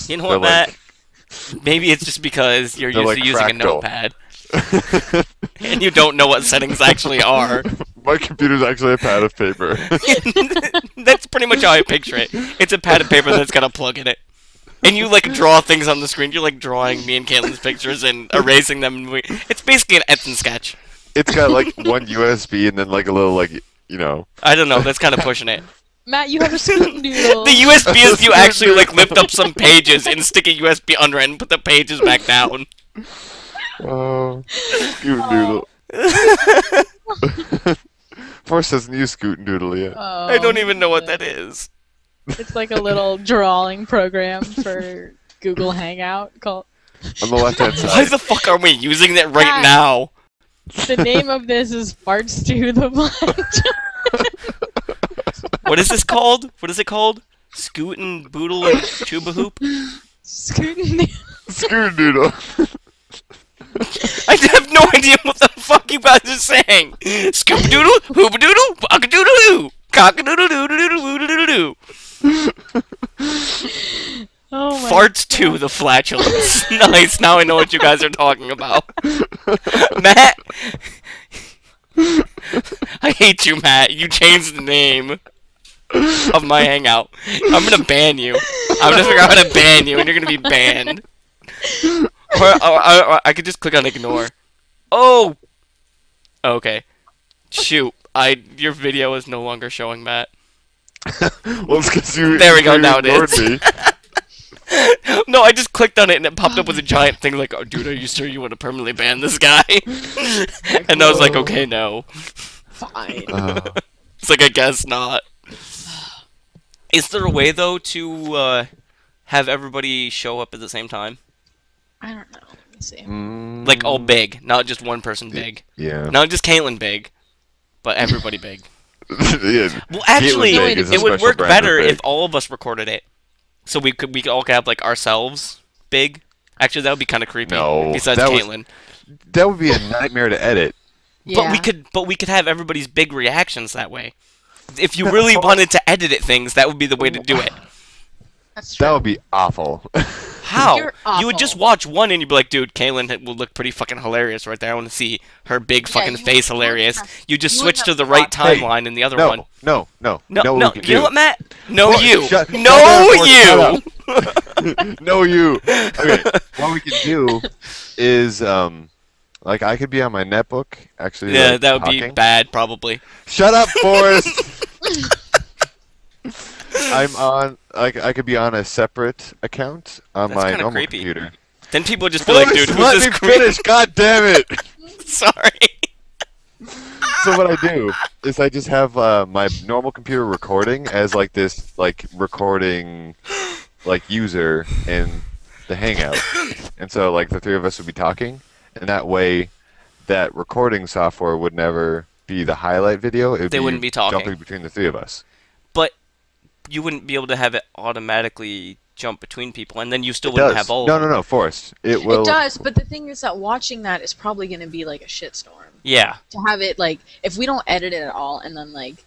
You know what, Matt? Maybe it's just because you're used to using a notepad. And you don't know what settings actually are. My computer's actually a pad of paper. That's pretty much how I picture it. It's a pad of paper that's got a plug in it. And you, like, draw things on the screen. You're, like, drawing me and Caitlin's pictures and erasing them. It's basically an Etsy sketch. It's got, like, one USB and then, like, a little, like, you know. I don't know. That's kind of pushing it. Matt, you have a Scoot-Doodle. The USB is you actually, like, lift up some pages and stick a USB under it and put the pages back down. Oh, Scoot-Doodle. Forrest hasn't used Scoot-Doodle yet. Oh, I don't even know what that is. It's like a little drawing program for Google Hangout called... On the left-hand side. Why the fuck are we using that right now? The name of this is Farts to the Blind. What is this called? What is it called? Scoot and Boodle and Chuba Hoop? Scoot-Doodle. Scoot-Doodle. I have no idea what the fuck you guys are saying. Scoop-Doodle, Hoop-a-Doodle, Buck-a-Doodle-Doo, Cock-a-Doodle-Doodle-Doodle-Doodle-Doo. Oh my Farts to the flatulence. Nice, now I know what you guys are talking about. Matt! I hate you, Matt. You changed the name of my hangout. I'm gonna ban you. I'm gonna figure out how to ban you, and you're gonna be banned. Or I could just click on ignore. Oh! Okay. Shoot. Your video is no longer showing, Matt. Well, it's because you. There we go, now it ignored is. me. No, I just clicked on it and it popped up with a giant thing like, oh, dude, are you sure you want to permanently ban this guy? And I was like, okay, no. Fine. It's like, I guess not. Is there a way, though, to have everybody show up at the same time? I don't know. Let me see. Like, all big, not just one person big. Yeah. Not just Caitlin big, but everybody big. Yeah. Well, actually, Caitlin Big is a it would special work brand better of big. if all of us recorded it. So we could all have, like, ourselves big. Actually, that would be kind of creepy. No, Besides that Caitlin. That would be a nightmare to edit. Yeah. But we could have everybody's big reactions that way. If you really wanted to edit it things, that would be the way to do it. That's true. That would be awful. How? You're You would just watch one and you'd be like, dude, Caitlin will look pretty fucking hilarious right there. I want to see her big fucking you face wouldn't hilarious. have- You just you switch wouldn't to the have right watched- timeline in the other No, one. no. No, What we no, can you know do. what, Matt? No, Forrest, you. shut No, up, you. No, you. Okay, what we can do is, like, I could be on my netbook, actually. Yeah, like, that would be talking. bad, probably. Shut up, Forrest! I'm on, like, I could be on a separate account on That's my kinda normal creepy. computer. Then people would just be like, dude, who's let this me creep? finish, god damn it! Sorry. So what I do is I just have my normal computer recording as like this like recording like user in the Hangout, and so like the three of us would be talking, and that way that recording software would never be the highlight video. It would They wouldn't be talking. jumping between the three of us. But you wouldn't be able to have it automatically jump between people, and then you still It wouldn't does. have all of No, them. no, no, Forrest. It will. It does, but the thing is that watching that is probably going to be like a shitstorm. Yeah. To have it like, if we don't edit it at all, and then like,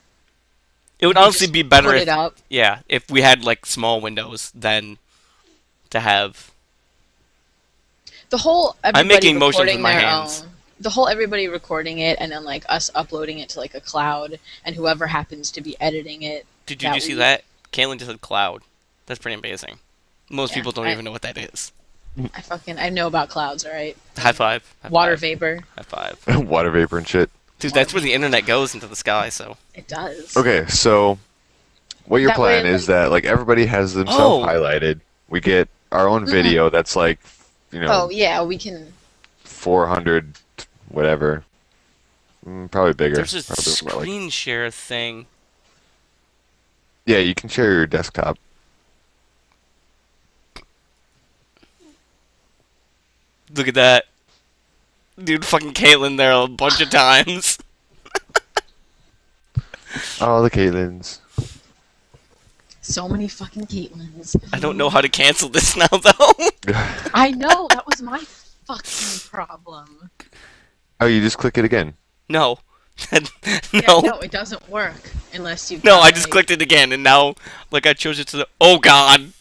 It would we honestly just be better put if, it up. yeah, if we had like small windows than to have. The whole everybody making motions recording with my their hands. own. The whole everybody recording it, and then like us uploading it to like a cloud, and whoever happens to be editing it. Did you see that? Caitlin just said cloud. That's pretty amazing. Most Yeah, people don't I- even know what that is. I know about clouds, all right. High five. High Water five. vapor. High five. Water vapor and shit. Dude, that's where the internet goes into the sky, so. It does. Okay, so what your That way, plan is like- that like everybody has themselves Oh. highlighted. We get our own video that's like, you know, Oh yeah, we can. 400 whatever. Probably bigger. There's this Probably more like- screen share thing. yeah, you can share your desktop. Look at that. Dude, fucking Caitlin there a bunch of times. Oh, the Caitlins. So many fucking Caitlins. I don't know how to cancel this now, though. I know, that was my fucking problem. Oh, you just click it again. No. no. Yeah, no, it doesn't work unless you. No, I just clicked it again, and now, like, I chose it to the. Oh, God!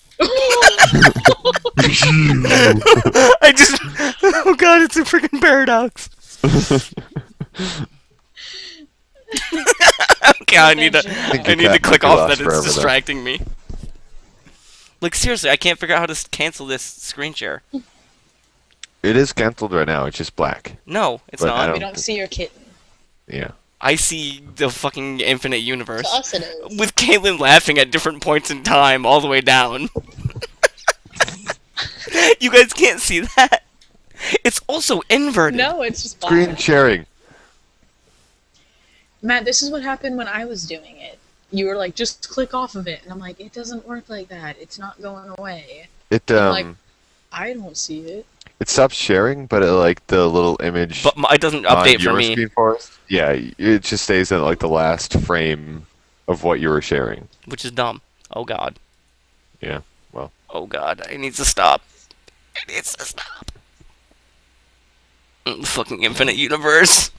I just. Oh god, it's a freaking paradox. Okay, I need to click off that it's distracting me. Like seriously, I can't figure out how to cancel this screen share. It is canceled right now. It's just black. No, it's But I not. We don't see your kitten. Yeah. I see the fucking infinite universe. To us it is. With Caitlin laughing at different points in time all the way down. You guys can't see that. It's also inverted. No, it's just black. Screen sharing. Matt, this is what happened when I was doing it. You were like, just click off of it. And I'm like, it doesn't work like that. It's not going away. It like, I don't see it. it stops sharing, but like the little image But it doesn't on update for your me. screen for us, yeah, it just stays in like the last frame of what you were sharing. Which is dumb. Oh god. Yeah. Well. Oh god, it needs to stop. It needs to stop. Fucking infinite universe.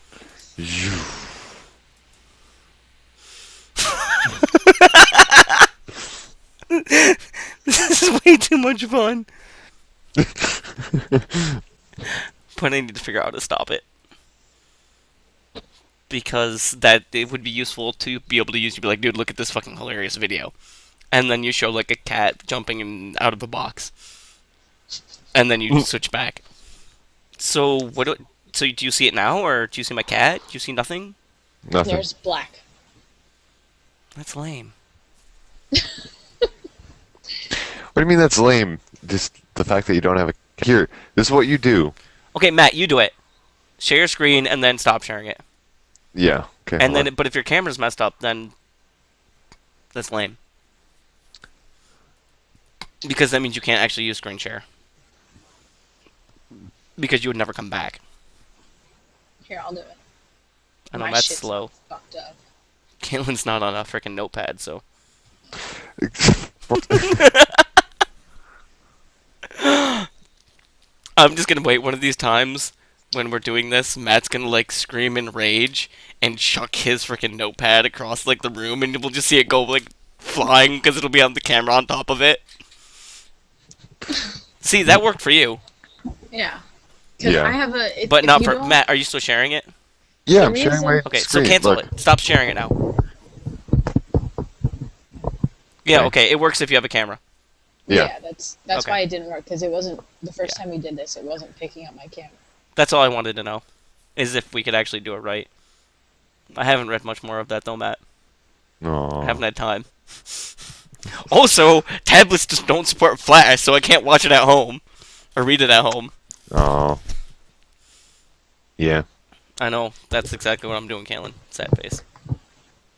This is way too much fun. But I need to figure out how to stop it. Because that it would be useful to be able to use. You'd be like, dude, look at this fucking hilarious video. And then you show like a cat jumping out of a box. And then you switch back. So so do you see it now, or do you see my cat? Do you see nothing? Nothing. There's black. That's lame. What do you mean that's lame? Just the fact that you don't have a... Here, this is what you do. Okay, Matt, you do it. Share your screen and then stop sharing it. Yeah. Okay. And hold then, on. but if your camera's messed up, then that's lame. Because that means you can't actually use screen share. Because you would never come back. Here, I'll do it. I know My Matt's shit's slow. Fucked up. Caitlin's not on a freaking notepad, so. I'm just gonna wait one of these times when we're doing this. Matt's gonna like scream in rage and chuck his freaking notepad across like the room, and we'll just see it go like flying because it'll be on the camera on top of it. See, that worked for you, Yeah. Because Yeah. I have a... but not for Matt. Are you still sharing it? Yeah, The I'm sharing my Okay, screen. so cancel Look. it. Stop sharing it now. Yeah, Okay. okay, it works if you have a camera. Yeah. that's Okay. why it didn't work, because it wasn't... The first time we did this, it wasn't picking up my camera. That's all I wanted to know, is if we could actually do it right. I haven't read much more of that though, Matt. Aw. I haven't had time. Also, tablets just don't support Flash, so I can't watch it at home. Or read it at home. Oh. Yeah. I know, that's exactly what I'm doing, Caitlin. Sad face.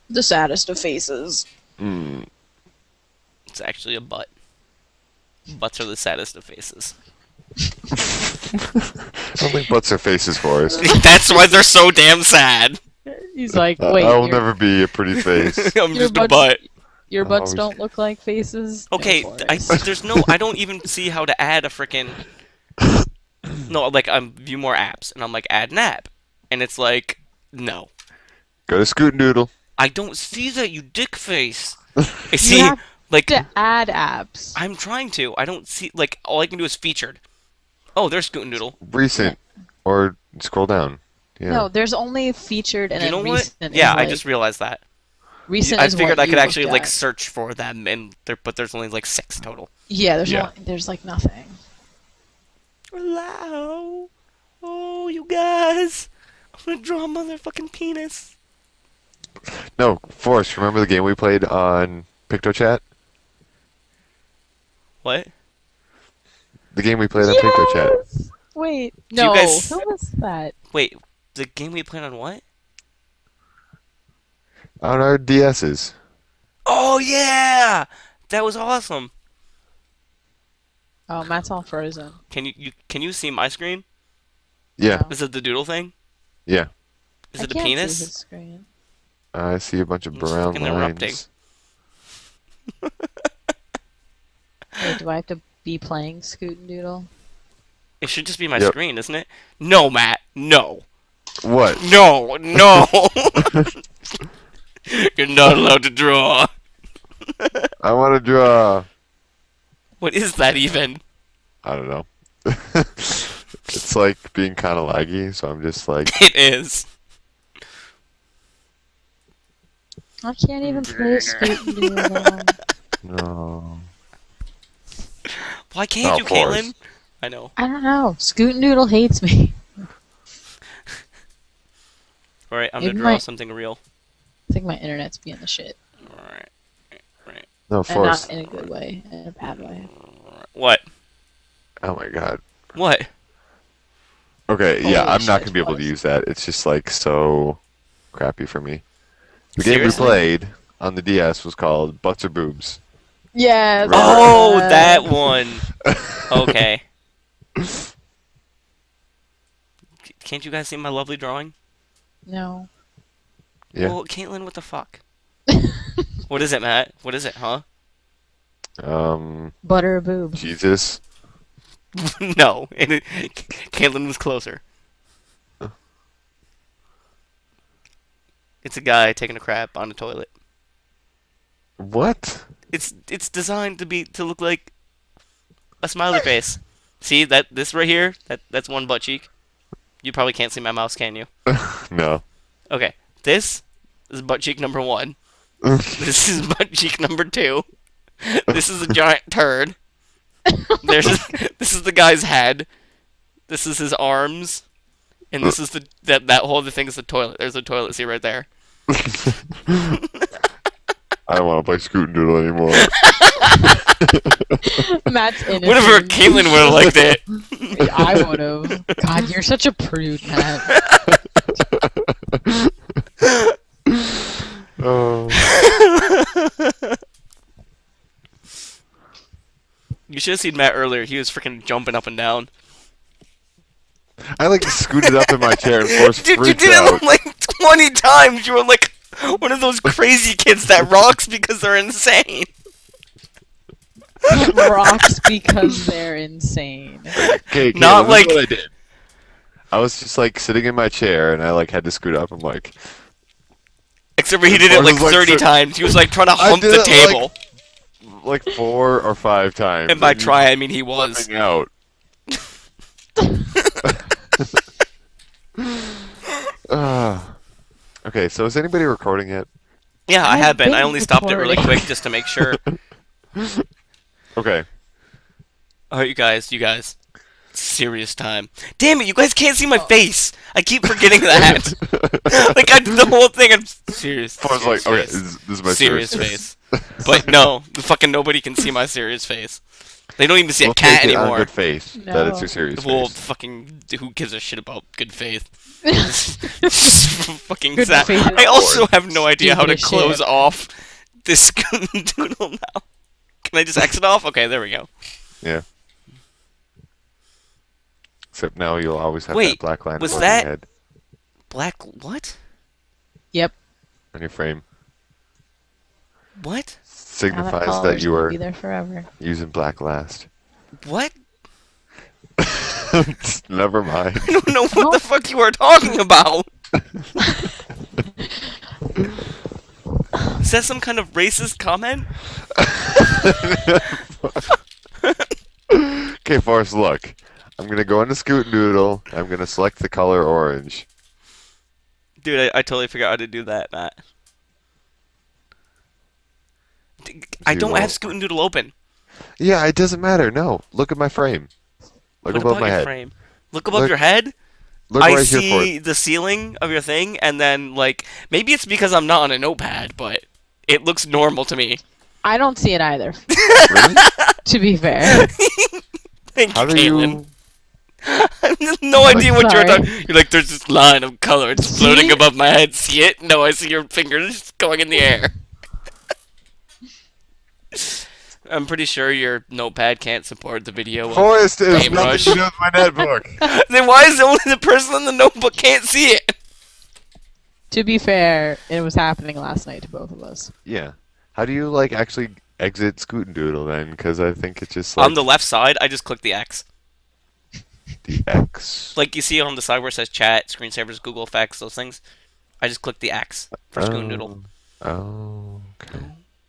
The saddest of faces. Mm. It's actually a butt. Butts are the saddest of faces. I don't think butts are faces for us. That's why they're so damn sad. He's like, wait, I will never be a pretty face. I'm Your just a butt. your butts Oh, don't look like faces? Okay, No, there's no. I don't even see how to add a frickin'. No, like I'm view more apps, and I'm like add an app, and it's like no. Go to Scoot and Doodle. I don't see that, you dick face. I You see, have like to add apps. I'm trying to. I don't see like all I can do is featured. Oh, there's Scoot and Doodle. Recent. Or scroll down. Yeah. No, there's only featured and Do you know then what? recent. Yeah, is I like, just realized that. recent I is figured what I could you actually looked like at. search for them, and but there's only like 6 total. Yeah, there's Yeah. there's like nothing. Hello. Oh, you guys. I'm gonna draw a motherfucking penis. No, Forrest, remember the game we played on PictoChat? What? The game we played on PictoChat. Yes! Wait, Do you no. guys- Who was that? Wait, the game we played on what? On our DSs. Oh yeah, that was awesome. Oh, Matt's all frozen. Can you see my screen? Yeah, Is it the doodle thing? yeah. Is I it a can't see penis? his screen. I see a bunch of It's brown fucking erupting. lines. Wait, do I have to be playing Scoot and Doodle? It should just be my Yep. screen, isn't it? No, Matt. No. What? No. No. You're not allowed to draw. I want to draw. What is that even? I don't know. It's like being kind of laggy, so I'm just like, It is. I can't even play Scoot-Doodle. no. Why can't Oh, you, of course. Caitlin? I know. I don't know. Scoot-Doodle hates me. Alright, I'm Maybe gonna draw my- something real. I think my internet's being the shit. Alright. Right. No, And Forrest. not in a good way, in a bad way. What? Oh my god. What? Okay, yeah, Holy I'm not shit, gonna be able to Forrest. use that. It's just like so crappy for me. The game we Seriously? played on the DS was called Butts or Boobs. Yeah. Remember? Oh, that one. Okay. Can't you guys see my lovely drawing? No. Yeah. Well, Caitlin, what the fuck? What is it, Matt? What is it, huh? Butter or boob. Jesus. No. Caitlin was closer. It's a guy taking a crap on a toilet. What? It's designed to look like a smiley face. See this right here? That's one butt cheek. You probably can't see my mouse, can you? No. Okay. This is butt cheek number 1. This is butt cheek number 2. This is a giant turd. This is the guy's head. This is his arms. And this is that whole other thing is the toilet. There's a toilet seat right there. I don't want to play Scoot and Doodle anymore. Matt's innocent. Whatever Caitlin would have liked it. I would have. God, you're such a prude, Matt. Oh. You should have seen Matt earlier. He was freaking jumping up and down. I like scooted up in my chair and Forrest Dude, you freaked did out. it like 20 times. You were like one of those crazy kids that rocks because they're insane. Rocks because they're insane. Okay, Not Caleb, this is like- what I did. I was just like sitting in my chair and I like had to scoot up. I'm like, Except for he did it like Forrest was 30 like, times. He was like trying to I hump did the it, table. like 4 or 5 times. And by you try, I mean he was. flipping out. Okay, so is anybody recording yet? Yeah, I I've have been. I been only stopped it really recording. quick just to make sure. Okay. Alright, you guys. Serious time. Damn it, you guys can't see my face. I keep forgetting that. Like, I did the whole thing. I'm serious. I was like, okay, face. this is my Serious face. But no, fucking nobody can see my serious face. They don't even see We'll a cat take it on anymore. good faith that it's No. your serious Well, face. fucking, who gives a shit about good faith? Fucking Good sad. faith is I also have no idea how to stupid as close shit. off this doodle now. Can I just exit off? Okay, there we go. Yeah. Except now you'll always have Wait, that black line was above that- your head Black, what? Yep. on your frame. What? Signifies that you will are be there forever. using black last. What? Never mind. I don't know what the fuck you are talking about. Is that some kind of racist comment? Okay, Forrest, look. I'm gonna go into Scoot and Doodle. I'm gonna select the color orange. Dude, I totally forgot how to do that, Matt. I don't have Scoot and Doodle open. Yeah, it doesn't matter. No, look at my frame. Look What above about my your head. frame? Look above Look- your head? Look I right here for see it. the ceiling of your thing, and then, like, maybe it's because I'm not on a notepad, but it looks normal to me. I don't see it either. Really? To be fair. Thank How you, do Caitlin. you? I have no idea what you're sorry. talking. You're like, there's this line of color. It's See? floating above my head. See it? No, I see your fingers going in the air. I'm pretty sure your notepad can't support the video. Of... Forrest is Game nothing Rush. to do with my notebook. Then why is only the person in the notebook can't see it? To be fair, it was happening last night to both of us. Yeah. How do you like actually exit Scoot and Doodle then? Because I think it's just like On the left side, I just click the X. the X. Like you see on the side where it says chat, screensavers, Google Effects, those things. I just click the X for Scoot Noodle. Oh, okay.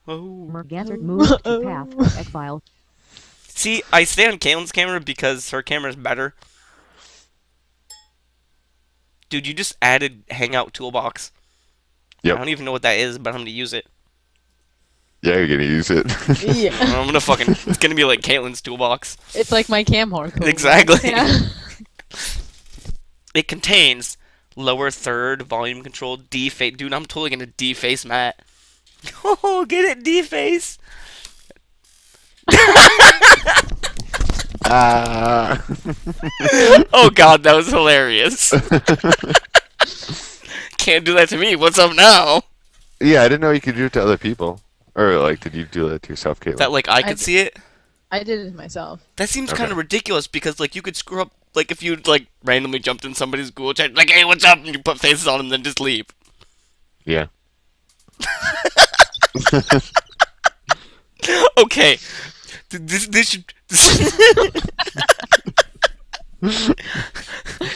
Oh. Mergansard moved to path. X file. See, I stay on Caitlin's camera because her camera's better. Dude, you just added Hangout Toolbox. Yep. I don't even know what that is, but I'm gonna use it. Yeah, you're gonna use it. Yeah. I'm gonna fucking. It's gonna be like Caitlin's Toolbox. It's like my camhorn. Exactly. Yeah. It contains lower third volume control deface. Dude, I'm totally gonna deface Matt. Oh, get it, deface. Oh god, that was hilarious. Can't do that to me. What's up now? Yeah, I didn't know you could do it to other people. Or, like, did you do that to yourself, Caitlin? That like I could see it. I did it myself. That seems Okay. kind of ridiculous because like you could screw up. Like if you like randomly jumped in somebody's Google chat, like hey, what's up, and you put faces on them, then just leave. Yeah. Okay, this should.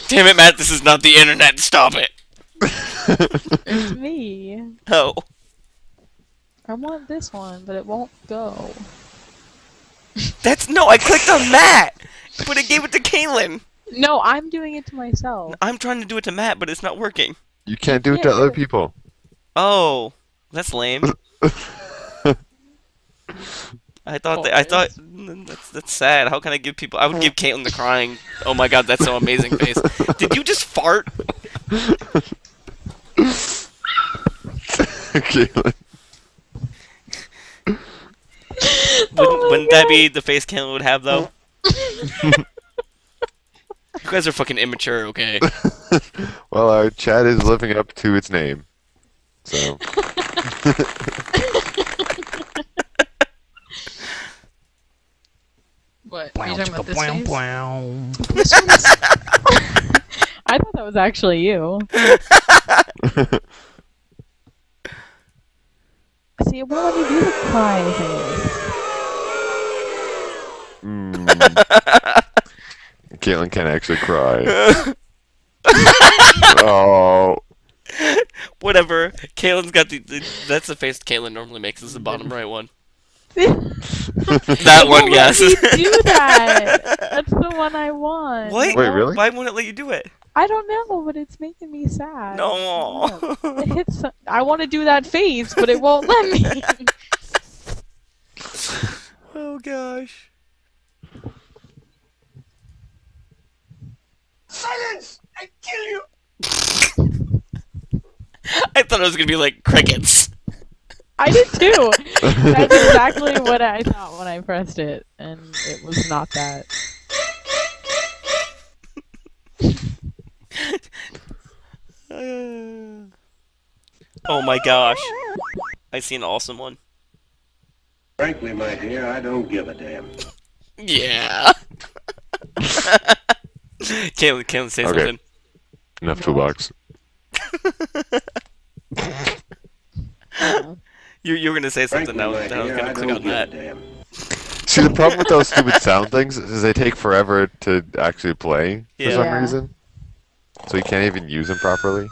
Damn it, Matt! This is not the internet. Stop it. It's me. Oh. I want this one, but it won't go. That's no. I clicked on Matt, but it gave it to Caitlin. No, I'm doing it to myself. I'm trying to do it to Matt, but it's not working. You can't do it to Yeah. other people. Oh, that's lame. I thought that's sad. How can I give people? I would give Caitlin the crying. Oh my god, that's so amazing face. Did you just fart? Caitlin. Wouldn't that be the face Caitlin would have though? You guys are fucking immature, okay? Well, our chat is living up to its name. So. What? Are you talking about this face? This Wow. one's... I thought that was actually you. See, it won't let me do the cry face. Caitlin can't actually cry. Oh. Whatever. Caitlin's got that's the face Caitlin normally makes. Is the bottom right one. That one, yes. Let me do that. That's the one I want. What? Wait, really? Why won't it let you do it? I don't know, but it's making me sad. No. It hits. I want to do that face, but it won't let me. Oh gosh. Silence! I kill you! I thought it was gonna be like crickets. I did too. That's exactly what I thought when I pressed it, and it was not that. Oh my gosh. I see an awesome one. Frankly, my dear, I don't give a damn. Yeah. Caitlin, say Okay. something. Enough toolbox. You were gonna say something Frankly, now. my Then I was dear, gonna I click don't on give a that. damn. See, the problem with those stupid sound things is they take forever to actually play for Yeah. some Yeah. reason. So you can't even use them properly.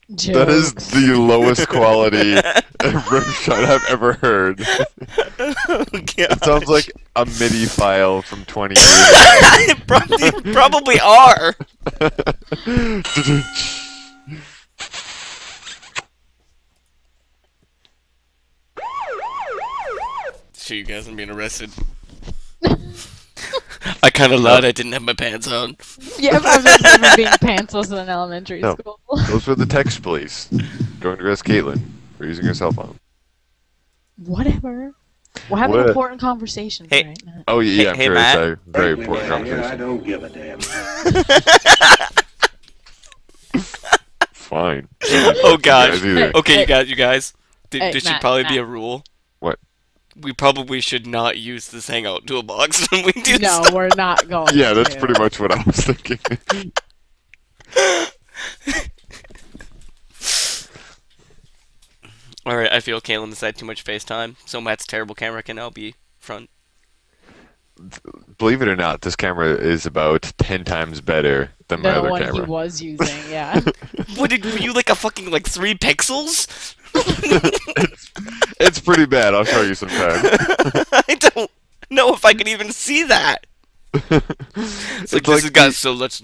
That is Jokes. the lowest quality rimshot I've ever heard. Oh, It sounds like a MIDI file from 20 years ago. It probably are. Sure, you guys are being arrested. I kind of lied. I didn't have my pants on. Yeah, I've never being pantsless in elementary No. school. Those were the text police going to arrest Caitlin for using her cell phone. Whatever. We're having What? important conversations Hey. right now. Oh yeah, I'm Hey, sure Matt. it's a very Frankly, important my dear, I conversation. don't give a damn. Fine. Oh gosh. You guys either. Okay, Hey. you guys. Hey, There should Matt, probably be Matt. a rule. What? We probably should not use this Hangout toolbox when we do No, stuff. we're not going Yeah, that's to. pretty much what I was thinking. Alright, I feel Caitlin has had too much FaceTime, so Matt's terrible camera can now be front. believe it or not, this camera is about 10 times better than my The other one he camera. was using, yeah. Were you like a fucking like 3 pixels? It's pretty bad. I'll show you sometime. I don't know if I can even see that. It's like this has got such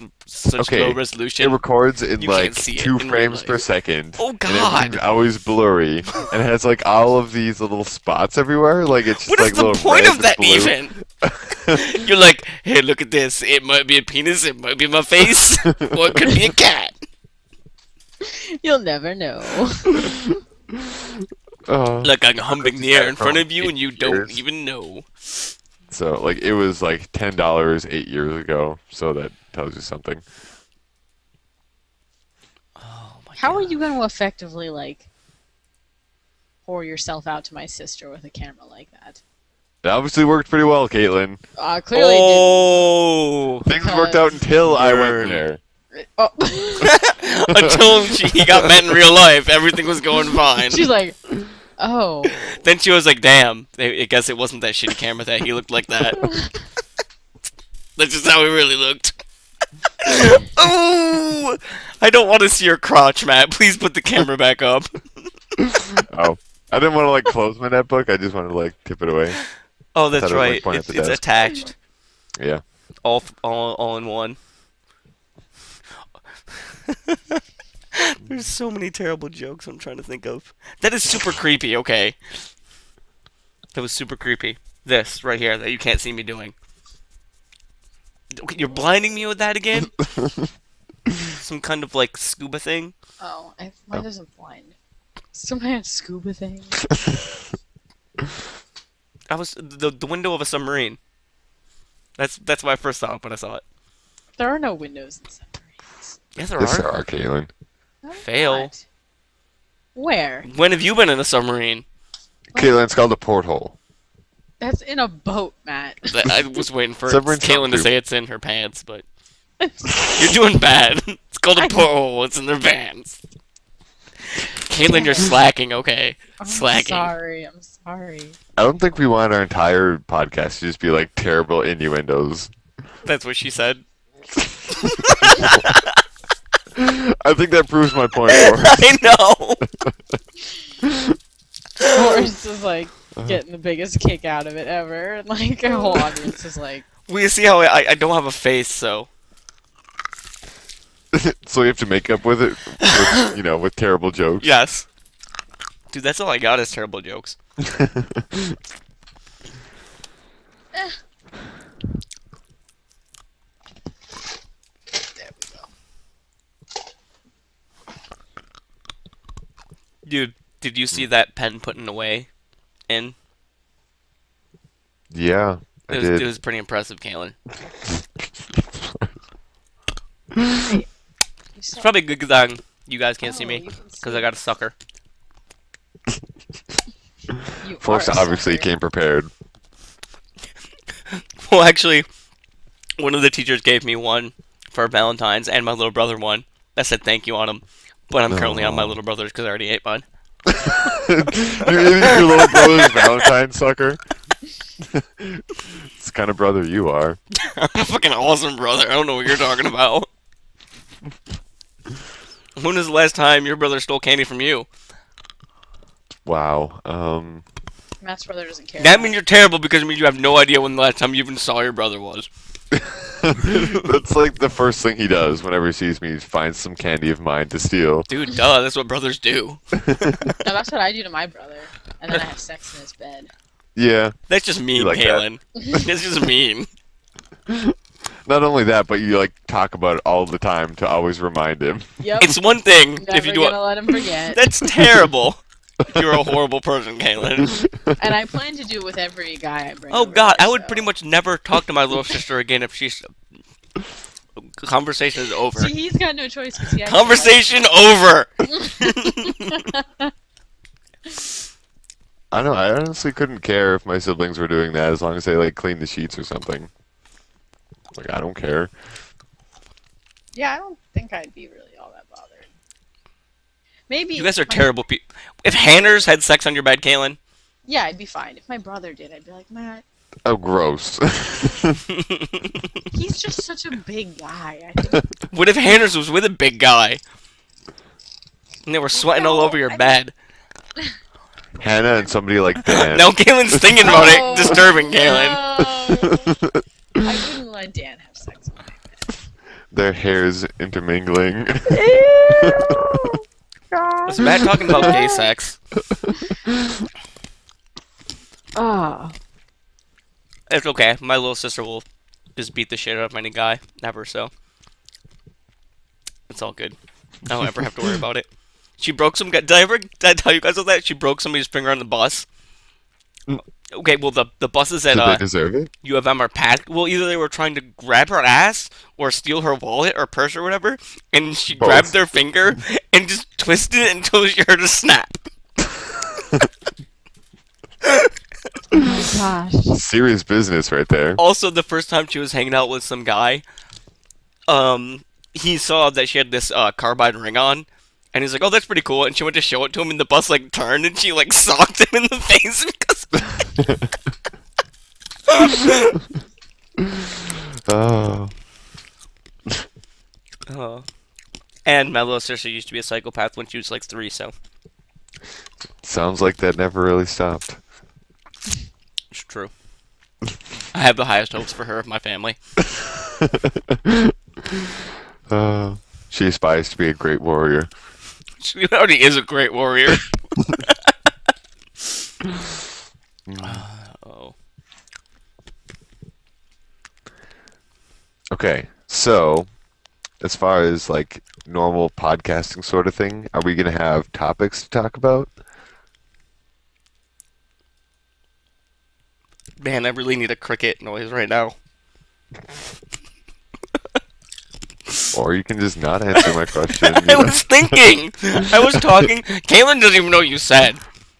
Okay, low It resolution. records in You can't like see it 2 in real frames life. per second. Oh, And God. everything's always blurry, and it has like all of these little spots everywhere. Like it's just What is like the little point red of that and blue. even? You're like, hey, look at this. It might be a penis. It might be my face. Or it could be a cat. You'll never know. Like I'm humping the air in front of you, From and you 8 don't years. even know. So like it was like $10 8 years ago. So that tells you something. Oh my How are God. you going to effectively, like, pour yourself out to my sister with a camera like that? It obviously worked pretty well, Caitlin. Clearly it Oh. Things worked out until I went Burn. there. didn't. Oh. Until he got met in real life, everything was going fine. She's like, oh. Then she was like, damn, I guess it wasn't that shitty camera that he looked like that. That's just how he really looked. Oh! I don't want to see your crotch, Matt. Please put the camera back up. Oh, I didn't want to like close my netbook. I just wanted to like tip it away. Oh, that's Thought it was, like, right. pointing It's at the desk. attached. Yeah. All in one. There's so many terrible jokes I'm trying to think of. That is super creepy, okay. That was super creepy. This, right here, that you can't see me doing. Okay, you're blinding me with that again? Some kind of, like, scuba thing? Oh, mine doesn't blind. Some kind of scuba thing. I was... The window of a submarine. That's what I first thought when I saw it. There are no windows in submarines. Yes, there Yes, are. there are, Caitlin. No, Fail. not. Where? When have you been in a submarine? Caitlin, it's called a porthole. That's in a boat, Matt. I was waiting for Submarine's Caitlin to not say it's in her pants, but... You're doing bad. It's called a porthole. It's in their pants. Caitlin, you're slacking, okay? I'm Slacking. sorry. I'm sorry. I don't think we want our entire podcast to just be like terrible innuendos. That's what she said. I think that proves my point more. I know! Forrest is like getting the biggest kick out of it ever, and like a whole audience is like, We see how I don't have a face, so... So you have to make up with it, with, you know, with terrible jokes. Yes. Dude, that's all I got is terrible jokes. there we go. Dude, did you see that pen putting away in? Yeah, I It did. was pretty impressive, Caitlin. You It's said- probably good because you guys can't see Oh, me, you can because see I got a sucker. you Forrest are a obviously sucker. came prepared. Well, actually, one of the teachers gave me one for Valentine's, and my little brother one. That said thank you on them. But I'm currently on my little brother's because I already ate mine. You're eating your little brother's Valentine sucker. It's the kind of brother you are. I'm a fucking awesome brother. I don't know what you're talking about. When was the last time your brother stole candy from you? Wow. Matt's brother doesn't care. That means you're terrible because it means you have no idea when the last time you even saw your brother was. That's like the first thing he does whenever he sees me. He finds some candy of mine to steal. Dude, duh, that's what brothers do. No, that's what I do to my brother, and then I have sex in his bed. Yeah. That's just mean, You like that? Kaylin. That's just mean. Not only that, but you like talk about it all the time to always remind him. Yep. It's one thing Never if you do gonna it. let him forget. That's terrible. You're a horrible person, Kaylin. And I plan to do it with every guy I bring. Oh over god, here, I would so. pretty much never talk to my little sister again if she's... Conversation is over. See, he's got no choice. 'Cause he actually Conversation over! I don't know. I honestly couldn't care if my siblings were doing that as long as they like clean the sheets or something. Like I don't care. Yeah, I don't think I'd be really all that bothered. Maybe. You guys are if my- terrible people. If Hanners had sex on your bed, Kaylin, Yeah, I'd be fine. If my brother did, I'd be like, Matt, Oh, gross. He's just such a big guy. I think. What if Hanners was with a big guy? And they were sweating all over your bed. Hannah and somebody like Dan. Now Kalen's thinking about Oh, it. Disturbing, Kalen. no. I wouldn't let Dan have sex with me. Their hairs intermingling. Was Matt talking about gay sex? Ah. It's okay. My little sister will just beat the shit out of any guy. Never so. It's all good. I don't ever have to worry about it. She broke some guy. Did I tell you guys about that? She broke somebody's finger on the bus. Okay, well the buses at Did they deserve it? U of M are packed. Well, either they were trying to grab her ass or steal her wallet or purse or whatever, and she Both. grabbed their finger and just twisted it until she heard a snap. Oh my gosh. Serious business right there. Also, the first time she was hanging out with some guy, he saw that she had this carbide ring on, and he's like, "Oh, that's pretty cool." And she went to show it to him, and the bus like turned, and she like socked him in the face because. Oh. And my little sister used to be a psychopath when she was like 3, so Sounds like that never really stopped. it's true. I have the highest hopes for her of my family. She aspires to be a great warrior. She already is a great warrior. Oh. Okay, so as far as like normal podcasting sort of thing, are we gonna have topics to talk about? Man, I really need a cricket noise right now. Or you can just not answer my question. I was thinking! I was talking. Kaylin doesn't even know what you said.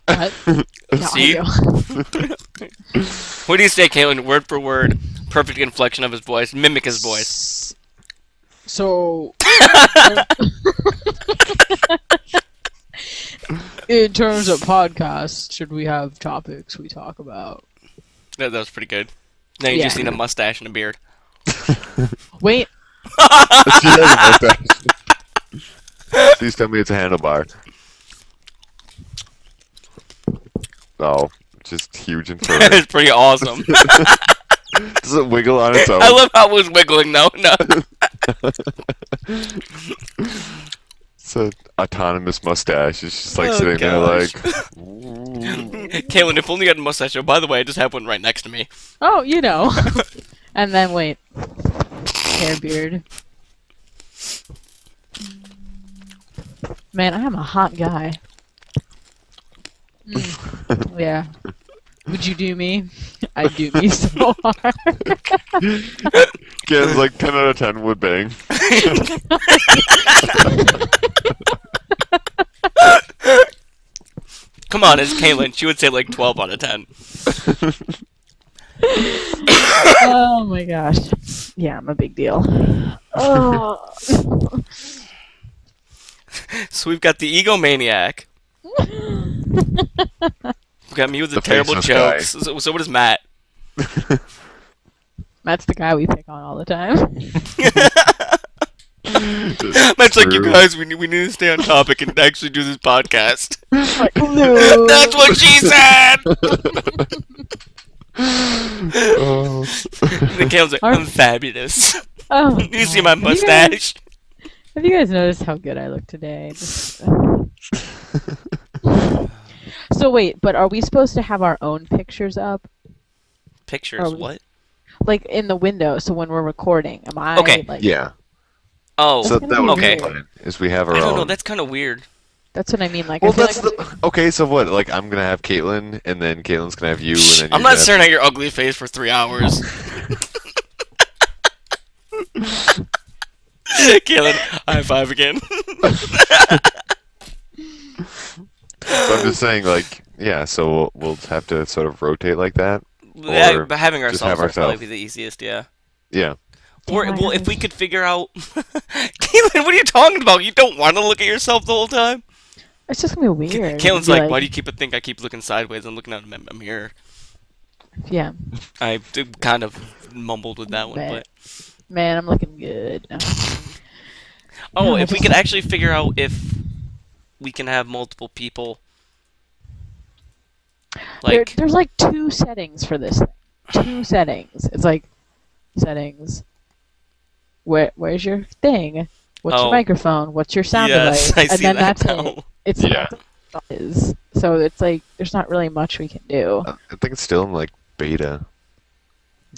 What? No, See? I do. What do you say, Kaylin? Word for word. Perfect inflection of his voice. Mimic his voice. So, in terms of podcasts, should we have topics we talk about? That was pretty good. Now you Yeah. just need a mustache and a beard. Wait, She has a mustache. Please tell me it's a handlebar. Oh, just huge and furry. It's pretty awesome. Does it wiggle on its own? I love how it was wiggling though. No. It's an autonomous mustache. It's just like Oh, sitting gosh. there like. Ooh. Kaylin, if only you had a mustache. Oh, by the way, I just have one right next to me. oh, you know. And then wait, hair, beard. Man, I am a hot guy. Yeah. Would you do me? I'd do me so hard. Ken's like 10 out of 10 would bang. Come on, it's Kaylin. She would say like 12 out of 10. Oh my gosh. Yeah, I'm a big deal. Oh. So we've got the egomaniac. We've got me with the The terrible faceless guy. jokes. So what is Matt? That's the guy we pick on all the time. Matt's like, you True. guys, we need to stay on topic and actually do this podcast. Like, no. That's what she said! Oh. And then Kalen's like, I'm fabulous. Oh, You see God. my mustache? Have you guys noticed how good I look today? Just, So wait, but are we supposed to have our own pictures up? Pictures, Are we- what? Like in the window, so when we're recording, am I Okay. like Yeah. Oh, So gonna that be would okay. be fine. Is we have our I don't own. know, that's kind of weird. that's what I mean, like Well, I feel that's like okay. So what? Like, I'm gonna have Caitlin, and then Caitlin's gonna have you, and then I'm you're not gonna staring at your ugly face for 3 hours. Kaylin, high five again. So I'm just saying, like, yeah. So we'll have to sort of rotate like that. Yeah, Or but having just ourselves have would probably ourselves. be the easiest, yeah. Yeah. Or, Damn, I well, if haven't- we could figure out... Kaylin, what are you talking about? You don't want to look at yourself the whole time? it's just gonna be weird. Kaylin's Be like, why do you think I keep looking sideways? I'm looking at a mirror. Yeah. I kind of mumbled with that one, Man. but Man, I'm looking good. No. oh, No, if we just- could actually figure out if we can have multiple people, like there's like 2 settings for this thing. 2 settings. It's like settings. Where's your thing? What's Oh. your microphone? What's your sound yes, device? I And see then that that's now. it. It's Yeah. that's all it is. So it's like there's not really much we can do. I think it's still in like beta.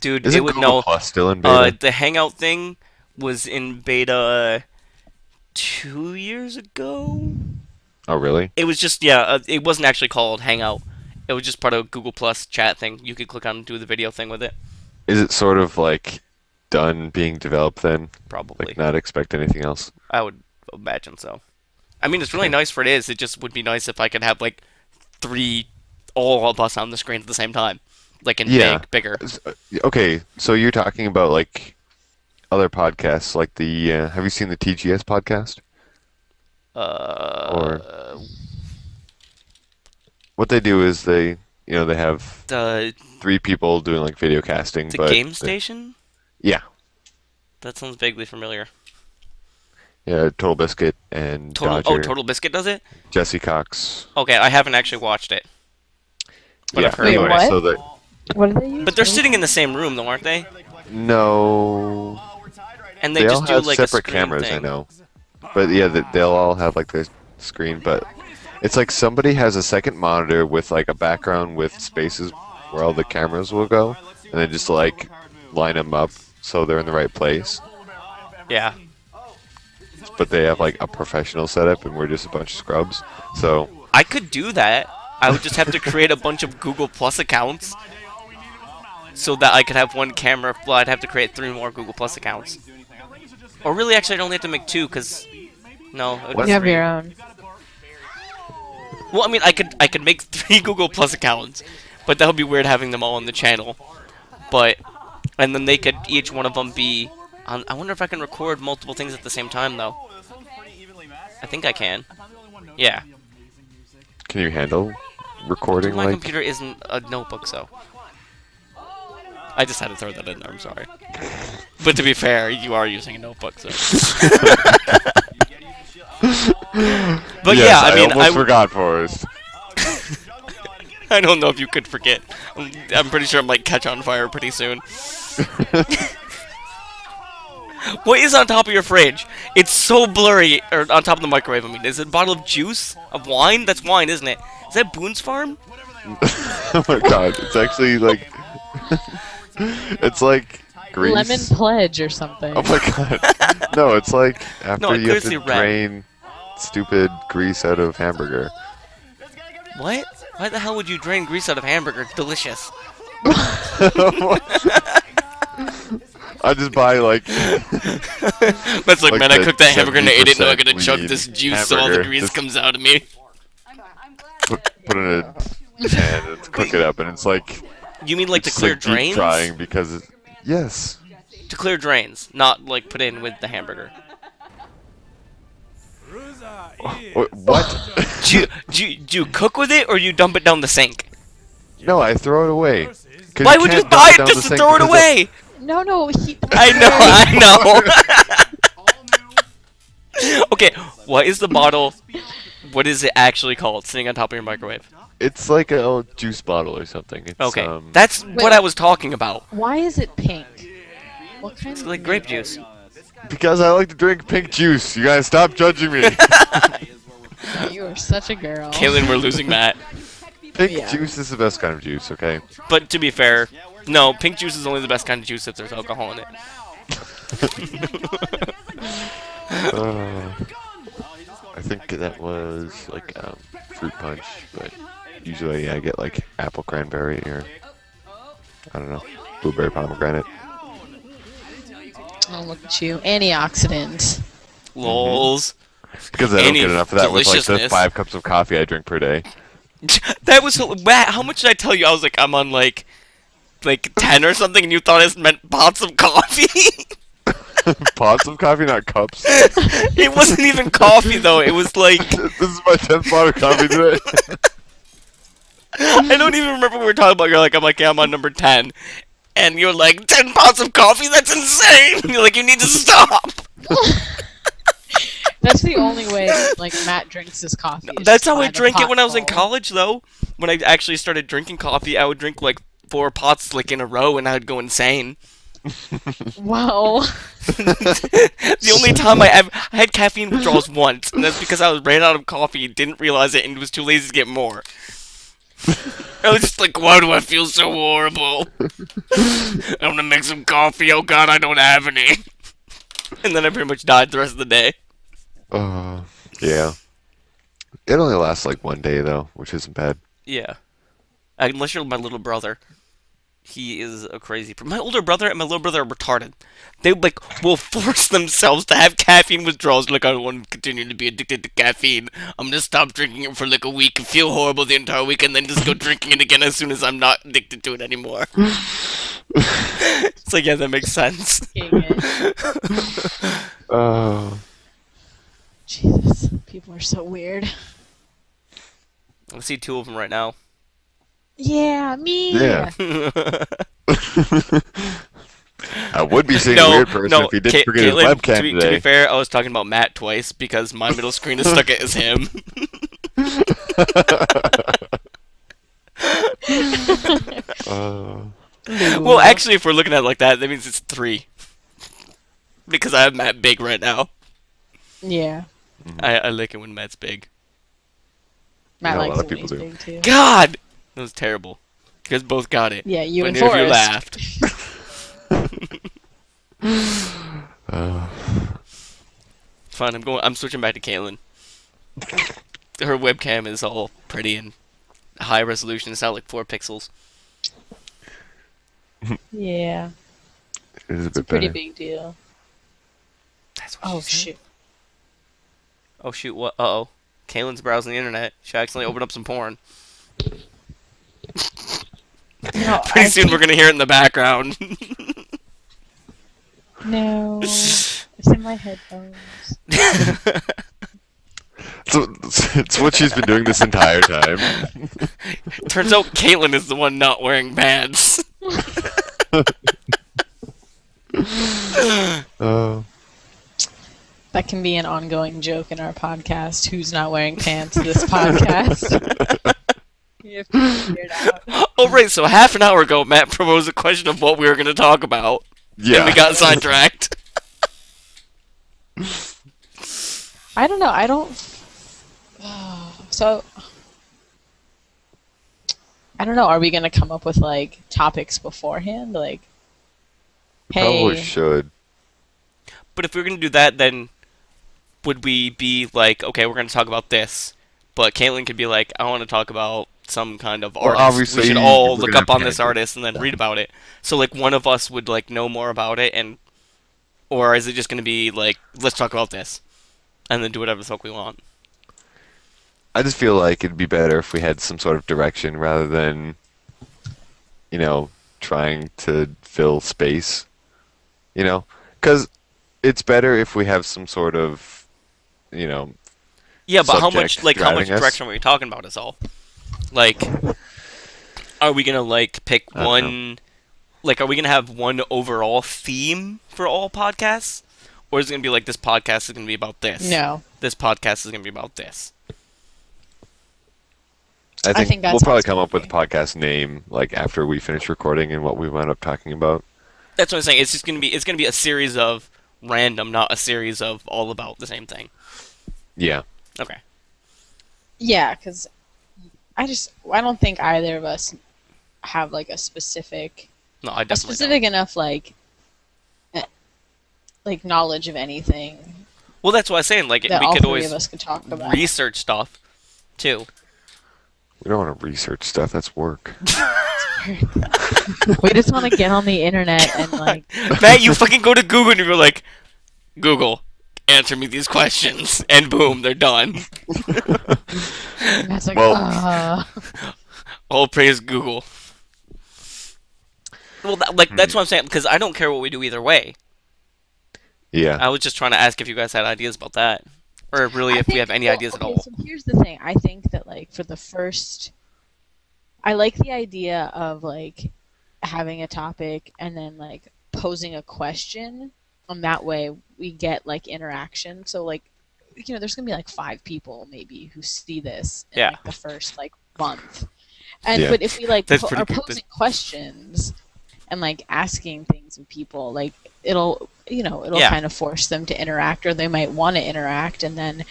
Dude, Isn't it would Google know. Plus still in beta? The Hangout thing was in beta 2 years ago. Oh, really? It was just it wasn't actually called Hangout. It was just part of Google Plus chat thing. You could click on and do the video thing with it. Is it sort of like done being developed then? Probably. Like not expect anything else? I would imagine so. I mean, it's really nice for it is. It just would be nice if I could have like 3 all of us on the screen at the same time, like in Yeah. bigger. Okay, so you're talking about like other podcasts, like the have you seen the TGS podcast? What they do is they have The 3 people doing like video casting, the but game station. yeah, That sounds vaguely familiar. yeah, Total Biscuit and Dodger, Total Biscuit does it. Jesse Cox. Okay, I haven't actually watched it. But yeah, I've heard Wait, of anyway, it. what? so that What do they use? But they're sitting in the same room, though, aren't they? no, And they they just all do have like separate a screen cameras. thing. I know, but yeah, they'll all have like their screen, but it's like somebody has a second monitor with like a background with spaces where all the cameras will go, and then just like line them up so they're in the right place. Yeah. But they have like a professional setup, and we're just a bunch of scrubs. So I could do that. I would just have to create a bunch of Google Plus accounts so that I could have one camera. Well, I'd have to create 3 more Google Plus accounts. Or really, actually, I'd only have to make 2, because... No, it would be You have 3. your own. Well, I mean, I could make 3 Google Plus accounts, but that would be weird having them all on the channel. But... And then they could, each one of them be... I wonder if I can record multiple things at the same time, though. I think I can. Yeah. can you handle recording My like? computer isn't a notebook, so... I just had to throw that in there, I'm sorry. But to be fair, you are using a notebook, so... But Yes, yeah, I mean, almost forgot, Forrest. I don't know if you could forget. I'm pretty sure I'm like catch on fire pretty soon. What is on top of your fridge? It's so blurry. Or on top of the microwave, I mean. Is it a bottle of juice? Of wine? That's wine, isn't it? Is that Boone's Farm? Oh my god, it's actually like it's like grease. Lemon Pledge or something. Oh my god. No, it's like after No, it you have clearly to red. drain stupid grease out of hamburger. What? Why the hell would you drain grease out of hamburger? Delicious. I just buy like That's like, Like man, I the cooked that hamburger and I ate it, now I'm 70% gonna chug lean this juice so all the hamburger. grease Just- comes out of me. put in a pan and cook it up, and it's like You mean like to it's clear like deep drains? frying because yes. To clear drains, not like put in with the hamburger. What? Do you cook with it or you dump it down the sink? No, I throw it away. 'Cause Why you would you can't dump buy it it down just the to sink throw it because away? No, I know. Okay, what is the bottle? What is it actually called? Sitting on top of your microwave. It's like a juice bottle or something. It's, Okay, that's what I was talking about. Why is it pink? What kind It's of like grape juice. because I like to drink pink juice. You guys stop judging me. You are such a girl. Kaylin, we're losing Matt. Pink Yeah. juice is the best kind of juice, okay? But to be fair, no, pink juice is only the best kind of juice if there's alcohol in it. I think that was like fruit punch, but usually I get like apple cranberry or I don't know, blueberry pomegranate. Oh, look at you. Antioxidant. Lols. Because I don't Any get enough of that with like the deliciousness. 5 cups of coffee I drink per day. That was Matt. How much did I tell you? I was like, I'm on like 10 or something, and you thought it meant pots of coffee. Pots of coffee, not cups. It wasn't even coffee though. It was like This is my 10th pot of coffee today. I don't even remember what we were talking about. You're like, I'm like, yeah, I'm on number 10. And you're like, 10 pots of coffee? That's insane! You're like, you need to stop! That's the only way, like, Matt drinks his coffee. is That's just how by I the drank it when I was in potful. college, though. When I actually started drinking coffee, I would drink, like, 4 pots, like, in a row, and I'd go insane. Wow. The only time I had caffeine withdrawals once, and that's because I ran out of coffee, didn't realize it, and was too lazy to get more. I was just like, why do I feel so horrible? I want to make some coffee, oh god, I don't have any. And then I pretty much died the rest of the day. Yeah. It only lasts like one day though, which isn't bad. Yeah. Unless you're my little brother. He is a crazy... My older brother and my little brother are retarded. They, like, will force themselves to have caffeine withdrawals. Like, I don't want to continue to be addicted to caffeine. I'm gonna stop drinking it for, like, a week, feel horrible the entire week, and then just go drinking it again as soon as I'm not addicted to it anymore. It's like, yeah, that makes sense. Dang it. Oh. Jesus, people are so weird. I see 2 of them right now. Yeah, me. Yeah. I would be seeing a weird person if he didn't forget his Caitlin, webcam to be today. fair, I was talking about Matt twice because my middle screen is stuck as him. Well, actually, if we're looking at it like that, that means it's 3. Because I have Matt big right now. Yeah. I like it when Matt's big. Matt Yeah, a likes lot of it when people he's do. big too. God! That was terrible. You guys both got it. Yeah, you But and neither of you Forrest. laughed. Fine, I'm switching back to Caitlin. Her webcam is all pretty and high resolution. It's not like 4 pixels. Yeah, It is a it's a bit pretty better. big deal. That's what Oh she said. shit. Oh shoot, what? Uh-oh. Caitlin's browsing the internet. She accidentally opened up some porn. No, Pretty soon we're gonna hear it in the background. No, it's in my headphones. So, it's what she's been doing this entire time. Turns out Caitlin is the one not wearing pants. Oh. That can be an ongoing joke in our podcast. Who's not wearing pants this podcast? You have to figure it out. Oh right, so half an hour ago Matt proposed a question of what we were gonna talk about. Yeah. And we got sidetracked. I don't know. I don't. So I don't know. Are we gonna come up with like topics beforehand? Like, Probably hey, should. But if we were gonna do that, then would we be like, okay, we're gonna talk about this, but Caitlin could be like, I want to talk about some kind of Well, artist. obviously, We should all we're look gonna up on have this tangents. artist and then read about it. So like one of us would like know more about it, and or is it just gonna be like, let's talk about this, and then do whatever the fuck we want? I just feel like it'd be better if we had some sort of direction rather than, trying to fill space. Because it's better if we have some sort of, Yeah, but how much subject how much driving us. direction are we talking about? Is all. Like, are we gonna like pick I don't one? Like, are we gonna have one overall theme for all podcasts, or is it gonna be like this podcast is gonna be about this? no. This podcast is gonna be about this. I think that we'll probably sounds come up with a good. podcast name like after we finish recording and what we wound up talking about. That's what I'm saying. It's just gonna be a series of random, not a series of all about the same thing. Yeah. Okay. Yeah, because I don't think either of us have like a specific No, I definitely enough like knowledge of anything don't. Well, that's what I was saying. Like, that we all could three always of us could talk about. research stuff too. We don't want to research stuff. That's work. We just want to get on the internet and like. Matt, you fucking go to Google and you're like, Google, answer me these questions, and boom, they're done. That's like, Well- All praise Google. Well, that's what I'm saying, because I don't care what we do either way. Yeah. I was just trying to ask if you guys had ideas about that. Or really, if we have any ideas at all. So here's the thing. I think that like for the first I like the idea of like having a topic and then like posing a question, and that way we get like interaction. So like, there's gonna be like 5 people maybe who see this in Yeah. like the first like month, and Yeah. but if we like That's are pretty good. posing questions and like asking things of people, like it'll Yeah. kind of force them to interact, or they might want to interact, and then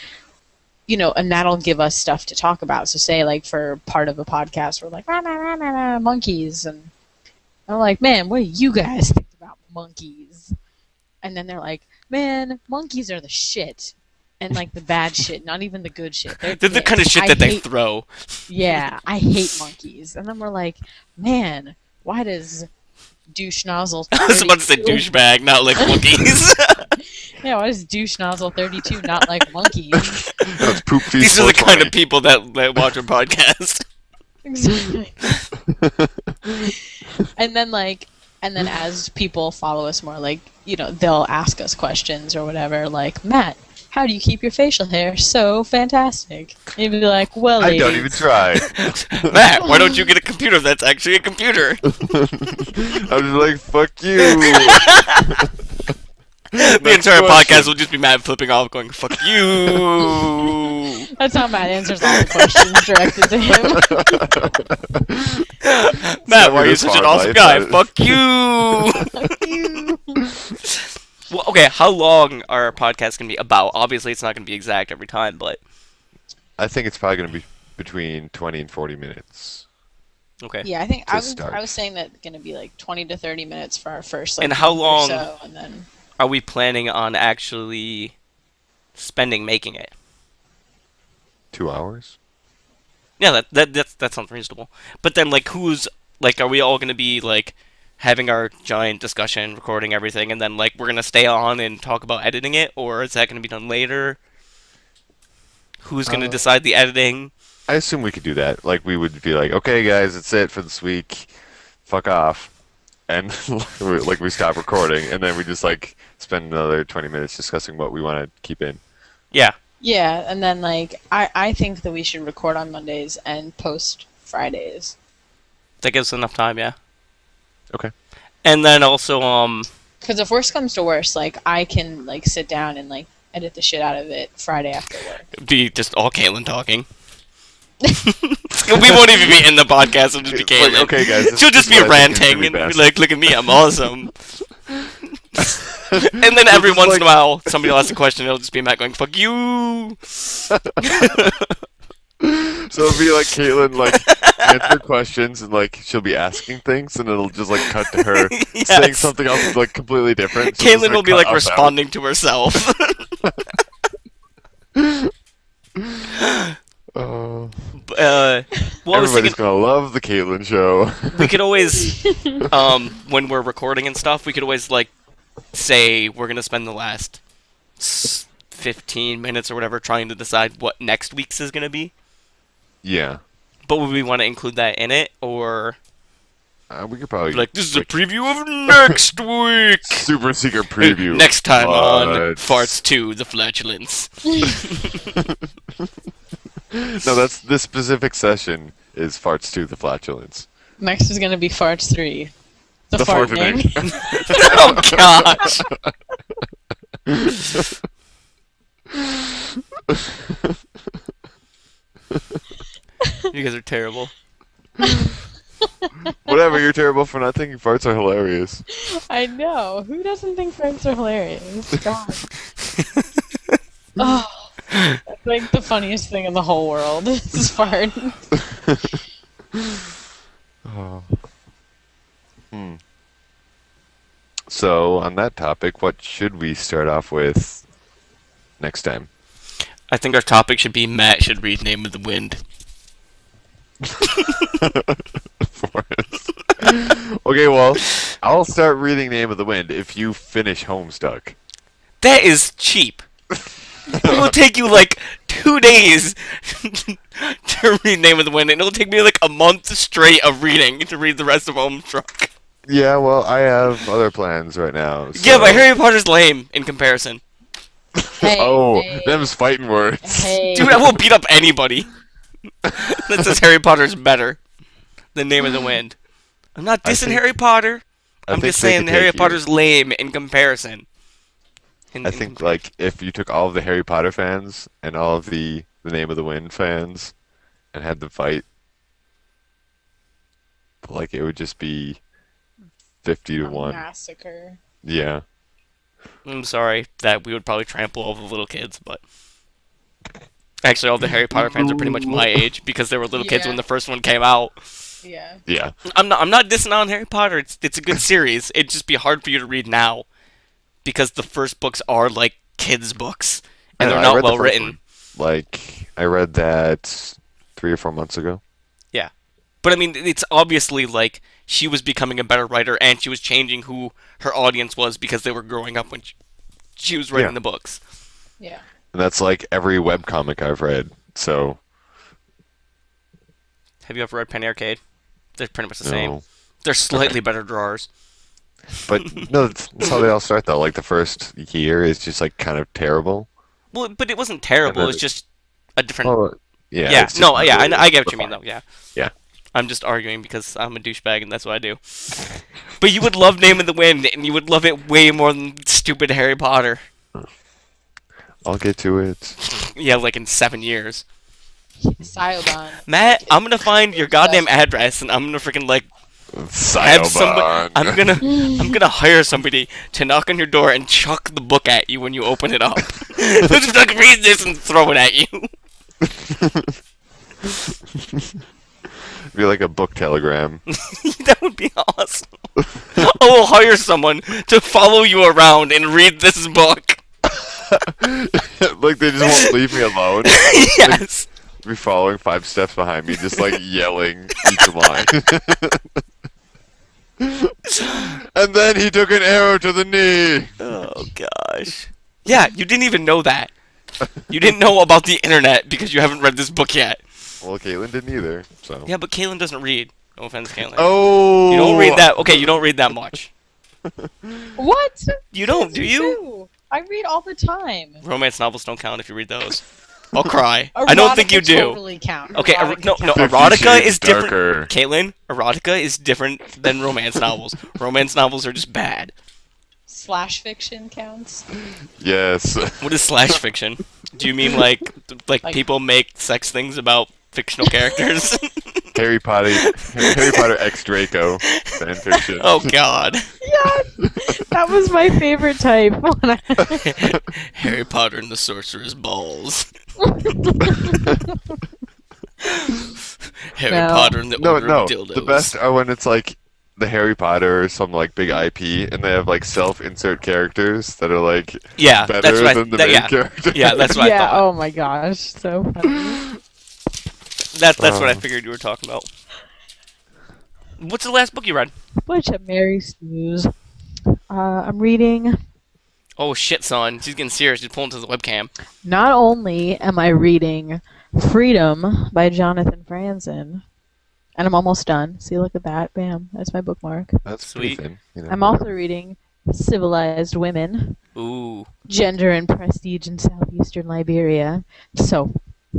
and that'll give us stuff to talk about. So say like for part of a podcast, we're like rah, rah, rah, rah, rah, monkeys, and I'm like, man, what do you guys think about monkeys? And then they're like, man, monkeys are the shit. And like the bad shit, not even the good shit. They're the dicks. kind of shit I that they hate- throw. Yeah, I hate monkeys. And then we're like, man, why does douche nozzle I was about to say 32 douchebag, not like monkeys. Yeah, why does douche nozzle 32 not like monkeys? That's Poop Feast These are the kind 420. of people that watch our podcast. Exactly. And then as people follow us more, like, they'll ask us questions or whatever, like, Matt, how do you keep your facial hair so fantastic? And you'd be like, well, I don't ladies, even try. Matt, why don't you get a computer that's actually a computer? I'm just like, fuck you. The entire podcast will just be Matt flipping off, going, fuck you. That's how Matt answers all the questions directed to him. Matt, why are you his such an hard awesome life, guy? but- Fuck you. Well, okay, how long are our podcasts going to be about? Obviously, it's not going to be exact every time, but... I think it's probably going to be between 20 and 40 minutes. Okay. Yeah, I think To I was start. saying that it's going to be like 20 to 30 minutes for our first, like, And how month or long- so, and then... Are we planning on actually spending making it? 2 hours? Yeah, that sounds reasonable. But then, like, are we all going to be, like, having our giant discussion, recording everything, and then, like, we're going to stay on and talk about editing it? Or is that going to be done later? Who's going to decide the editing? I assume we could do that. Like, we would be like, okay, guys, that's it for this week. Fuck off. And, we stop recording, and then we just, like, spend another 20 minutes discussing what we want to keep in. Yeah. Yeah, and then, like, I think that we should record on Mondays and post Fridays. That gives us enough time, yeah. Okay. And then also, Because if worst comes to worst, like, I can, like, sit down and, like, edit the shit out of it Friday after work. be just all Caitlin talking. We won't even be in the podcast, it'll just be It's like, Caitlin. okay, guys, this- She'll just this be is what I think is ranting gonna and be be best. like, look at me, I'm awesome. And then every once in a while, somebody will ask a question, it'll just be Matt going, fuck you! So it'll be like Caitlin, like, answer questions, and, like, she'll be asking things, and it'll just, like, cut to her saying Yes. something else, like, completely different. So it's Caitlin will gonna be cut like us out. responding to herself. Oh. Well, I was Everybody's thinking gonna love the Caitlin show. we could always, when we're recording and stuff, we could always, like, say we're gonna spend the last 15 minutes or whatever trying to decide what next week's is gonna be. Yeah. But would we want to include that in it, or We could probably like this is a preview of next week? super secret preview. Next time on But- Farts 2, The Flatulence. No, that's this specific session is Farts 2, The Flatulence. Next is going to be Farts 3. The, The fartening. Oh gosh. You guys are terrible. Whatever, you're terrible for not thinking farts are hilarious. I know. Who doesn't think farts are hilarious? God. Oh, that's like the funniest thing in the whole world. Is fart. Oh. So, on that topic, what should we start off with next time? I think our topic should be Matt should read Name of the Wind. Forrest. Okay, well, I'll start reading Name of the Wind if you finish Homestuck. That is cheap. It will take you like 2 days to read Name of the Wind, and it'll take me like a month straight of reading to read the rest of Homestruck. Yeah, well, I have other plans right now. Yeah, so- but Harry Potter's lame in comparison. Hey, Oh, hey, them's fighting words. hey. Dude, I will beat up anybody that says Harry Potter's better. The Name of the Wind. I'm not I dissing think- Harry Potter. I I'm think just they saying could Harry take you. Potter's lame in comparison. I think like if you took all of the Harry Potter fans and all of the Name of the Wind fans and had them fight, like it would just be 50 to 1. Massacre. Yeah. I'm sorry that we would probably trample all the little kids, but actually all the Harry Potter fans are pretty much my age because they were little kids Yeah. when the first one came out. Yeah. Yeah. I'm not dissing on Harry Potter. It's a good series. It'd just be hard for you to read now because the first books are like kids' books and Yeah, they're I not read the well first written. one. Like I read that 3 or 4 months ago. Yeah. But I mean, it's obviously like she was becoming a better writer and she was changing who her audience was because they were growing up when she was writing Yeah. the books. Yeah. And that's like every webcomic I've read. So, Have you ever read Penny Arcade? They're pretty much the same. no. They're slightly better drawers. But no, that's how they all start though. Like the first year is just like kind of terrible. Well, but it wasn't terrible. And then It's just a different. Oh, yeah. yeah. it's just No. Yeah. really I get what you mean, refined. though. Yeah. Yeah. I'm just arguing because I'm a douchebag and that's what I do. But you would love Name of the Wind, and you would love it way more than stupid Harry Potter. I'll get to it. Yeah, like in 7 years. Siobhan. Matt, I'm gonna find your goddamn address, and I'm gonna freaking like have somebody. Siobhan. I'm gonna hire somebody to knock on your door and chuck the book at you when you open it up. Just like read this and throw it at you. Be like a book telegram. That would be awesome. I will hire someone to follow you around and read this book. Like they just won't leave me alone. Yes. Be following 5 steps behind me, just like yelling each line. And then he took an arrow to the knee. Oh gosh. Yeah, you didn't even know that. You didn't know about the internet because you haven't read this book yet. Well, Caitlin didn't either. So. Yeah, but Caitlin doesn't read. No offense, Caitlin. Oh. You don't read that. Okay, you don't read that much. What? You don't, do you? do. I read all the time. Romance novels don't count if you read those. I'll cry. I don't think you Erotica do. Totally count. Okay, Erotica no, counts. 50 erotica Shades is different. Darker. Caitlin, erotica is different than romance novels. Romance novels are just bad. Slash fiction counts. Yes. What is slash fiction? Do you mean like Like- people make sex things about fictional characters? Harry Potter X Draco fan fiction. Oh God. Yes, that was my favorite type. When I... Harry Potter and the Sorcerer's Balls. Harry No. Potter and the No, Order no. of Dildos. The best are when it's like the Harry Potter or some like big IP, and they have like self-insert characters that are like Yeah, better that's what than the that, main yeah. character. Yeah, that's what I yeah. thought. Oh my gosh, so funny. That's what I Oh. figured you were talking about. What's the last book you read? Bunch of Mary Stews. I'm reading. Oh shit, son. She's getting serious. She's pulling to the webcam. Not only am I reading Freedom by Jonathan Franzen, and I'm almost done. See, look at that. Bam. That's my bookmark. That's pretty Sweet. thin. You know. I'm also reading Civilized Women, Ooh. Gender and Prestige in Southeastern Liberia. So,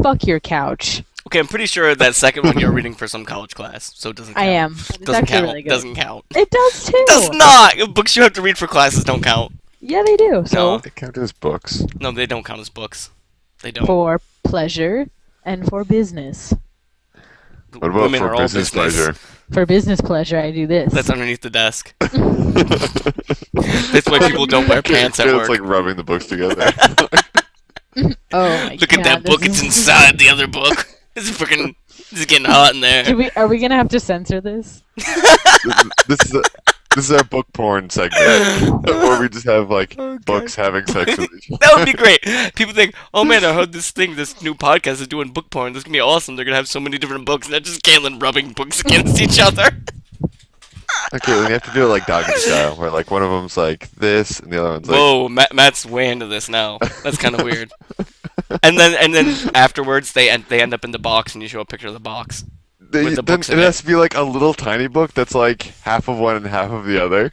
fuck your couch. Okay, I'm pretty sure that second one you're reading for some college class, so it doesn't count. I am. It's Doesn't actually count. really good. Doesn't count. It does too. Does not! Books you have to read for classes don't count. Yeah, they do. So, No. They count as books. No, they don't count as books. They don't. for pleasure and for business. What about Women for are all business pleasure? For business pleasure, I do this. That's underneath the desk. That's why people don't wear pants at It's work. like rubbing the books together. Oh my Look at that God, book. this It's is- inside the other book. It's freaking. It's getting hot in there. Are we gonna have to censor this? This is our book porn segment, where we just have like books having sex with each other. That would be great. People think, oh man, I heard this new podcast is doing book porn. This is gonna be awesome. They're gonna have so many different books, and not just Caitlin rubbing books against each other. Okay, then you have to do it like doggy style, where like one of them's like this, and the other one's like. Whoa, Matt's way into this now. That's kind of weird. And then afterwards, they end up in the box, and you show a picture of the box. with the Then books it in it. has to be like a little tiny book that's like half of one and half of the other.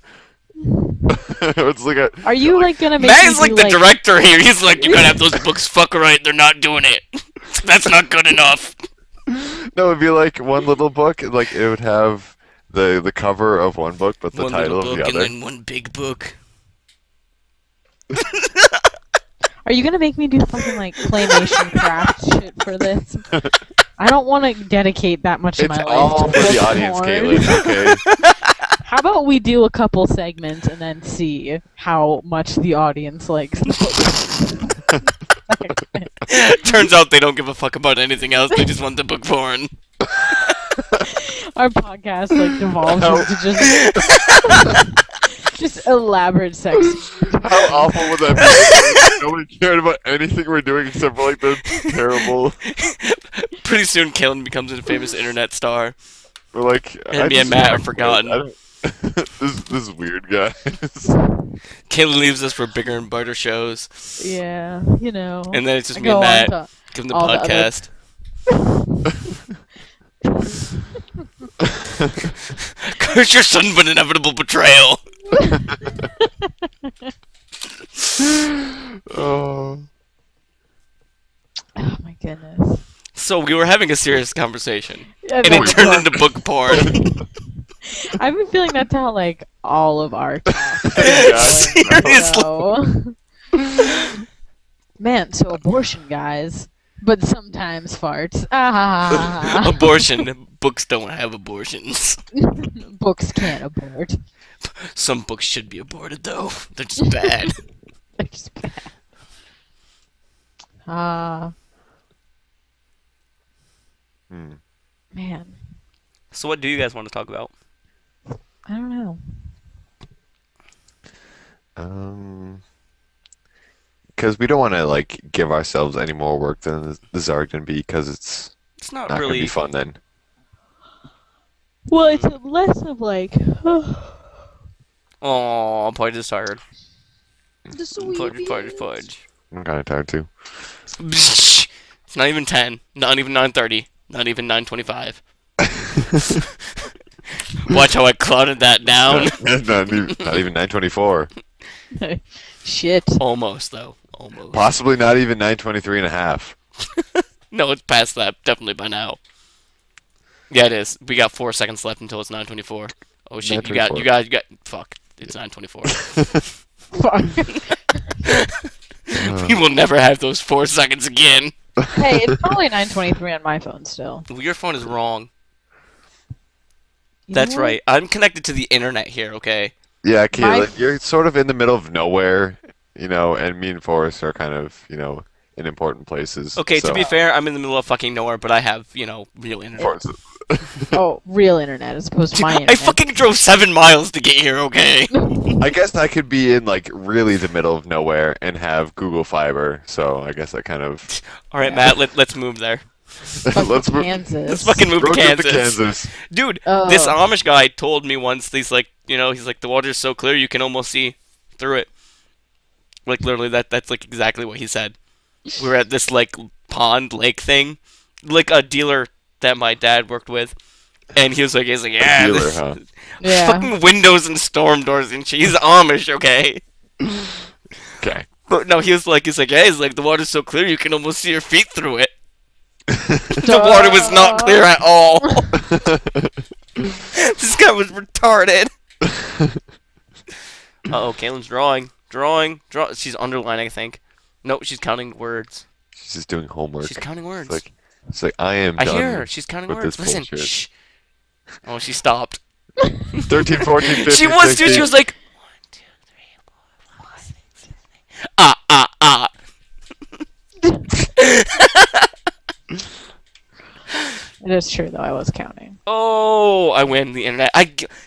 It's like a. Are you like gonna make Matt me is like do, the director here. He's like, you gotta have those books fuck right. They're not doing it. That's not good enough. No, it'd be like one little book. Like it would have the cover of one book, but the One title little of book the and other. then one big book. Are you gonna make me do fucking like claymation craft shit for this? I don't want to dedicate that much of It's my life all to for the book audience, porn. Caitlin. Okay. How about we do a couple segments and then see how much the audience likes the book? Turns out they don't give a fuck about anything else. They just want the book porn. Our podcast like devolves into just elaborate sex. How awful would that be? Nobody cared about anything we're doing except for like the terrible. Pretty soon, Kalen becomes a famous internet star. We're like. And me and Matt are forgotten. This is weird, guys. Kalen leaves us for bigger and better shows. Yeah, you know. And then it's just I me and go on Matt. to Give him the all the other- podcast. Curse your son but inevitable betrayal. Oh. Oh my goodness. So we were having a serious conversation, Yeah, and that it was turned fun. into book porn. I've been feeling that's how like all of our talk. Seriously. So, man, so abortion, guys, but sometimes farts. Ah, Abortion. Books don't have abortions. books can't abort. Some books should be aborted, though. They're just bad. They're just bad. Ah, Hmm. man, So what do you guys want to talk about? I don't know. Because we don't want to like give ourselves any more work than this are going to be, because it's It's not not going to really... be fun then. Well, it's less of like Oh, Pudge is tired. the sweet Pudge. I'm kind of tired too. It's not even 10. Not even 9:30. Not even 9:25. Watch how I clouded that down. not even 9:24. Shit. Almost, though. Almost. Possibly not even 9:23 and a half. No, it's past that. Definitely by now. Yeah, it is. We got 4 seconds left until it's 9:24. Oh shit! You got. Fuck! It's 9:24. Fuck. We will never have those 4 seconds again. Hey, it's probably 9:23 on my phone still. Your phone is wrong. You know That's what? right. I'm connected to the internet here. Okay. Yeah, Caitlin, My- you're sort of in the middle of nowhere, and me and Forrest are kind of, in important places. Okay. so. To be fair, I'm in the middle of fucking nowhere, but I have, real internet. Forrest, Oh, real internet as opposed to my internet. I fucking drove 7 miles to get here. Okay. I guess I could be in like really the middle of nowhere and have Google Fiber, so I guess I kind of All right, Matt. Let's move there. let's move. Kansas. Let's fucking move to Road trip Kansas. Dude, Oh. this Amish guy told me once, he's like, the water's so clear you can almost see through it. Like, literally, that's like exactly what he said. We were at this, like, pond, lake thing. Like, a dealer that my dad worked with. And he was like, yeah, Dealer, this- huh? Yeah. fucking windows and storm doors and shit. He's Amish, okay? Okay. But no, he's like, the water's so clear you can almost see your feet through it. The water was not clear at all. This guy was retarded. Uh-oh, Caitlin's drawing. She's underlining, I think. Nope, she's counting words. She's just doing homework. She's counting words. It's like I am I done hear her. She's counting with words. this Listen. bullshit. Shh. Oh, she stopped. 13, 14, 15, She was, dude. 16. She was like, 1, 2, 3, 4, 5, 6, 7, 8. Ah. It is true though. I was counting. Oh, I win the internet.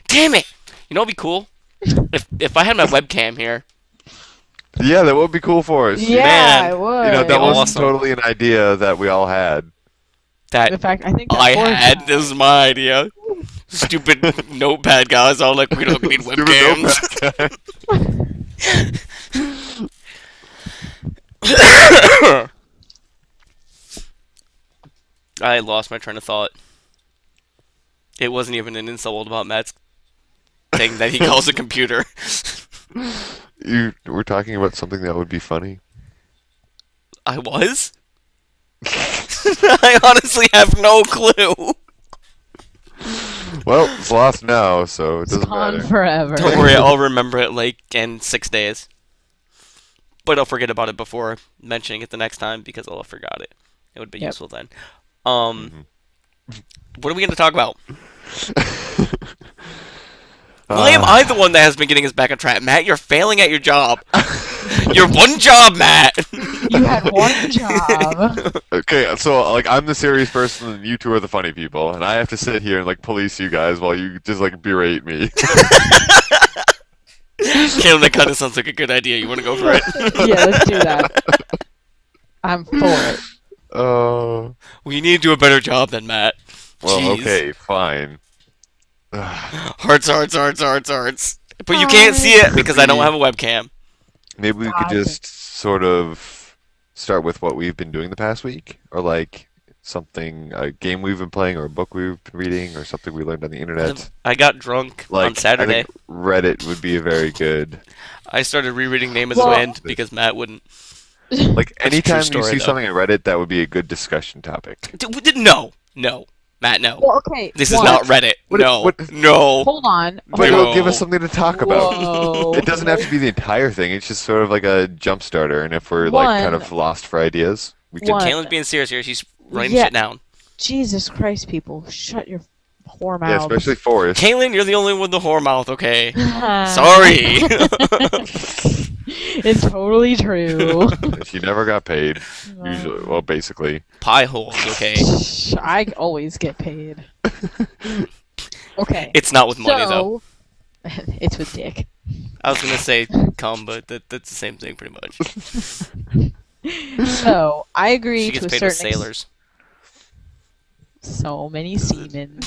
Damn it. You know what'd be cool? If I had my webcam here. Yeah, that would be cool for us. Yeah, Man. I would. That Yeah, was awesome. totally an idea that we all had. In That fact, I think that I Forrest had. This is my idea. Stupid notepad guys all like, we don't need Stupid webcams. notepad. I lost my train of thought. It wasn't even an insult about Matt's thing that he calls a computer. You were talking about something that would be funny. I was? I honestly have no clue. Well, it's lost now, so it It's doesn't gone matter. forever. Don't worry, I'll remember it like in 6 days. But I'll forget about it before mentioning it the next time because I'll have forgot it. It would be Yep. useful then. What are we going to talk about? Why am I the one that has been getting us back on track? Matt, you're failing at your job. Your one job, Matt. You had one job. Okay, so like I'm the serious person and you two are the funny people, and I have to sit here and like police you guys while you just like berate me. Caleb, that kind of sounds like a good idea. You want to go for it? Yeah, let's do that. I'm for it. Oh. We need to do a better job than Matt. Well, Jeez. okay, fine. Hearts, hearts, hearts, hearts, hearts. But you can't see it because I don't have a webcam. Maybe we could just sort of start with what we've been doing the past week, or like something, a game we've been playing, or a book we've been reading, or something we learned on the internet. I got drunk Like on Saturday. I think Reddit would be a very good. I started rereading Name of Well- the Wind because Matt wouldn't. Like a true anytime you story, see though. something on Reddit, that would be a good discussion topic. No, Matt, no. Well, okay. This is one. not Reddit. What- No, what- no. Hold on. But No. it'll give us something to talk about. Whoa. It doesn't have to be the entire thing. It's just sort of like a jump starter. And if we're like kind One- of lost for ideas, we can. One- Caitlin's being serious here. She's writing Yeah. shit down. Jesus Christ, people. Shut your whore Yeah, mouth. especially Forrest. Caitlin, you're the only one with the whore mouth, okay? Sorry. It's totally true. She never got paid. Usually, well, basically. Pie holes, okay? I always get paid. Okay. It's not with money, though. So, it's with dick. I was gonna say cum, but that's the same thing, pretty much. So, I agree She to gets a paid with certain sailors. So many semen.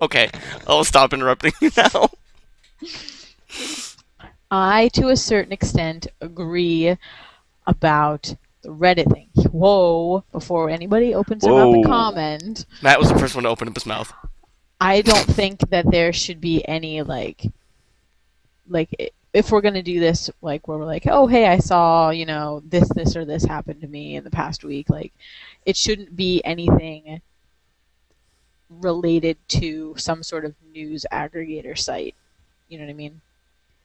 Okay, I'll stop interrupting you now. I, to a certain extent, agree about the Reddit thing. Whoa! Before anybody opens their mouth and Whoa. comment, Matt was the first one to open up his mouth. I don't think that there should be any like if we're gonna do this, like where we're like, oh hey, I saw this or this happened to me in the past week. Like, it shouldn't be anything related to some sort of news aggregator site. You know what I mean?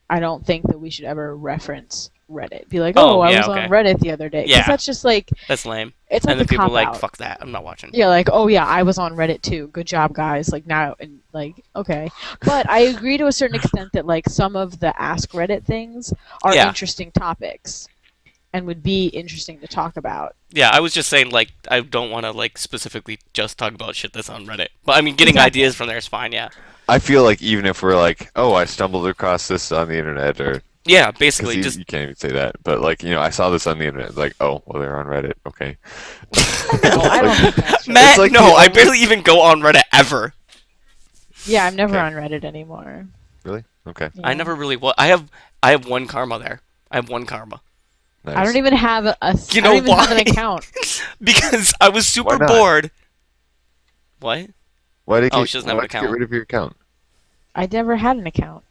I don't think that we should ever reference Reddit. Be like, Oh, I yeah, was okay. on Reddit the other day. 'Cause Yeah. that's just like, That's lame. it's like And then a people are cop like, out. fuck that, I'm not watching. Yeah, like, oh yeah, I was on Reddit too. Good job, guys. Like now, and like, okay. But I agree to a certain extent that like some of the Ask Reddit things are Yeah. interesting topics, and would be interesting to talk about. Yeah, I was just saying, like, I don't want to, like, specifically just talk about shit that's on Reddit. But, I mean, getting Exactly. ideas from there is fine, yeah. I feel like even if we're like, oh, I stumbled across this on the internet, or Yeah, 'cause basically, you, just... you can't even say that, but like I saw this on the internet. Like, oh, well, they're on Reddit. Okay. No, I don't think that's true. Matt, like no, the I only- barely even go on Reddit ever. Yeah, I'm never Okay. on Reddit anymore. Really? Okay. I Yeah. never really... Well, I have one karma there. I have one karma. Nice. I don't even have You I know don't even have an why? account. Because I was super Why not? bored. What? Why did Oh, you, she doesn't have an why'd you account. get rid of your account? I never had an account.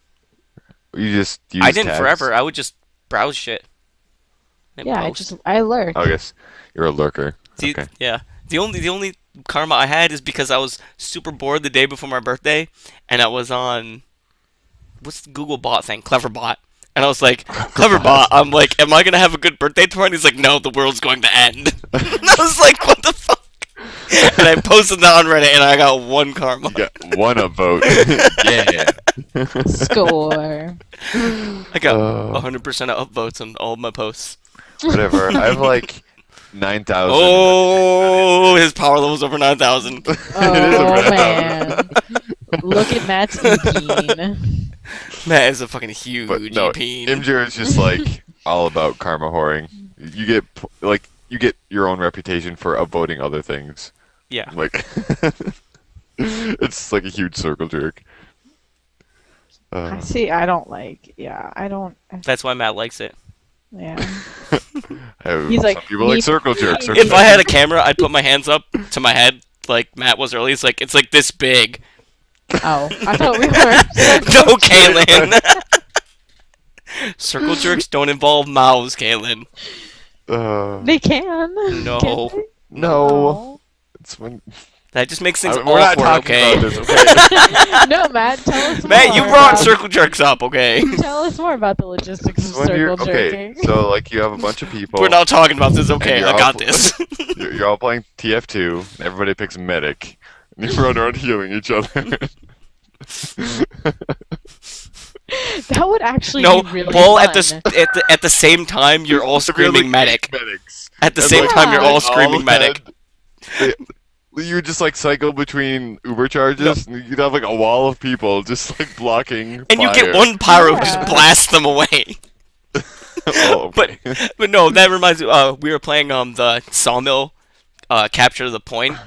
You just used I didn't tags? forever. I would just browse shit. And Yeah, post. I lurk. Oh, I guess you're a lurker. See, Okay. Yeah. The only karma I had is because I was super bored the day before my birthday, and I was on what's the Google bot thing, Cleverbot, and I was like, Cleverbot, I'm like, am I gonna have a good birthday tomorrow? And he's like, no, the world's going to end. And I was like, what the fuck? And I posted that on Reddit, and I got one karma. You got one vote. Yeah. Score. I got Oh. 100% of upvotes on all of my posts. Whatever. I have like 9,000. Oh, his power level's over 9,000. Oh man. Look at Matt's EP. Matt is a fucking huge But no, peen. Imgur is just like all about karma whoring. You get you get your own reputation for upvoting other things. Yeah. Like it's like a huge circle jerk. I see. I don't like. Yeah, I don't. That's why Matt likes it. Yeah. Some He's like, people me- like circle jerks. If I had a camera, I'd put my hands up to my head like Matt was earlier. It's like this big. Oh, I thought we were. No, Kaylin. Circle jerks don't involve mouths, Kaylin. uh, They can. No. Can't they? no. It's when That just makes things we're not awkward, talking okay? about this, okay? No, Matt, tell us more. Matt, you brought about- circle jerks up, okay? Tell us more about the logistics of When you're- circle jerking. so like you have a bunch of people. We're not talking about this, okay? And I you're got all- this. You're all playing TF2. Everybody picks medic. And you run around healing each other. That would actually No, be really well, fun. at the same time, you're all screaming Really medic. Medics. At the And, same like, time, you're Yeah. all all screaming medic. You just like cycle between Uber charges, and you'd have like a wall of people just like blocking. And you fire. get one pyro who Yeah. just blasts them away. Oh, okay. But no, that reminds me. We were playing the sawmill, capture the point,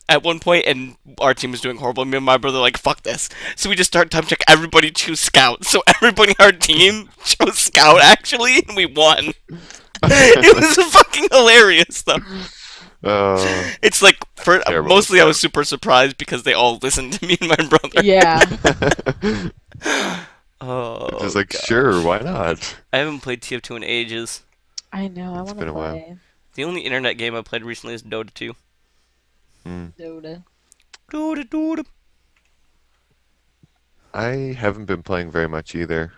at one point, and our team was doing horrible. Me and my brother like, fuck this. So we just start time check. Everybody choose scout. So everybody on our team chose scout actually, and we won. It was fucking hilarious though. It's like Terrible mostly I was scout. super surprised because they all listened to me and my brother. Yeah. Oh, just like God. sure, why not? I haven't played TF2 in ages. I know, I want been to a while. play The only internet game I played recently is Dota 2. Dota. Dota. I haven't been playing very much either.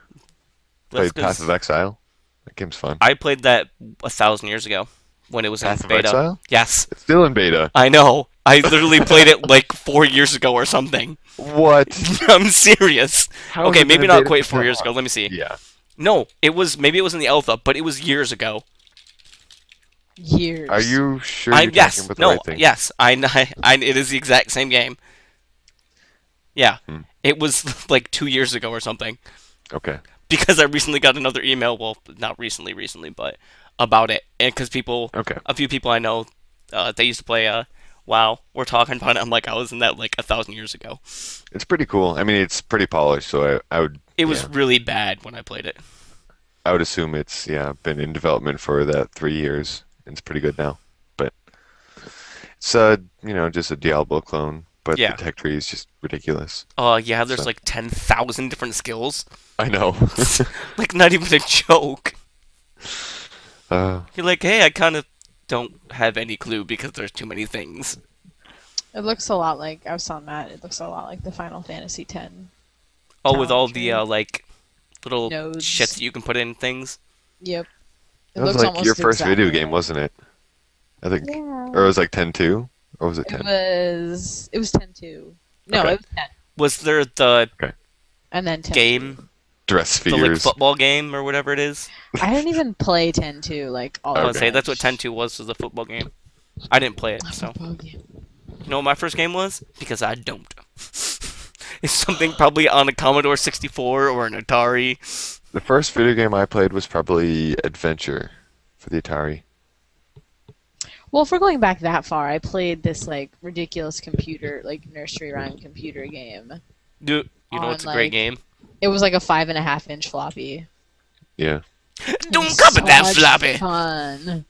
That's Played Path 'cause of Exile. That game's fun. I played that 1,000 years ago when it was Path in of beta. Exile? Yes, It's still in beta. I know. I literally played it like 4 years ago or something. What? I'm serious. How has Okay, it been maybe in not beta quite for 4 so years ago. long? Let me see. Yeah. No, maybe it was in the alpha, but it was years ago. Years. Are you sure you're Yes, talking about the no, right thing? yes. It is the exact same game. Yeah, it was like 2 years ago or something. Okay. Because I recently got another email. Well, not recently, but about it, and because Okay. a few people I know, they used to play WoW. We're talking about it. I'm like, I was in that like 1,000 years ago. It's pretty cool. I mean, it's pretty polished, so I would. It was yeah, really bad when I played it. I would assume it's been in development for that 3 years. It's pretty good now, but it's just a Diablo clone. But Yeah. the tech tree is just ridiculous. Yeah, there's So- like 10,000 different skills. I know. Like, not even a joke. uh, You're like, hey, I kind of don't have any clue because there's too many things. It looks a lot like, I was telling Matt, it looks a lot like the Final Fantasy X. Oh, with all Talent the, tree. like, little Nodes. shit that you can put in things. Yep. It that was looks like almost your first video exactly game, like- wasn't it? I think, Yeah. or it was like 10-2, or was it 10? It was 10-2. No, Okay. it was 10. Was there the And then 10. game, Dress the like figures. football game or whatever it is? I didn't even play 10-2, like, all I the want to say that's what time. 10-2 was the football game. I didn't play it, so. You know what my first game was? Because I don't. It's something probably on a Commodore 64 or an Atari. The first video game I played was probably Adventure for the Atari. Well, if we're going back that far, I played this, like, ridiculous computer, like, nursery rhyme computer game. Dude, you know On, what's a great like, game? It was like a 5.5-inch floppy. Yeah. It Don't was cover that such floppy. Fun.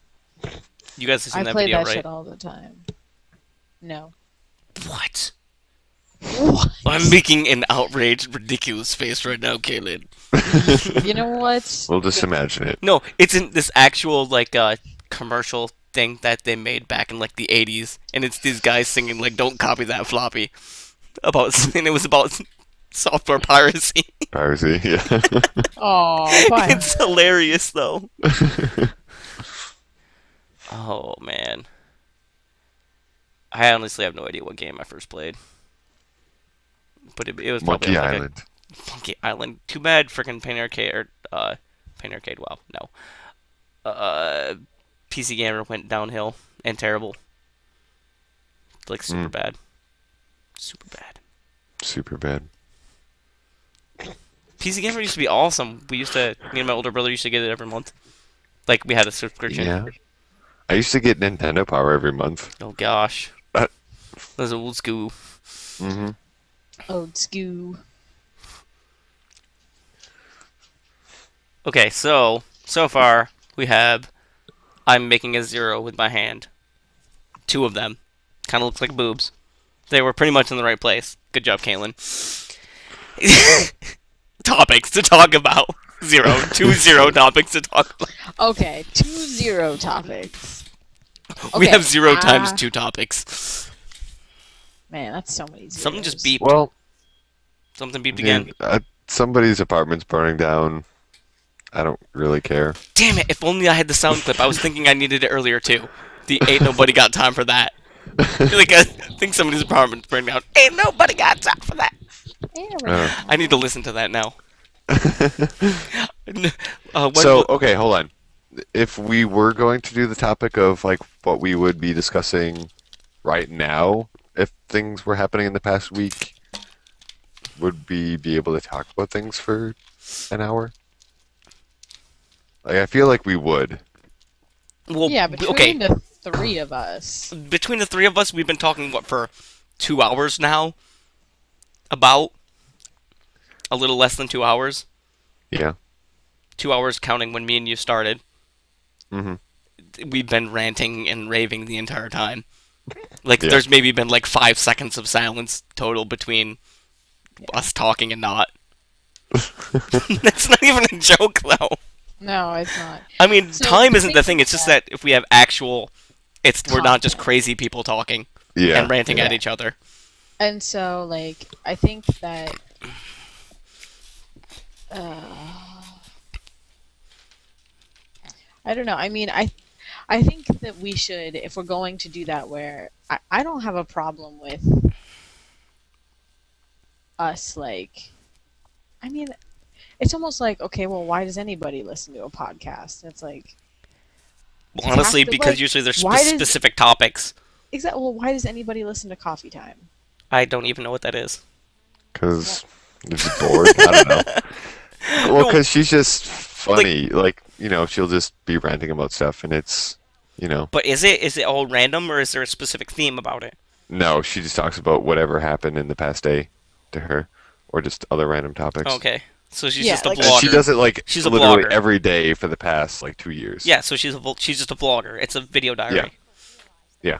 You guys have seen I that played video, that right? shit all the time. No. What? What? I'm making an outraged, ridiculous face right now, Kaylin. You know what? We'll just imagine it. No, it's in this actual, like, commercial thing that they made back in, like, the 80s. And it's these guys singing, like, don't copy that floppy. And it was about software piracy. Piracy, yeah. Oh, It's hilarious, though. Oh, man. I honestly have no idea what game I first played. But it was probably Monkey like Island. Monkey Island. Too bad frickin' Pain Arcade, or, Pain Arcade, wow, no. PC Gamer went downhill and terrible. Like, super bad. Super bad. Super bad. PC Gamer used to be awesome. Me and my older brother used to get it every month. Like, we had a subscription. Yeah. I used to get Nintendo Power every month. Oh, gosh. Uh, Those old school. Mm-hmm. Old school. Okay, so far, we have... I'm making a 0 with my hand. 2 of them. Kind of looks like boobs. They were pretty much in the right place. Good job, Kaylin. Topics to talk about. 2-0 topics to talk about. Okay, 2-0 topics. We Okay, have 0 times 2 topics. Man, that's so many zeros. Something just beeped. Well, Something beeped again. somebody's apartment's burning down. I don't really care. Damn it! If only I had the sound clip. I was thinking I needed it earlier too. The ain't nobody got time for that. Like I think somebody's apartment's burning down. Ain't nobody got time for that. I need to listen to that now. Okay, hold on. If we were going to do the topic of like what we would be discussing right now, if things were happening in the past week, would we be able to talk about things for an hour? Like, I feel like we would. Well, yeah, between the three of us. Between the three of us, we've been talking for 2 hours now. About a little less than 2 hours. Yeah. 2 hours counting when me and you started. Mm-hmm. We've been ranting and raving the entire time. Like, Yeah. there's maybe been like 5 seconds of silence total between us talking and not. That's not even a joke, though. No, it's not. I mean, So time the isn't the thing thing. is It's just that- that if we have actual, we're not just Content. crazy people talking Yeah. and ranting Yeah. at each other. And so, like, I think that. I don't know. I mean, I think that we should, if we're going to do that, where I don't have a problem with us, like, I mean, it's almost like, okay, well, why does anybody listen to a podcast? It's like, Well, honestly, have to, because like, usually there's why does- specific topics. exactly. Well, why does anybody listen to Coffee Time? I don't even know what that is. Because you're just bored. I don't know. Well, No. because she's just funny. Like, you know, she'll just be ranting about stuff, and it's, you know. But is it all random, or is there a specific theme about it? No, she just talks about whatever happened in the past day to her, or just other random topics. Okay, so she's Yeah, just a like- And vlogger. she does it like She's a literally blogger. every day for the past like 2 years. Yeah, so she's just a vlogger. It's a video diary. Yeah. Yeah.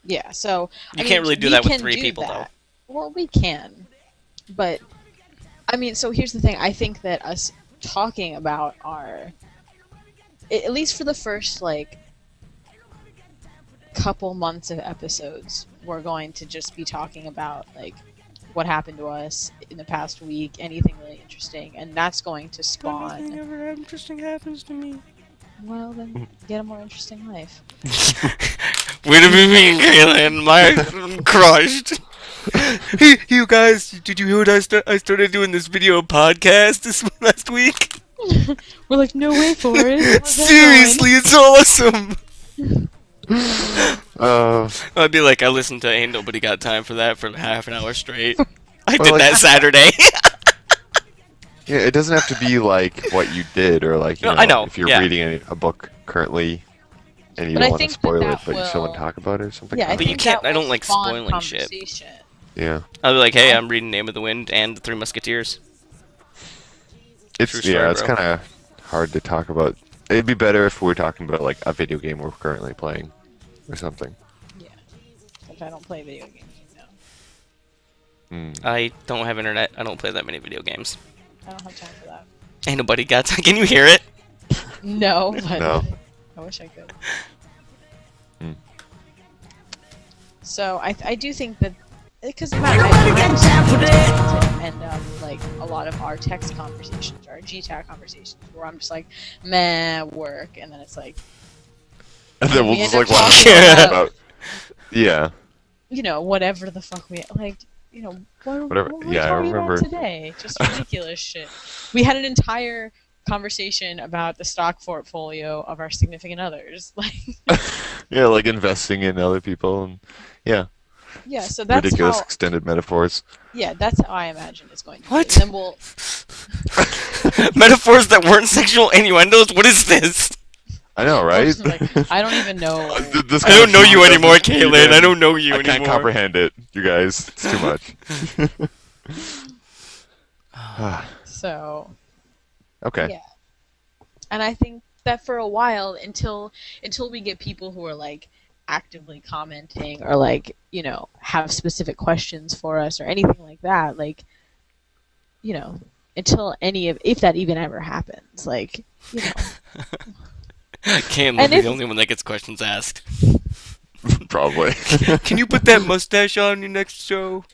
Yeah, so You can't really do we that with can 3 do people, that. Well, we can, but I mean, so here's the thing. I think that us talking about at least for the first like couple months of episodes, we're going to just be talking about like what happened to us in the past week, anything really interesting, and that's going to spawn. ever interesting happens to me. Well, then get a more interesting life. What do you mean, Kaylin? I'm crushed. Hey, you guys, did you hear what I started doing this video podcast this last week? We're like, no way for it. Seriously, it's awesome. Uh, I'd be like, I listened to Ain't Nobody Got Time for That for half an hour straight. I Well, did like- that Saturday. yeah, it doesn't have to be like what you did or like you No, know, I know, if you're yeah. reading a book currently and you But I don't want to think that spoil it, that but you still want will- to talk about it or something. Yeah, I But you think can't- that I don't will like spawn spoiling shit. conversation. Yeah, I'll be like, hey, I'm reading Name of the Wind and The Three Musketeers. it's True story, it's bro. kind of hard to talk about. It'd be better if we were talking about like a video game we're currently playing or something. Yeah. If I don't play video games, no. I don't have internet. I don't play that many video games. I don't have time for that. Ain't nobody got time. Can you hear it? No, but No. I wish I could. Hmm. So I do think that because and like a lot of our text conversations, our GTAC conversations, where I'm just like, meh, work, and then it's like, And then we'll We just end like up watch talking about, about- yeah. you know, whatever the fuck we like, you know, Whatever- what were we yeah, I talking remember. about today? Just ridiculous shit. We had an entire conversation about the stock portfolio of our significant others, like. Yeah, like investing in other people and yeah, Yeah, so that's ridiculous how. extended metaphors. Yeah, that's how I imagine it's going to be. What? And then we'll. Metaphors that weren't sexual innuendos? What is this? I know, right? Just like, I don't even know. This I kind don't of know you humor anymore, doesn't Kaylin. even- I don't know you I anymore. can't comprehend it, you guys. It's too much. So, Okay. yeah. And I think that for a while, until we get people who are like actively commenting or like, you know, have specific questions for us or anything like that, like, you know, until if that even ever happens, like, you know. Kaylin will And be if- the only one that gets questions asked. Probably. Can you put that mustache on your next show?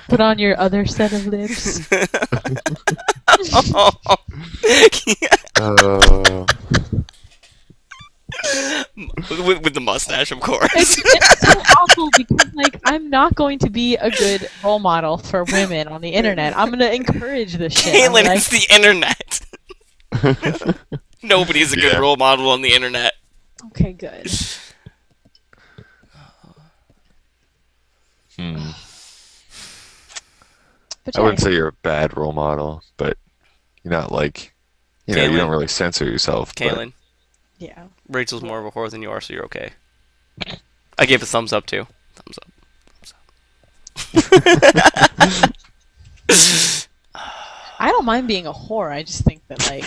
Put on your other set of lips. Uh, with the mustache, of course. It's so awful because, like, I'm not going to be a good role model for women on the internet. I'm going to encourage this shit. I'm Caitlin, like, it's the internet. Nobody's a good Yeah. role model on the internet. okay, good. But I yeah, wouldn't say you're a bad role model, but you're not like, you know, you Caitlin. don't really censor yourself. but- Caitlin, yeah. Rachel's more of a whore than you are, so you're okay. I gave a thumbs up too. Thumbs up. I don't mind being a whore. I just think that, like,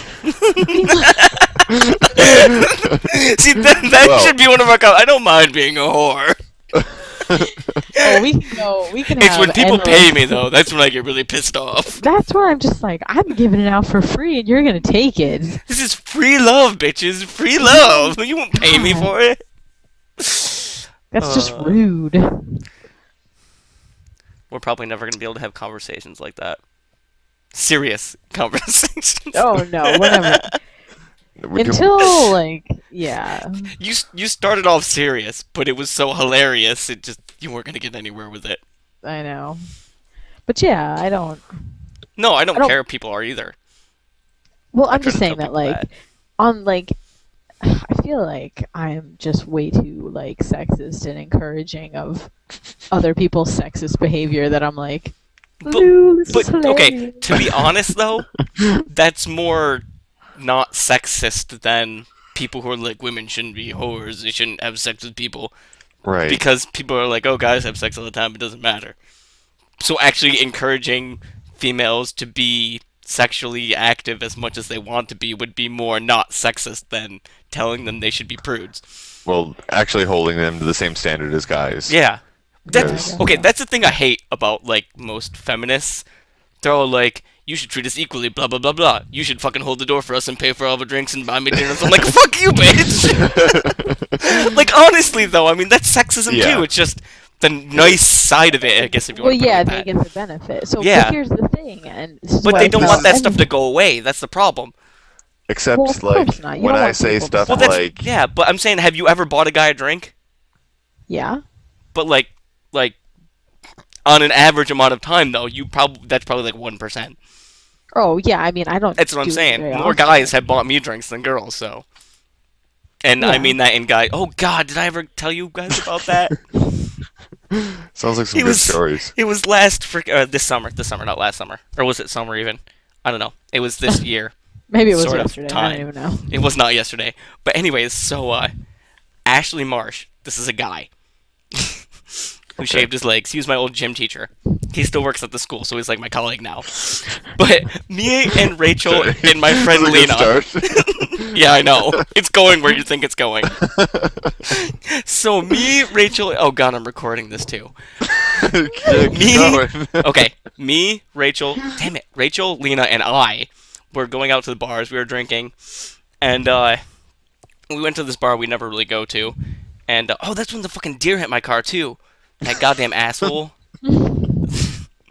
See, that Well- should be one of our comments. I don't mind being a whore. oh, we can go. We can It's have when people endless- pay me, though. That's when I get really pissed off. That's where I'm just like, I'm giving it out for free, and you're gonna take it. This is free love, bitches. Free love. You won't pay me for it. That's just Uh. rude. We're probably never going to be able to have conversations like that. Serious conversations. Oh no, whatever. We can- Until like, yeah. You started off serious, but it was so hilarious. It just you weren't going to get anywhere with it. I know. But yeah, I don't. No, I don't I don't- care if people are either. Well, I'm try just to saying tell that, people like, that. on like, I feel like I'm just way too like sexist and encouraging of other people's sexist behavior. That I'm like, "Ooh, this is But okay, hilarious." to be honest though, that's more not sexist than people who are like women shouldn't be whores. They shouldn't have sex with people. right. Because people are like, oh, guys have sex all the time, it doesn't matter. So actually encouraging females to be sexually active as much as they want to be would be more not sexist than telling them they should be prudes. Well, actually holding them to the same standard as guys. Yeah. That's, Yes. okay, that's the thing I hate about, like, most feminists. They're all like, you should treat us equally, blah, blah, blah, blah. You should fucking hold the door for us and pay for all the drinks and buy me dinners. I'm like, fuck you, bitch! Like, honestly, though, I mean, that's sexism, Yeah. too. It's just the nice side of it, I guess, if you Well, want to put yeah, it they like get that. the benefit. So, Yeah. but here's the thing, and this is But what they I don't tell want that stuff to everybody- go away. That's the problem. Except, Well, of like, course not. You when don't I want say people to stuff Well, that's, like, yeah, but I'm saying, have you ever bought a guy a drink? Yeah. But, like, on an average amount of time, though, that's probably like 1%. Oh, yeah. I mean, I don't. That's what I'm do it saying. very More often. guys have bought me drinks than girls, so. And I Yeah. mean that in guy. Oh God, did I ever tell you guys about that? sounds like some It good was- stories. It was this summer, not last summer, or was it summer even? I don't know. It was this year. Maybe it was sort of yesterday. I time. don't even know. It was not yesterday. But anyways, so Ashley Marsh, this is a guy who shaved his legs. He was my old gym teacher. He still works at the school, so he's like my colleague now. But me and Rachel and my friend That's a Lena. good start. Yeah, I know. It's going where you think it's going. So me, Rachel. Oh God, I'm recording this too. Yeah, keep Me? going. Okay, me, Rachel. Damn it, Rachel, Lena, and I were going out to the bars. We were drinking, and we went to this bar we never really go to. And oh, that's when the fucking deer hit my car too. That goddamn asshole.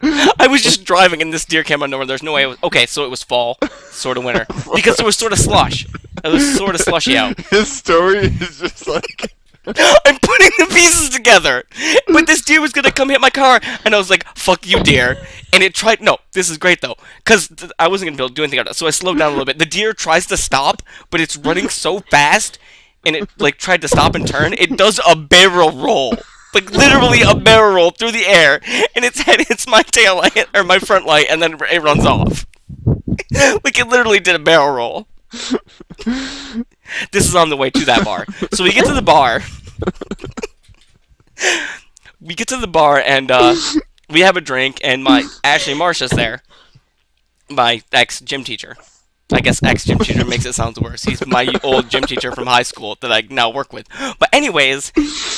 I was just driving and this deer came out of nowhere. There's no way. Okay, so it was fall, sort of winter, because there was sort of slush. It was sort of slushy out. His story is just like, I'm putting the pieces together. But this deer was gonna come hit my car, and I was like, "Fuck you, deer!" And it tried. No, this is great though, because I wasn't gonna be able to do anything about it. So I slowed down a little bit. The deer tries to stop, but it's running so fast, and it like tried to stop and turn. It does a barrel roll, like literally a barrel roll through the air, and its head hits my tail light or my front light, and then it runs off. Like it literally did a barrel roll. This is on the way to that bar. So we get to the bar. We get to the bar and we have a drink, and my Ashley Marsh is there, my ex-gym teacher. I guess ex-gym teacher makes it sound worse. He's my old gym teacher from high school that I now work with. But anyways,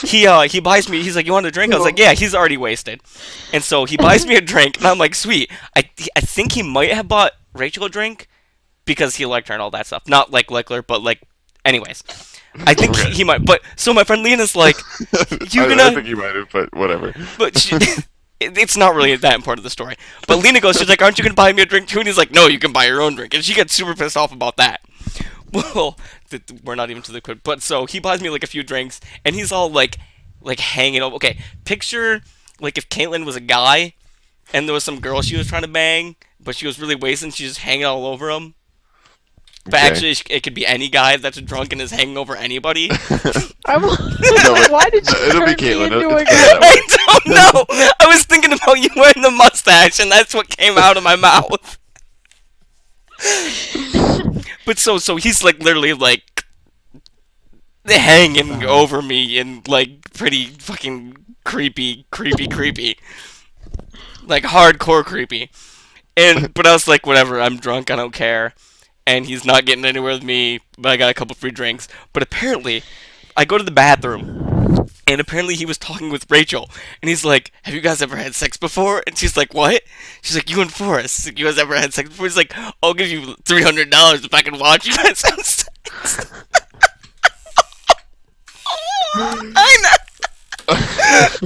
he buys me. He's like, "You want a drink?" I was like, "Yeah." He's already wasted, and so he buys me a drink, and I'm like, "Sweet." I think he might have bought Rachel a drink because he liked her and all that stuff. Not like her, but like Anyways, I think he might. But so my friend Lena's like, "You I gonna?" think you might have, but whatever. But it's not really that important of the story. But Lena goes, she's like, "Aren't you gonna buy me a drink too?" And he's like, "No, you can buy your own drink." And she gets super pissed off about that. Well, we're not even to the quid. But so he buys me like a few drinks, and he's all like hanging over. Okay, picture like if Caitlyn was a guy, and there was some girl she was trying to bang, but she was really wasted, and she's just hanging all over him. But Okay. actually, it could be any guy that's drunk and is hanging over anybody. Why did you It'll be turn me Caitlyn. into a It's girl? Caitlyn. I don't know. I was thinking about you wearing the mustache, and that's what came out of my mouth. But so he's like literally like hanging over me and like pretty fucking creepy, like hardcore creepy. And but I was like, whatever. I'm drunk. I don't care. And he's not getting anywhere with me. But I got a couple free drinks. But apparently, I go to the bathroom. And apparently he was talking with Rachel. And he's like, "Have you guys ever had sex before?" And she's like, "What?" She's like, "You and Forrest. You guys ever had sex before?" He's like, "I'll give you $300 if I can watch you guys have sex." I know. I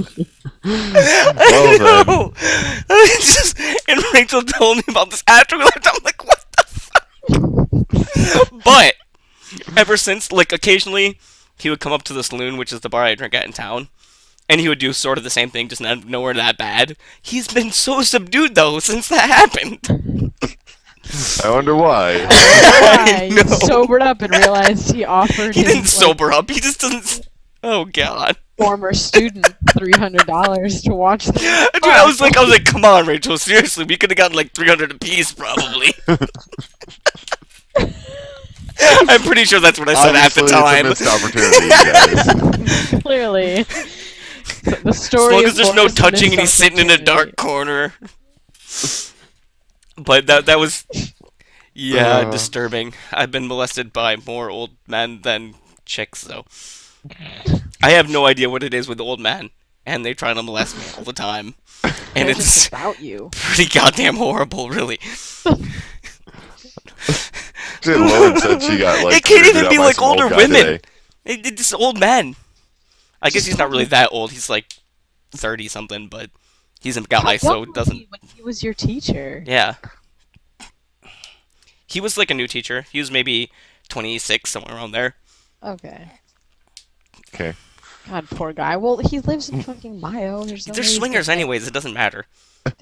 Well know. And Rachel told me about this after we left. I'm like, what the fuck? But ever since, like, occasionally he would come up to the saloon, which is the bar I drink at in town, and he would do sort of the same thing, just nowhere that bad. He's been so subdued though since that happened. I wonder why. Why? know. He sobered up and realized he offered He his didn't sober up. He just doesn't. Oh god. former student $300 to watch them. Dude, I was like, come on, Rachel, seriously, we could have gotten like 300 apiece, probably. I'm pretty sure that's what I said at the time. It's a missed opportunity, guys. Clearly. The As story long of as there's no Forrest touching and he's missed sitting in a dark opportunity. corner. But that was, yeah, Uh. disturbing. I've been molested by more old men than chicks, though. I have no idea what it is with old men, and they try to molest me all the time. And They're it's just about you. pretty goddamn horrible, really. Lauren said she got like. It can't weirded even out be by like some old older guy women. today. It's old men. I guess he's not really that old. He's like 30 something, but he's a guy, How so young it was doesn't. he when he was your teacher? Yeah. He was like a new teacher. He was maybe 26, somewhere around there. Okay. Okay. God, poor guy. Well, he lives in fucking Mayo. There's no They're way he's swingers, gonna anyways. It doesn't matter. get-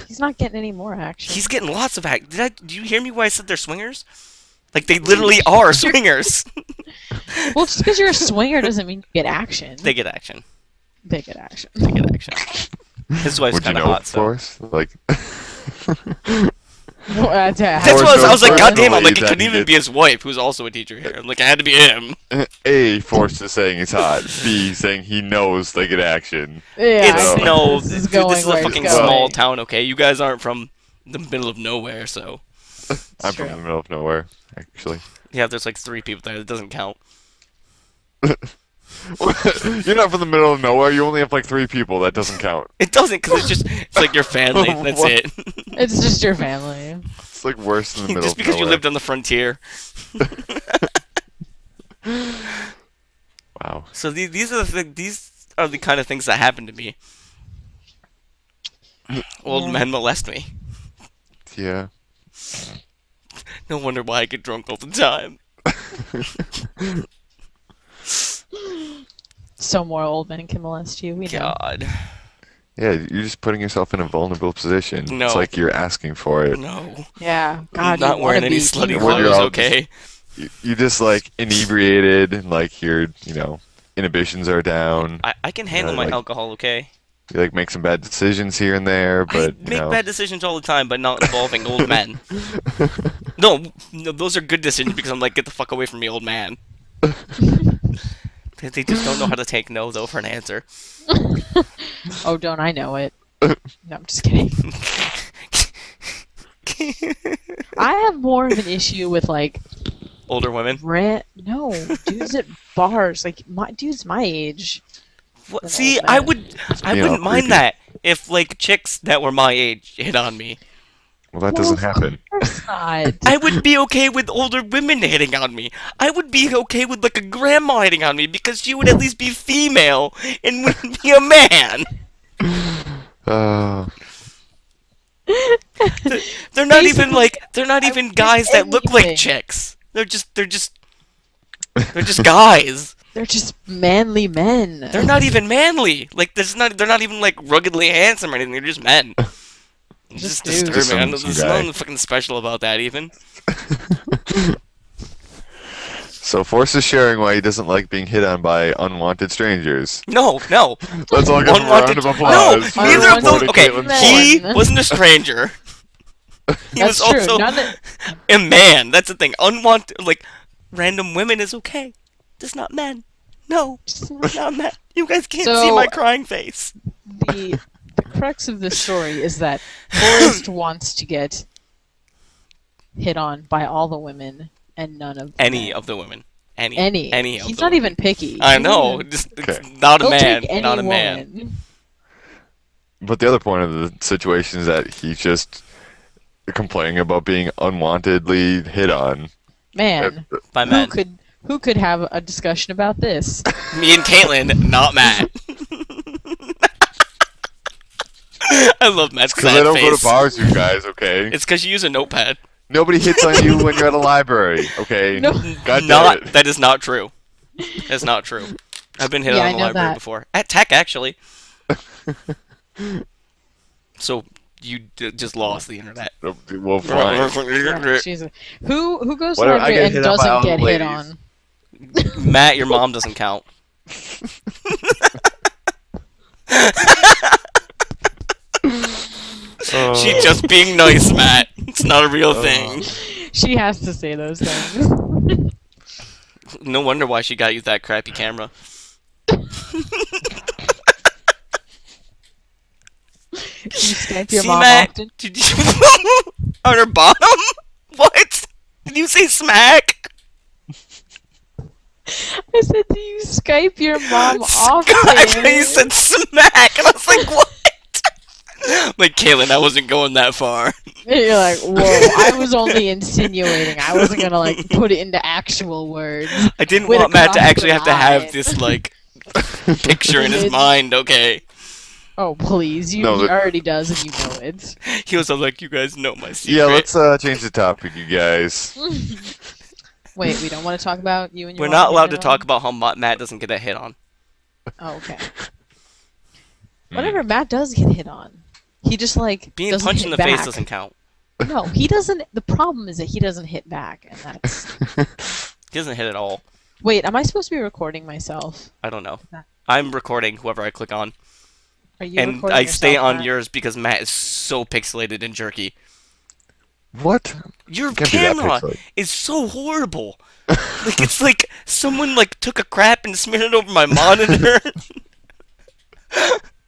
He's not getting any more action. He's getting lots of act. Did you hear me when I said they're swingers? Like they literally are swingers. Well, just because you're a swinger doesn't mean you get action. They get action. They get action. They get action. His wife's Would you kind of know hot, so. Forrest? Like. That's Forrest what I was like, knows goddamn, I'm personally like, it that couldn't he even did- be his wife, who's also a teacher here. I'm like, it had to be him. A, Forrest is saying he's hot. B, saying he knows they get action. Yeah, It's I think no, this is dude, going this is a where it's fucking going. small town, okay? You guys aren't from the middle of nowhere, so. I'm true. from the middle of nowhere, actually. Yeah, there's like 3 people there, it doesn't count. You're not from the middle of nowhere. You only have like 3 people. That doesn't count. It doesn't, because it's like your family, that's What? it. It's just your family. It's like worse than the middle Just of because you nowhere. lived on the frontier. Wow. So these are the kind of things that happen to me. Old Yeah. men molest me. Yeah. No wonder why I get drunk all the time. So more old men can molest you. We know. God, Yeah, you're just putting yourself in a vulnerable position. No. It's like you're asking for it. no. Yeah. God, Not you wearing wanna any be slutty king. When you're clothes, all okay? You just like inebriated and like your, inhibitions are down. I can handle my like- alcohol, okay? You like make some bad decisions here and there, but I you make know. bad decisions all the time, but not involving old men. No, those are good decisions because I'm like, get the fuck away from me, old man. They just don't know how to take no, though, for an answer. Oh, don't I know it? No, I'm just kidding. I have more of an issue with like Older women. no dudes at bars, like dudes my age. What, An see, old I man. I Yeah, wouldn't mind creepy. that if like chicks that were my age hit on me. Well, that doesn't happen. Of course not. I would be okay with older women hitting on me. I would be okay with like a grandma hitting on me because she would at least be female and wouldn't be a man. They're not even guys that look like chicks. They're just guys. They're just manly men. They're not even manly. Like they're not even like ruggedly handsome or anything. They're just men. It's just dudes. disturbing. I know Some there's guy. nothing fucking special about that even. So Force is sharing why he doesn't like being hit on by unwanted strangers. No. Let's all give him a round of No, applause. for neither of those. supporting Okay, Caitlin's he Men. wasn't a stranger. He That's was true. also a man. That's the thing. Unwanted, like random women is okay. Just not men. No, not men. You guys can't So- see my crying face. the crux of the story is that Forrest wants to get hit on by all the women and none of the Any men. of the women. Any. Any of He's the not women. even picky. I He's know. not even- Just Okay. it's not a He'll man. take any Not a man. woman. But the other point of the situation is that he's just complaining about being unwantedly hit on. Man, By men. who could have a discussion about this? Me and Caitlin, not Matt. I love Matt's Because I sad don't go face. to bars, you guys, okay? It's because you use a notepad. Nobody hits on you when you're at a library, okay? No. God damn Not it. that is not true. That's not true. I've been hit Yeah, on I in the know library that. before. At Tech, actually. So you just lost the internet. Well, fine. Jesus. Who goes to Whatever, I library get and hit on by all doesn't the get hit ladies. on? Matt, your mom doesn't count. She's just being nice, Matt. It's not a real thing. She has to say those things. No wonder why she got you that crappy camera. You Skype your See, mom Matt? often? Did you on her bottom? What? Did you say smack? I said, do you Skype your mom often? I thought you said smack, and I was like, what? Like, Caitlin, I wasn't going that far. You're like, whoa, I was only insinuating. I wasn't gonna, like, put it into actual words. I didn't Way to want Matt to cross actually the have to have line. this, like, picture in his Image. mind, okay? Oh, please. No, He but- already does, and you know it. He was all like, you guys know my secret. Yeah, let's change the topic, you guys. Wait, we don't want to talk about you and your We're mom not getting allowed to hit talk on? about how Matt doesn't get a hit on. Oh, okay. Whatever, Matt does get hit on. He just, like, Being doesn't punched hit in the back. face doesn't count. No, he doesn't. The problem is that he doesn't hit back, and that's... He doesn't hit at all. Wait, am I supposed to be recording myself? I don't know. Nah. I'm recording whoever I click on. Are you And recording I stay yourself, on Matt? yours because Matt is so pixelated and jerky. What? Your Can't be that camera pixelated. is so horrible. Like it's like someone like took a crap and smeared it over my monitor,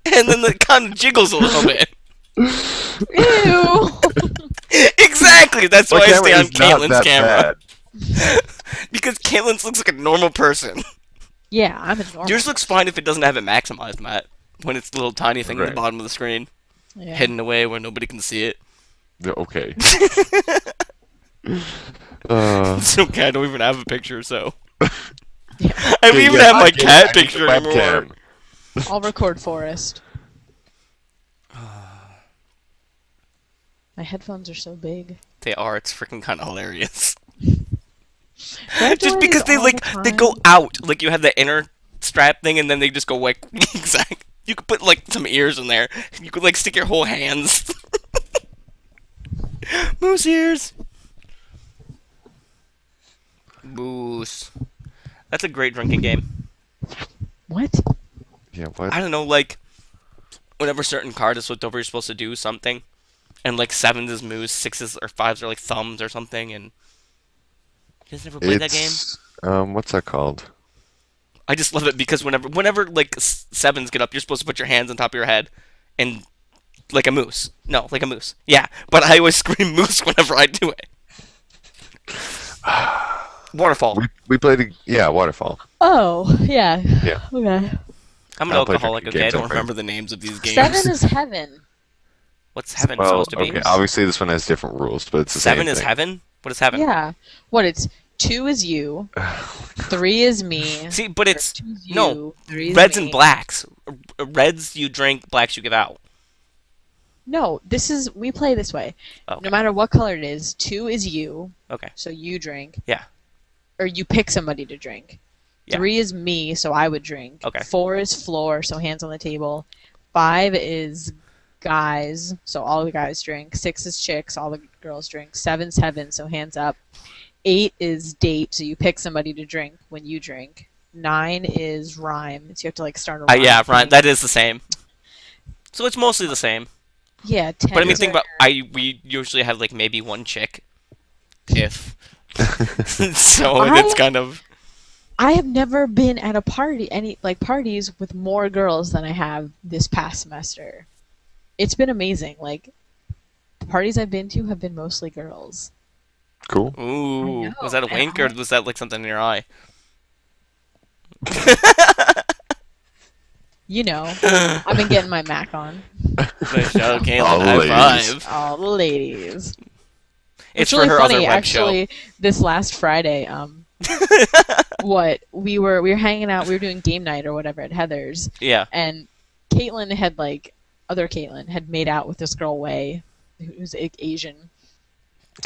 and then it kind of jiggles a little bit. Ew! Exactly. That's why My I stay on camera is not Caitlin's that camera bad. because Caitlin's looks like a normal person. Yeah, I'm a normal. Yours looks fine if it doesn't have it maximized, Matt. When it's the little tiny thing at the Right. bottom of the screen, Yeah. hidden away where nobody can see it. Yeah, okay. It's okay. I don't even have a picture, so Yeah. I don't Okay, even yeah, have my I get- I cat get the picture anymore. webcam. I'll record Forrest. My headphones are so big. They are. It's freaking kind of hilarious. They're Just doing because it they all like the they time. go out, like you have the inner strap thing, and then they just go like exact. You could put like some ears in there. You could like stick your whole hands. Moose ears. Moose. That's a great drinking game. What? Yeah, what? I don't know, like whenever certain card is flipped over, you're supposed to do something, and like 7s is moose, 6s or 5s are like thumbs or something, and you guys never played that game? What's that called? I just love it because whenever like 7s get up, you're supposed to put your hands on top of your head, and like a moose. No, like a moose. Yeah, but I always scream moose whenever I do it. Waterfall. We played Waterfall. Oh, yeah. Yeah. Okay. I'm an I'll play alcoholic. drinking Okay, I games, don't I'm afraid. remember the names of these games. 7 is heaven. What's heaven Well, supposed to be? okay. Obviously, this one has different rules, but it's the Seven same is thing. heaven? What is heaven? Yeah. What? It's 2 is you, 3 is me. See, but it's... 2 is you, No. 3 is Reds me. and blacks. Reds you drink, blacks you give out. No, we play this way. Okay. No matter what color it is, 2 is you. Okay. So you drink. Yeah. Or you pick somebody to drink. Yeah. 3 is me, so I would drink. Okay. 4 is floor, so hands on the table. 5 is guys, so all the guys drink. 6 is chicks, all the girls drink. 7's heaven, so hands up. 8 is date, so you pick somebody to drink when you drink. 9 is rhyme, so you have to like start a rhyme. Yeah, right. thing. That is the same. So it's mostly the same. Yeah, 10 But I mean, is think where- about we usually have like maybe one chick, if so I- it's kind of I have never been at a party, parties with more girls than I have this past semester. It's been amazing. Like, the parties I've been to have been mostly girls. Cool. ooh. know, Was that a and wink or was that like something in your eye? You know, I've been getting my Mac on. Nice job, Caitlin. All the High ladies. five. All the ladies. It's really for her funny, other web actually. This last Friday, we were hanging out. We were doing game night or whatever at Heather's, show. Yeah. and Caitlin had made out with this girl Wei, who's Asian.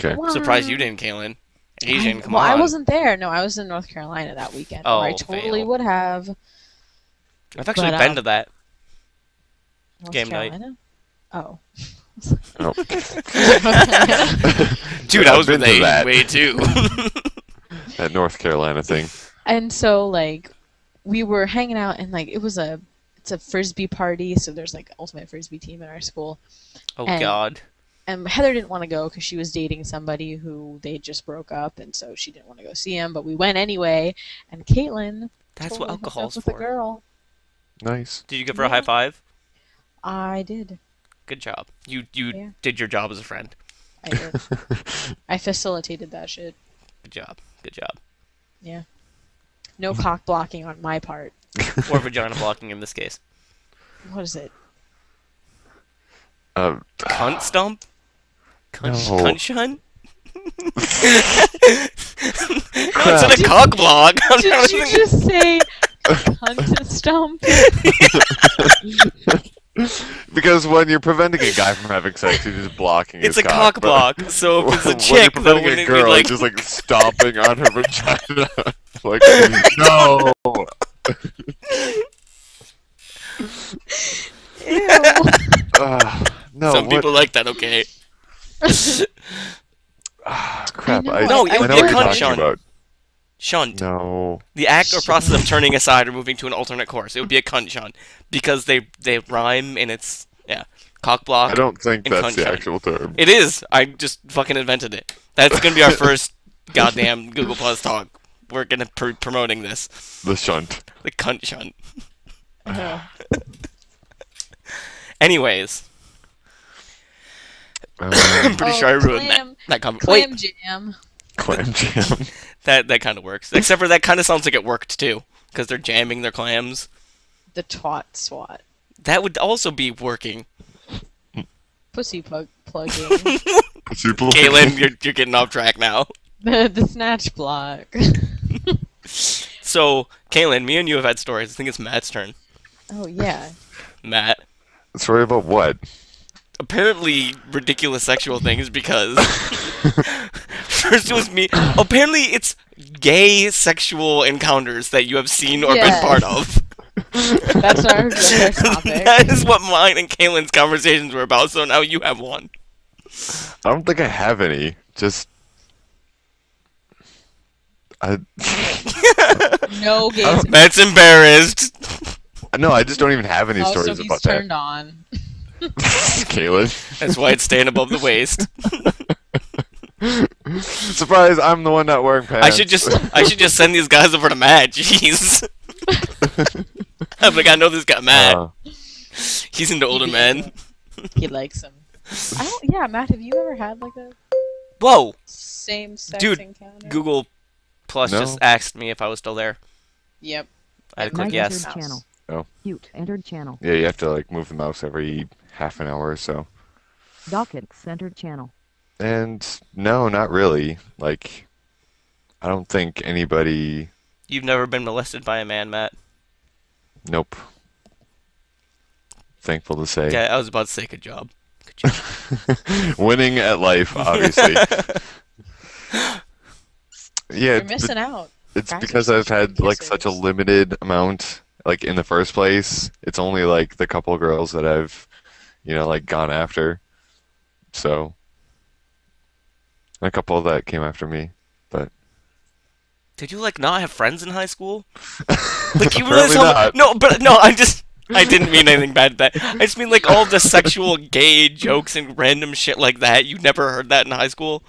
Okay. Surprised you didn't, Caitlin. Asian, come well, on. I wasn't there. No, I was in North Carolina that weekend. Oh, or I totally fail. would have. I've actually but, been to that. North Game night. Carolina? Oh. Oh. Dude, I I've was been with to Asian that. way too. That North Carolina thing. And so, like, we were hanging out, and, like, it's a Frisbee party, so there's, like, ultimate Frisbee team in our school. Oh And- god. And Heather didn't want to go because she was dating somebody who they just broke up, and so she didn't want to go see him, but we went anyway, and Caitlin That's totally what hooked up alcohol's with for. a girl. Nice. Did you give her a high five? I did. Good job. You Yeah. did your job as a friend. I did. I facilitated that shit. Good job. Good job. Yeah. No cock blocking on my part. Or vagina blocking in this case. What is it? Cunt stump? Cunt, No. cunt shun? Crap. Instead of cock block. I'm Did trying to you think- just say cunt stump? Because when you're preventing a guy from having sex, you're just blocking It's his a cock but block. So if it's a when chick, you're though, preventing wouldn't a it girl, be like... it's just like stomping on her vagina. Like, no. Ew. No. Some what? people like that, okay. Crap. I know, No, it I would know be a what you're cunt talking shunt. about. Shunt. No. The act or process of turning aside or moving to an alternate course. It would be a cunt shunt. Because they rhyme and it's... Yeah. Cock block. I don't think and that's cunt the shunt. actual term. It is. I just fucking invented it. That's gonna be our first goddamn Google Plus talk. We're gonna promoting this. The shunt. The cunt shunt. Oh. Anyways, I'm pretty Oh, sure I ruined clam- that comment. Clam Wait, jam. Clam jam. that kind of works. Except for that kind of sounds like it worked too, because they're jamming their clams. The twat swat. That would also be working. Pussy plugging. Super. Galen, you're getting off track now. the snatch block. So, Kaylin, me and you have had stories. I think it's Matt's turn. Oh, yeah. Matt. Sorry about what? Apparently ridiculous sexual things because first it was me. Apparently it's gay sexual encounters that you have seen or Yes. been part of. That's our first topic. That is what mine and Kaylin's conversations were about, so now you have one. I don't think I have any. Just. No gays. Matt's embarrassed. No, I just don't even have any Oh, so stories he's about turned on. that. Kaylin. That's why it's staying above the waist. Surprise! I'm the one not wearing pants. I should just send these guys over to Matt. Jeez. I'm like, I know this guy Matt. He's into older men. He likes him. Yeah, Matt, have you ever had like a Whoa. same-sex Dude, encounter? Google Plus No. just asked me if I was still there. Yep. I had to click Mike yes. entered channel. Oh. Cute. Entered channel. Yeah, you have to like move the mouse every half an hour or so. Docket Center channel. And no, not really. Like, I don't think anybody. You've never been molested by a man, Matt? Nope. Thankful to say. Yeah, I was about to say good job. Good job. Winning at life, obviously. Yeah, You're missing out. it's Guys are because I've such had like such a kisses. limited amount. Like in the first place, it's only like the couple girls that I've, like gone after. So, and a couple that came after me, but Did you like not have friends in high school? Like you realize Apparently how not. no, I didn't mean anything bad by that. I just mean like all the sexual gay jokes and random shit like that. You never heard that in high school?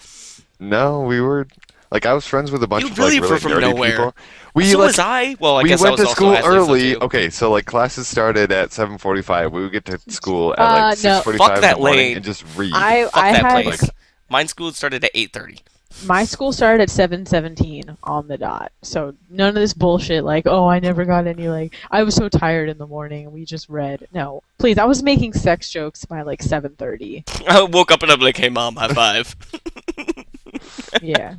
no, we were like I was friends with a bunch You of really like were really from nerdy nowhere. people. We So like was I. Well, I we guess I went was to also school athletic, so early. too. Okay, so like classes started at 7:45. We would get to school at No. like 6:45 Fuck in that the morning late. and just read. I Fuck that had place. Mine school started at 8:30. my school started at 7:17 on the dot. So none of this bullshit like, oh, I never got any like I was so tired in the morning and we just read. No. Please, I was making sex jokes by like 7:30. I woke up and I'm like, hey mom, high five. Yeah.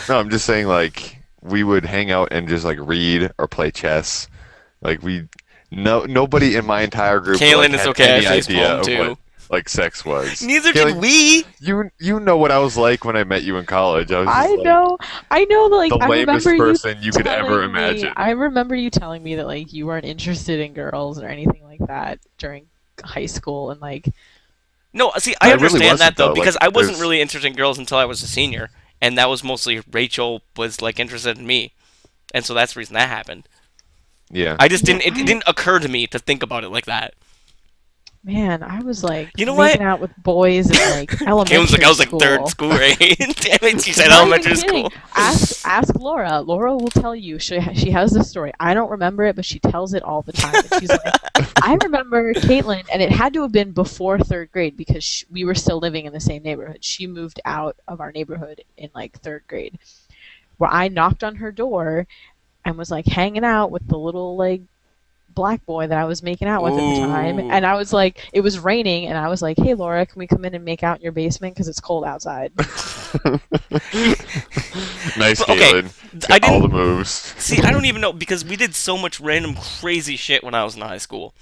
No, I'm just saying like we would hang out and just like read or play chess. Like nobody in my entire group Kaylin, like, it's had okay, I any face idea palm of too. what like sex was. Neither Kaylin, did we. You know what I was like when I met you in college. I was just I like, know. Like the I lamest remember person you could ever telling me- imagine. I remember you telling me that like you weren't interested in girls or anything like that during high school and like No, see, I I really understand wasn't, that though, though. because Like, I wasn't there's- really interested in girls until I was a senior, and that was mostly Rachel was like interested in me, and so that's the reason that happened. Yeah. I just didn't. It didn't occur to me to think about it like that. man, I was like You know making what? out with boys in like elementary Kalen's like, I was like school. third school, right? Damn it, she said Not elementary even kidding. school. Ask Laura. Laura will tell you. She has this story. I don't remember it, but she tells it all the time. And she's like, I remember Caitlin, and it had to have been before third grade because we were still living in the same neighborhood. She moved out of our neighborhood in like third grade, where I knocked on her door and was like hanging out with the little like black boy that I was making out with at the time. Ooh. And I was like, it was raining, and I was like, hey Laura, can we come in and make out in your basement because it's cold outside? Nice, Okay, Kaylin. I Got all didn't- the moves. See, I don't even know because we did so much random crazy shit when I was in high school.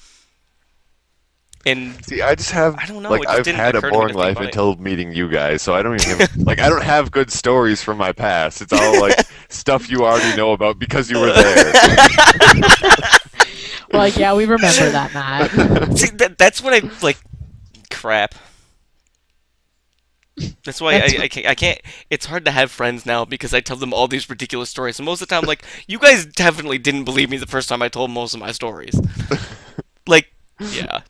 And See, I just have I don't know, like it just I've didn't had a occur to me to boring think life about it. until meeting you guys, so I don't even like I don't have good stories from my past. It's all like stuff you already know about because you were there. Like, yeah, we remember that, Matt. see, that's what I like. Crap. That's why That's I can't. It's hard to have friends now because I tell them all these ridiculous stories, and most of the time, like, you guys definitely didn't believe me the first time I told most of my stories. Like, yeah.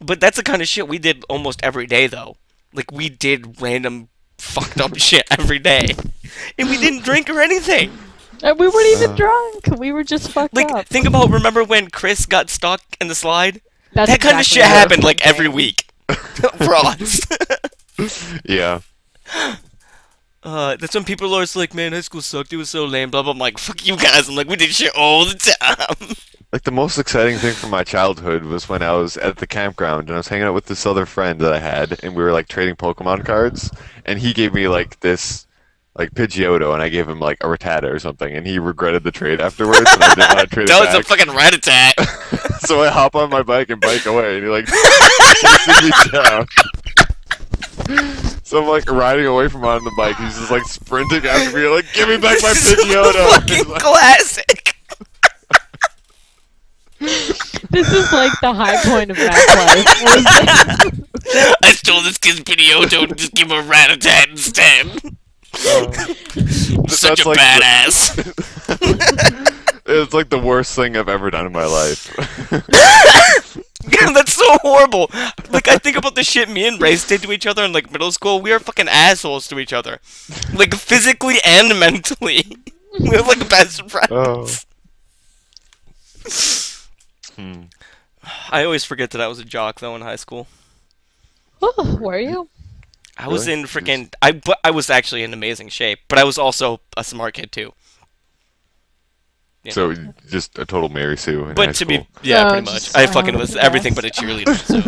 But that's the kind of shit we did almost every day, though. Like, we did random fucked up shit every day, and we didn't drink or anything. And we weren't even drunk. We were just fucked Like, up. think about remember when Chris got stuck in the slide? That's That kind of exactly shit what I was happened like every thinking. week for us. Yeah. That's when people are always like, man, high school sucked, it was so lame, blah, blah. I'm like, fuck you guys. I'm like, we did shit all the time. Like the most exciting thing from my childhood was when I was at the campground and I was hanging out with this other friend that I had, and we were like trading Pokemon cards, and he gave me like this like Pidgeotto, and I gave him like a Rattata or something, and he regretted the trade afterwards, and I didn't want to trade That it was a back. fucking rat-a-tat. So I hop on my bike and bike away, and he like chasing me down. So I'm like riding away from on the bike. He's just like sprinting after me, like, give me back my This is Pidgeotto. fucking classic. This is like the high point of Matt's life. I stole this kid's Pidgeotto and just give him a rat-a-tat instead. Such That's a like badass. It's like the worst thing I've ever done in my life. Yeah, that's so horrible. Like, I think about the shit me and Race did to each other in, like, middle school. We are fucking assholes to each other. Like, physically and mentally. We were, like, best friends. Oh. I always forget that I was a jock, though, in high school. Oh, were you? I was Really? in freaking... I was actually in amazing shape, but I was also a smart kid, too. Yeah. So just a total Mary Sue in high But to school. be... Yeah, No, pretty much. just, I fucking was the everything best. but a cheerleader, so...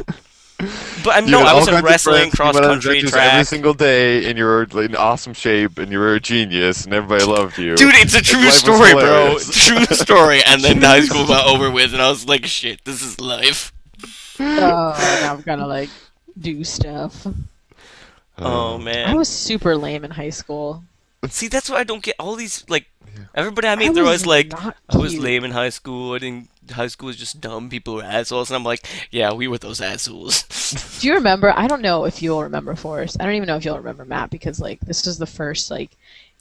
But You no, had I all was in kinds of wrestling, friends, you cross went on country, adventures every track. single day, and you were in awesome shape, and you were a genius, and everybody loved you. Dude, it's a And true life was story, bro. hilarious. True story. And then high school got over with, and I was like, shit, this is life. Oh, now I'm gonna like do stuff. Oh I man. was super lame in high school. See, that's what I don't get. All these like, everybody I meet, I they're was always like, not I was cute. lame in high school. I think high school was just dumb. People were assholes, and I'm like, yeah, we were those assholes. Do you remember? I don't know if you'll remember Forrest. I don't even know if you'll remember Matt because like this was the first like.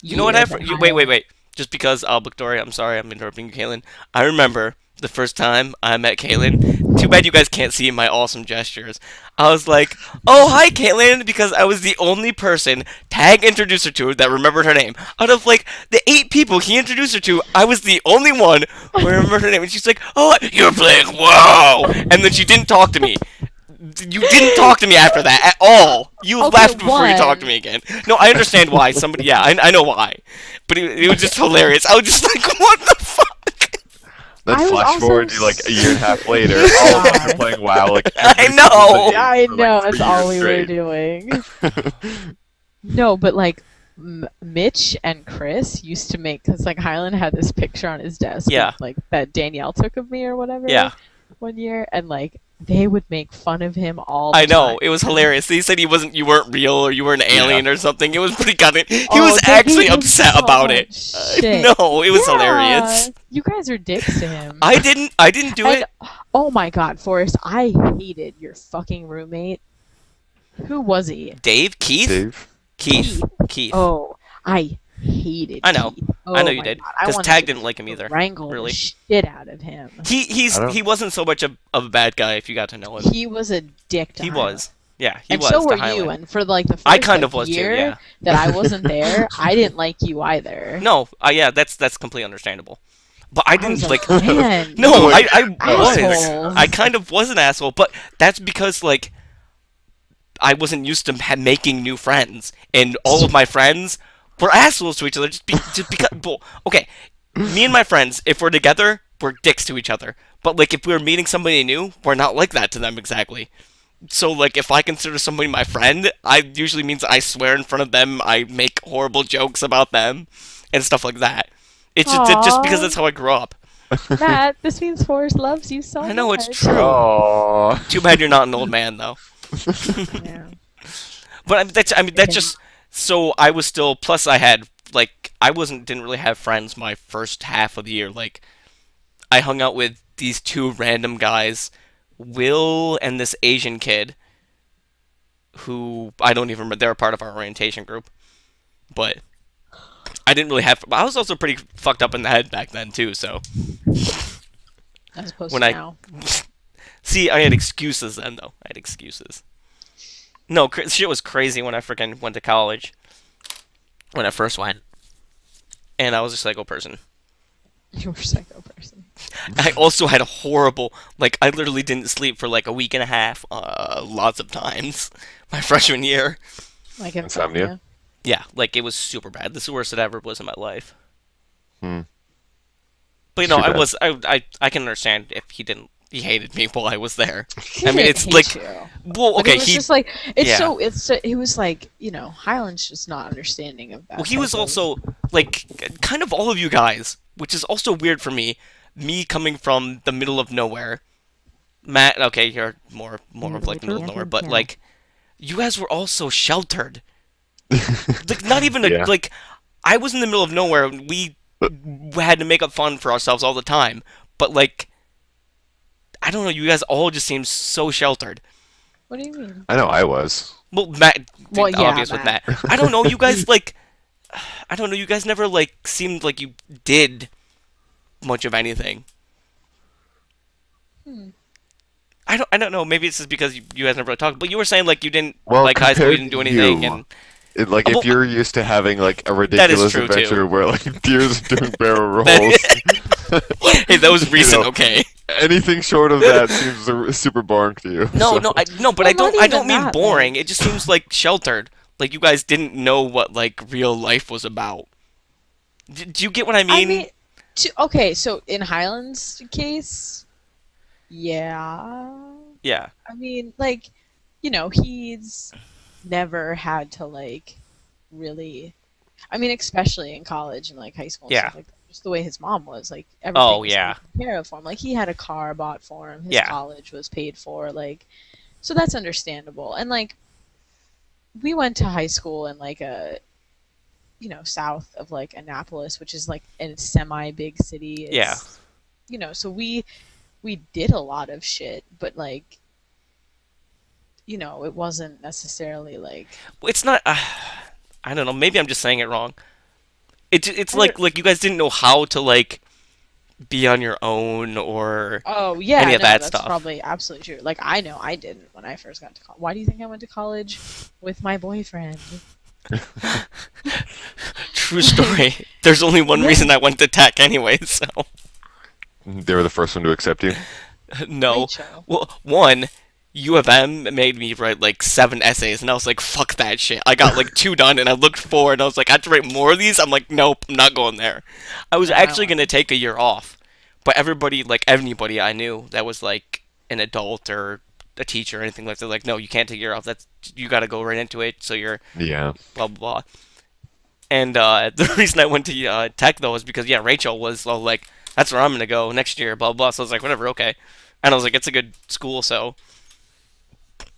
You know what? year that Wait. Just because Victoria, I'm sorry, I'm interrupting you, Kaylin. I remember the first time I met Kaylin. Too bad you guys can't see my awesome gestures. I was like, "Oh, hi, Kaylin," because I was the only person Tag introduced her to that remembered her name. Out of like the 8 people he introduced her to, I was the only one who remembered her name. And she's like, "Oh, you're playing WoW," and then she didn't talk to me. You didn't talk to me after that at all. You Okay, left before you one. talked to me again. No, I understand why. Somebody, yeah, I know why. But it was just hilarious. I was just like, what the fuck? Then I was flash also forward to like a year and a half later, all of us are playing WoW. Like I every know. single day I for, know like, that's 3 all years we were straight. doing. No, but like Mitch and Chris used to make because like Highland had this picture on his desk, Yeah. of, like that Danielle took of me or whatever. Yeah. One year, and like they would make fun of him all. I the know. time. It was hilarious. He said you weren't real or you were an alien or something. It was pretty kind of. He Oh, was they actually gave him upset so about much it. shit. No, it was Yeah, hilarious. You guys are dicks to him. I didn't do And- it. Oh my God, Forrest! I hated your fucking roommate. Who was he? Dave, Keith, Dave. Keith. Oh, I hated. I know. Keith. I know Oh you my did God, I because wanted Tag to didn't like him either. Wrangle really. the shit out of him. I don't- He wasn't so much of a bad guy if you got to know him. He was a dick to He Highland. was. Yeah, he And was. so to were Highland. you. And for like the first I kind of like, was too, year yeah. that I wasn't there, I didn't like you either. No, yeah, that's completely understandable. But I I didn't was like. man, No, Wait. I was. Assholes. I kind of was an asshole, but that's because like I wasn't used to making new friends, and all of my friends were assholes to each other just because. Okay, me and my friends, if we're together, we're dicks to each other. But like if we were meeting somebody new, we're not like that to them exactly. So like if I consider somebody my friend, I usually means I swear in front of them, I make horrible jokes about them, and stuff like that. It's just because Aw. that's how I grew up. Matt, this means Forrest loves you so much. I know it's true. Oh. Too bad you're not an old man though. Yeah. But that's just so I was still. Plus, I had like didn't really have friends my first half of the year. Like I hung out with these 2 random guys, Will and this Asian kid, who I don't even remember. They're a part of our orientation group, but I didn't really have. I was also pretty fucked up in the head back then too. So As opposed when to I- now. see, I had excuses then though. I had excuses. No, shit was crazy when I freaking went to college. When I first went. And I was a psycho person. You were a psycho person. I also had a horrible, like, I literally didn't sleep for like a week and a half, lots of times, my freshman year. Like Insomnia? insomnia. Yeah, like, it was super bad. This is the worst it ever was in my life. Hmm. But, you know, Too I can understand if he hated me while I was there. He I mean, didn't it's hate like, you. well, But okay, it was just like yeah. it was like, you know, Highland's just not understanding of that. Well, he was type of- also, like, kind of all of you guys, which is also weird for me. Me coming from the middle of nowhere. Matt, okay, you're more of, like, middle of nowhere, but, like, you guys were all so sheltered. Like, not even, Yeah. like, I was in the middle of nowhere, and we had to make up fun for ourselves all the time, but, like, I don't know, you guys all just seemed so sheltered. What do you mean? I know I was. Well, Matt, Well, yeah, obvious with Matt. Matt. I don't know, you guys, like, I don't know, you guys never, like, seemed like you did much of anything. I don't know, maybe it's just because you guys never really talked, but you were saying, like, you didn't Well, like high school, you didn't compared do to anything, you, and... Like Well, if you're used to having like a is ridiculous true, adventure too. where like deers doing barrel rolls, Hey, that was recent, know, okay? anything short of that seems super boring to you. No, so. no, but Well, I don't not even mean that, boring, like- it just seems, like, sheltered. Like, you guys didn't know what, like, real life was about. Do you get what I mean? Okay, so in Highland's case, yeah. Yeah. I mean, like, he's never had to like really. I mean, especially in college and like high school and Yeah. stuff like that. Just the way his mom was, like everything Oh, was yeah. taken care of for him. Like he had a car bought for him, his Yeah. college was paid for, like so that's understandable. And like we went to high school in like a south of like Annapolis, which is like a semi big city. Yeah. So we did a lot of shit, but like it wasn't necessarily like It's not. I don't know. Maybe I'm just saying it wrong. It's like you guys didn't know how to like be on your own or oh yeah, any of no, that that's stuff. probably absolutely true. Like I know I didn't when I first got to college. Why do you think I went to college with my boyfriend? True story. There's only one Yeah. reason I went to tech anyway. So They were the first one to accept you. no. Rachel. Well, one. U of M made me write like 7 essays, and I was like, "Fuck that shit." I got like 2 done, and I looked forward, and I was like, "I have to write more of these." I'm like, "Nope, I'm not going there." I was actually gonna take a year off, but anybody I knew that was like an adult or a teacher or anything like that, like, "No, you can't take a year off. You got to go right into it." So you're Yeah. blah blah blah. And the reason I went to tech though is because Rachel was all like, "That's where I'm gonna go next year." Blah blah. So I was like, "Whatever, okay." And I was like, "It's a good school, so."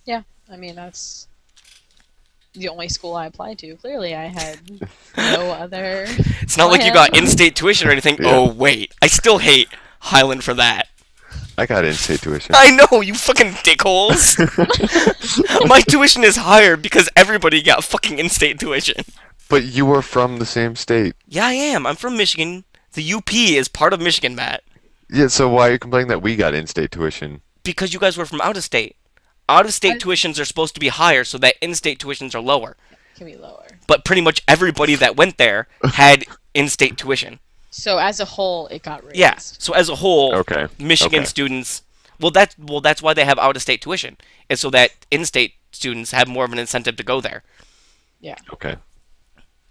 Yeah, I mean that's the only school I applied to. Clearly, I had no other. It's not like you got in-state tuition or anything. Yeah. Oh, wait. I still hate Highland for that. I got in-state tuition. I know, you fucking dickholes. My tuition is higher because everybody got fucking in-state tuition. But you were from the same state. Yeah, I am. I'm from Michigan. The UP is part of Michigan, Matt. Yeah, so why are you complaining that we got in-state tuition? Because you guys were from out of state. Out of state tuitions are supposed to be higher so that in-state tuitions are lower. Can be lower. But pretty much everybody that went there had in-state tuition. So as a whole, it got raised. Yeah. So as a whole, Okay. Michigan Okay. students, that's why they have out-of-state tuition, is so that in-state students have more of an incentive to go there. Yeah. Okay.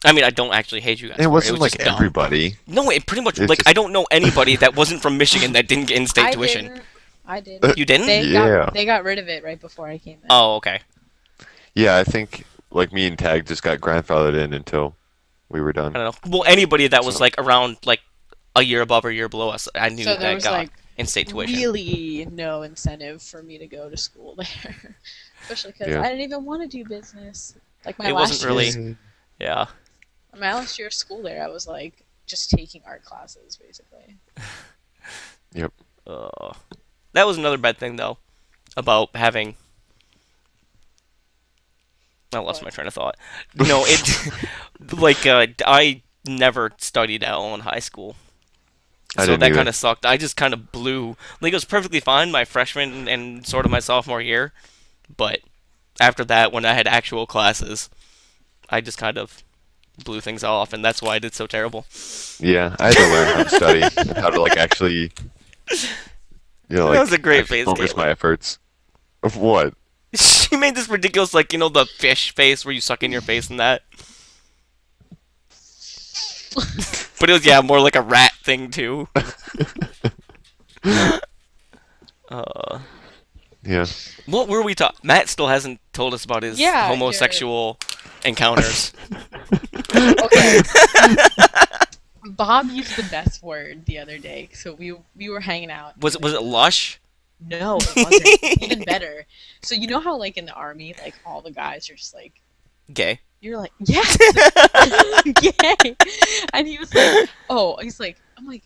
I mean, I don't actually hate you guys. It for wasn't was like just dumb. everybody. No, it pretty much It's like just- I don't know anybody that wasn't from Michigan that didn't get in-state I tuition. didn't. I did. You didn't? Yeah. They got rid of it right before I came in. Oh, okay. Yeah, I think like me and Tag just got grandfathered in until we were done. I don't know. Well, anybody that was like around like a year above or a year below us, I knew So there that was got like in-state tuition. really no incentive for me to go to school there, especially because Yeah. I didn't even want to do business. Like my It last wasn't really- year, Yeah. my last year of school there, I was like just taking art classes basically. Yep. That was another bad thing though about having. I lost What? my train of thought. No, it like I never studied at all in high school. I So didn't that either. kind of sucked. I just kind of blew. Like it was perfectly fine my freshman and sort of my sophomore year, but after that, when I had actual classes, I just kind of blew things off, and that's why I did so terrible. Yeah, I had to learn how to study and how to like actually, That like was a great actually phase, focus Caitlin. my efforts. Of what? She made this ridiculous, like, the fish face where you suck in your face and that. But it was, more like a rat thing, too. Yeah. What were we talking? Matt still hasn't told us about his Yeah, homosexual encounters. Okay. Bob used the best word the other day. So we were hanging out. Was it lush? No, it wasn't. Even better. So you know how like in the army, like all the guys are just like Gay. you're like, yes, yay. And he was like, he's like, I'm like,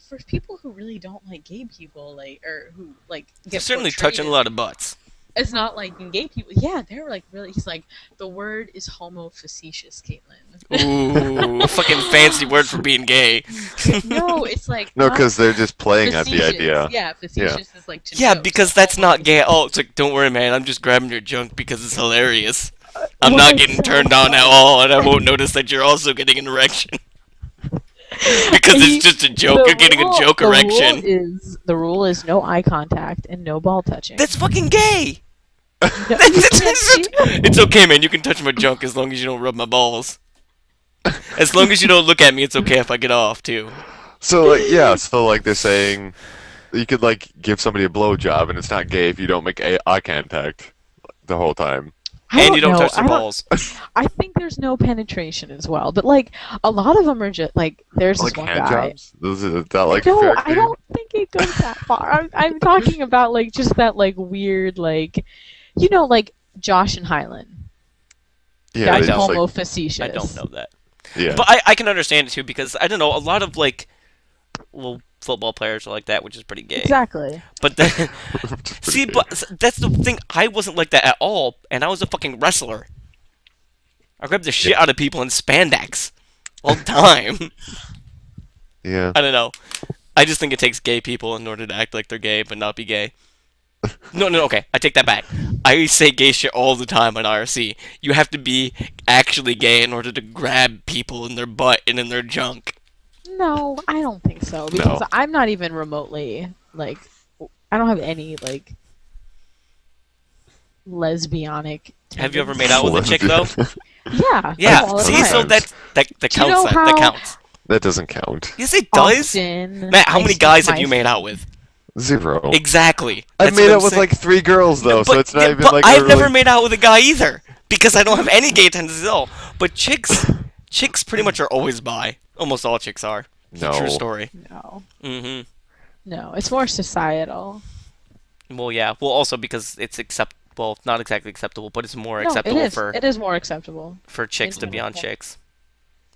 for people who really don't like gay people, like, or who like You're get certainly portrayed touching a as- lot of butts. It's not like gay people. Yeah, they're like really. He's like, the word is homo facetious, Caitlin. Ooh, fucking fancy word for being gay. No, it's like No, not because they're just playing at the facetious. idea. Yeah, facetious is like to Yeah, joke. because that's not gay at all. It's like, don't worry, man. I'm just grabbing your junk because it's hilarious. I'm well, not getting turned on at all, and I won't notice that you're also getting an erection. Because it's just a joke. You're getting a joke erection. The rule is no eye contact and no ball touching. That's fucking gay. No, you can't do that. It's okay, man. You can touch my junk as long as you don't rub my balls. As long as you don't look at me, it's okay if I get off too. So like so they're saying you could like give somebody a blowjob and it's not gay if you don't make eye contact. the whole time. And you don't know. touch their I don't- balls. I think there's no penetration as well, but like a lot of them are just like there's this Like one hand guy. jobs? Is that like a No, fair I game? don't think it goes that far. I'm talking about like just that like weird like, you know, like Josh and Hyland. Yeah, That's they just, homo like, facetious. I don't know that. yeah. But I can understand it too because I don't know, a lot of like well football players are like that, which is pretty gay. Exactly. But then Pretty see, gay. but that's the thing. I wasn't like that at all, and I was a fucking wrestler. I grabbed the shit out of people in spandex all the time. Yeah. I don't know. I just think it takes gay people in order to act like they're gay but not be gay. No, okay. I take that back. I say gay shit all the time on IRC. You have to be actually gay in order to grab people in their butt and in their junk. No, I don't think so because No. I'm not even remotely like I don't have any like lesbianic. Have you ever made out with a chick though? Yeah. Yeah. all the See, time. so that Do you counts. know That how- counts. That doesn't count. Yes, it does. Often, Matt, how I many stick guys have my- you made out with? 0. Exactly. I've That's made what I'm out with saying. like 3 girls though, so But- it's not yeah, even but like I've a never really... made out with a guy either because I don't have any gay tendencies at all. But chicks pretty much are always bi. Almost all chicks are. It's a No. true story. No, Mm-hmm. no, it's more societal. Well, yeah. Well, also because it's well, not exactly acceptable, but it's more No, acceptable it is. for It is more acceptable. chicks to be on chicks.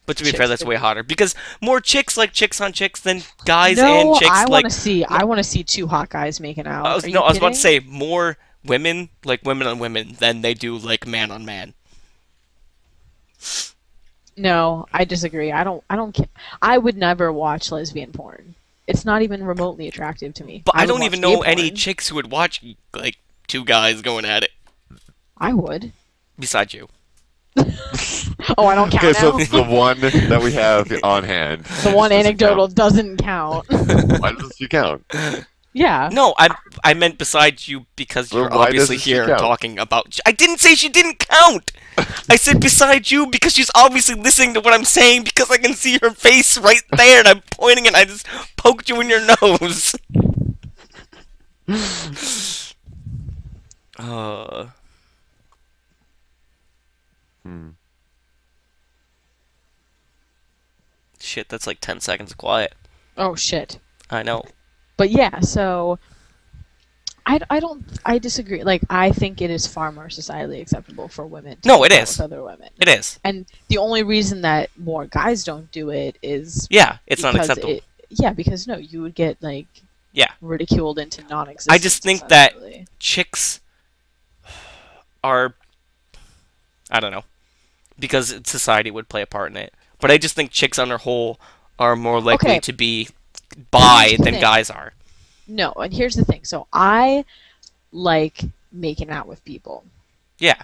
But to be Chicks fair, that's to way be- hotter because more chicks like chicks on chicks than guys No, and chicks I like. want to see. I want to see 2 hot guys making out. I was, Are no, you I was about to kidding? say more women like women on women than they do like man on man. No, I disagree. I don't. I would never watch lesbian porn. It's not even remotely attractive to me. But I would don't watch even gay know any porn. chicks who would watch like 2 guys going at it. I would. Besides you. Oh, I don't count Okay, so now. the one that we have on hand. The one doesn't anecdotal doesn't count. count. Why doesn't she count? Yeah. No, I meant besides you because Well, you're why obviously doesn't she here count? talking about. I didn't say she didn't count. I said besides you because she's obviously listening to what I'm saying because I can see her face right there and I'm pointing and I just poked you in your nose. Hmm. Shit, that's like 10 seconds of quiet. Oh shit. I know. But yeah, so I disagree. Like I think it is far more societally acceptable for women to No, make it out is. with other women. It is. And the only reason that more guys don't do it is Yeah, it's not because acceptable. yeah, because no, you would get like Yeah. ridiculed into non-existence. I just think that essentially. chicks are, I don't know, because society would play a part in it. But I just think chicks on their whole are more likely Okay. to be bi Here's the than thing. guys are. No, and here's the thing. So I like making out with people. Yeah.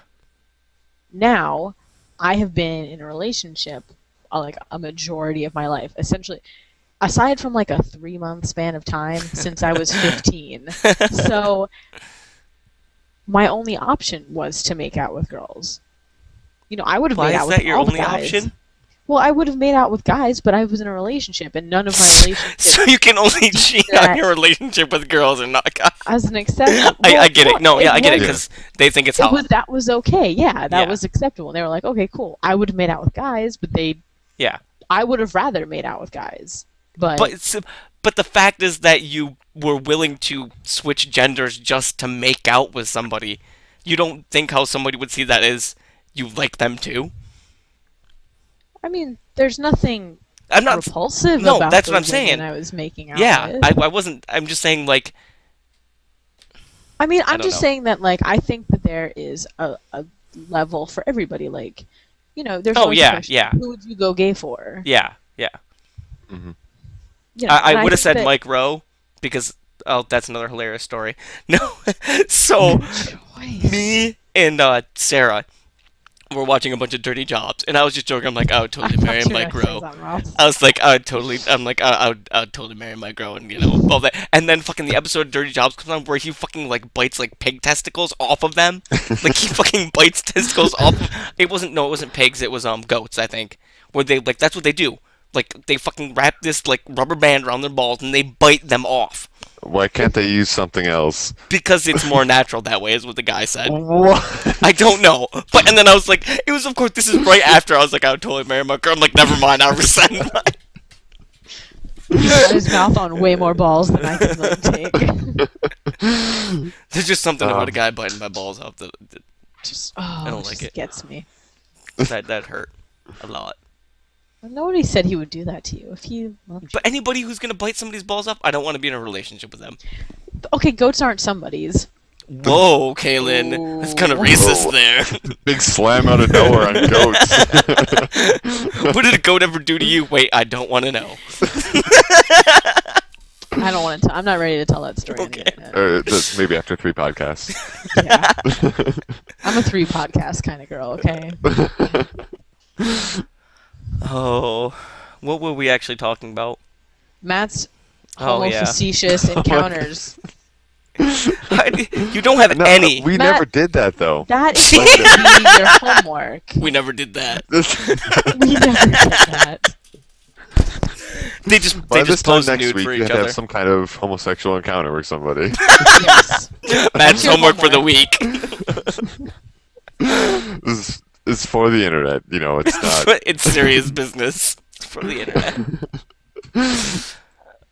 Now, I have been in a relationship like a majority of my life, essentially, aside from like a 3-month span of time since I was 15. So my only option was to make out with girls. You know, I would have Why made out is with that your all the only guys. option? Well, I would have made out with guys, but I was in a relationship, and none of my relationships So you can only cheat on that- your relationship with girls and not guys. as an exception. I get it. No, yeah, I get it was- because they think it's It hot. was, that was okay. Yeah, that Yeah. was acceptable. And they were like, okay, cool. I would have made out with guys, but Yeah. I would have rather made out with guys. But, But the fact is that you were willing to switch genders just to make out with somebody. You don't think how somebody would see that as you like them too? I mean, there's nothing I'm not. repulsive no, about that's the what I'm women saying. I was making out Yeah, with. I wasn't. I'm just saying like. I mean, I'm don't just know. saying that, like, I think that there is a level for everybody. Like, you know, there's Oh, always the yeah, question, yeah. who would you go gay for? Yeah, yeah. You know, and I would have think said that- Mike Rowe because that's another hilarious story. No, so me and Sarah were watching a bunch of Dirty Jobs, and I was just joking. I'm like, I would totally marry Mike Rowe. I was like, I would totally. I'm like, I would totally marry Mike Rowe, and you know all that. And then fucking the episode of Dirty Jobs comes on where he fucking like bites like pig testicles off of them. Like he fucking bites testicles off. It wasn't pigs. It was goats, I think. Where they like that's what they do. Like they fucking wrap this like rubber band around their balls and they bite them off. Why can't they use something else? Because it's more natural that way, is what the guy said. What? I don't know. But and then I was like, it was of course this is right after I was like, I would totally marry my girl. I'm like, never mind, I'll rescind mine. He's got his mouth on way more balls than I can like, take. There's just something about a guy biting my balls off that Just, I don't it like just it. gets me. that hurt a lot. Nobody said he would do that to you if he loved you. But anybody who's gonna bite somebody's balls off, I don't want to be in a relationship with them. Okay, goats aren't somebody's. Whoa, Kaylin, that's kind of racist there. Big slam out of nowhere on goats. What did a goat ever do to you? Wait, I don't want to know. I don't want to. I'm not ready to tell that story. Okay. Maybe after 3 podcasts. Yeah. I'm a 3 podcast kind of girl. Okay. Oh, what were we actually talking about? Matt's Oh, yeah. facetious encounters. You don't have No, any. we Matt- never did that though. That is going to be your homework. We never did that. We never did that. They just By they this just time posed next nude week, for we each have to other. have some kind of homosexual encounter with somebody. Yes. Matt's your homework for the homework. week. This is for the internet, you know. It's not. It's serious business for the internet.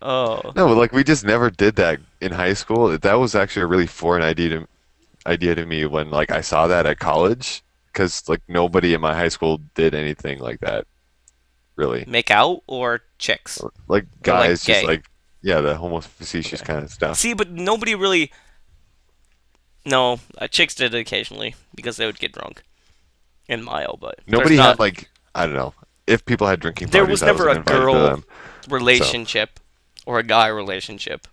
Oh. No, like we just never did that in high school. That was actually a really foreign idea to me when like I saw that at college, because like nobody in my high school did anything like that, really. Make out or chicks? Like guys, gay? just like the homo facetious kind of stuff. See, but nobody really. No, chicks did it occasionally because they would get drunk and mile, but Nobody there's had not like I don't know if people had drinking There parties. was never I a invited to girl them. relationship or a guy relationship,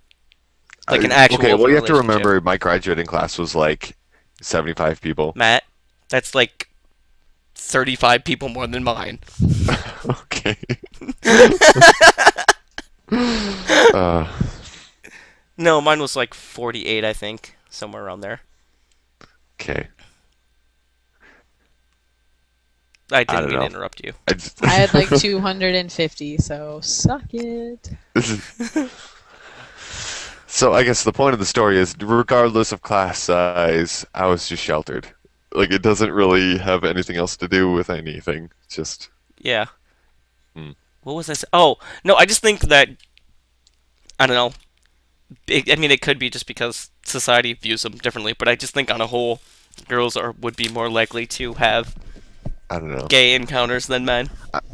like an actual. Okay, well you have to relationship. remember my graduating class was like 75 people. Matt, that's like 35 people more than mine. Okay. uh, No, mine was like 48, I think, somewhere around there. okay. I didn't don't mean to know. interrupt you. I had like 250, so suck it. So I guess the point of the story is, regardless of class size, I was just sheltered. Like it doesn't really have anything else to do with anything. It's just Yeah. Hmm. What was I saying? Oh, no, I just think that, I don't know. I mean, it could be just because society views them differently, but I just think on a whole, girls would be more likely to have I don't know. gay encounters than men.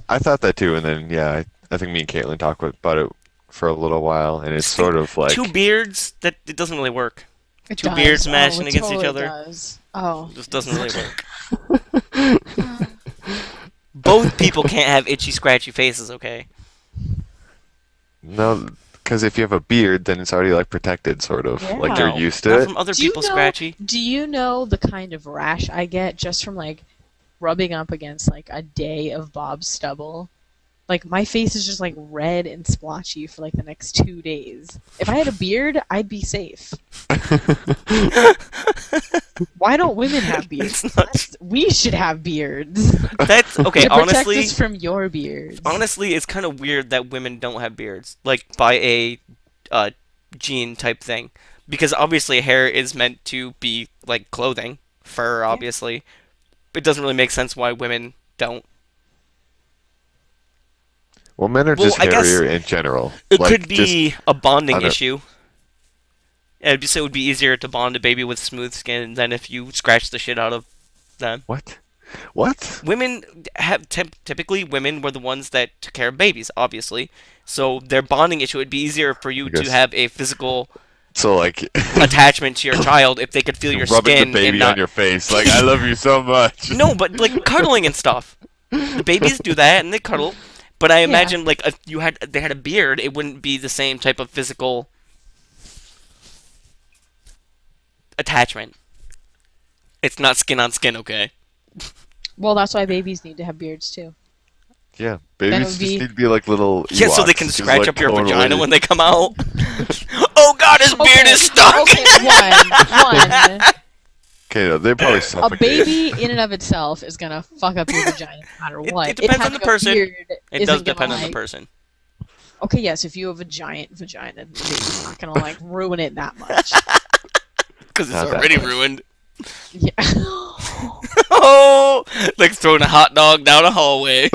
I thought that too, and then I think me and Caitlin talked about it for a little while, and it's sort of like Two beards, that it doesn't really work. It Two does. beards smashing it against each totally other. Does. Oh. It just doesn't really work. Both people can't have itchy, scratchy faces, okay? no, because if you have a beard, then it's already like protected, sort of. Like Yeah. you're used to Not it. from other Do you people know- scratchy. Do you know the kind of rash I get just from like rubbing up against like a day of Bob's stubble? Like my face is just like red and splotchy for like the next 2 days. If I had a beard, I'd be safe. Why don't women have beards? It's not- We should have beards. That's okay. to protect Honestly, us from your beards. honestly, it's kind of weird that women don't have beards, like by a gene type thing, because obviously hair is meant to be like clothing, fur, obviously. It doesn't really make sense why women don't. Well, men are Well, just I guess hairier in general. It Like, could be a bonding on a- issue. It'd be, so it would be easier to bond a baby with smooth skin than if you scratch the shit out of them. What? What? Women have typically women were the ones that took care of babies, obviously. So their bonding issue would be easier for you to guess- have a physical So like attachment to your child if they could feel your rubbing skin the baby and not. on your face, like I love you so much. No, but like cuddling and stuff. The babies do that and they cuddle. But I imagine like if they had a beard, it wouldn't be the same type of physical attachment. It's not skin on skin, okay? Well, that's why babies need to have beards too. Yeah, Then it babies would just be- need to be like little. Yeah, so they Ewoks, can just, scratch like, up your totally- vagina when they come out. Oh God, his beard is stuck. Okay, one. Okay, no, they probably A suffocate. baby in and of itself is gonna fuck up your vagina no matter what. It depends on having the person. a beard It isn't does gonna, depend on the like- person. Okay, yes, if you have a giant vagina, it's not gonna like ruin it that much. Because it's Not that already much. ruined. Yeah. Oh, like throwing a hot dog down a hallway.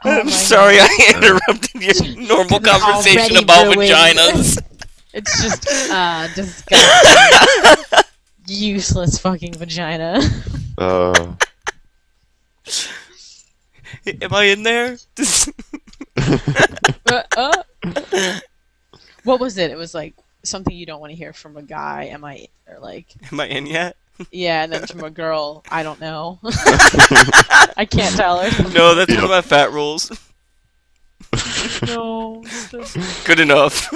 I'm my sorry I interrupted your normal It's conversation already about ruined. vaginas. It's just disgusting. Useless fucking vagina. Am I in there? What was it? It was like something you don't want to hear from a guy. Am I or like Am I in yet? yeah, and then from a girl, I don't know. I can't tell her. No, that's one of my fat rules. No. Good enough.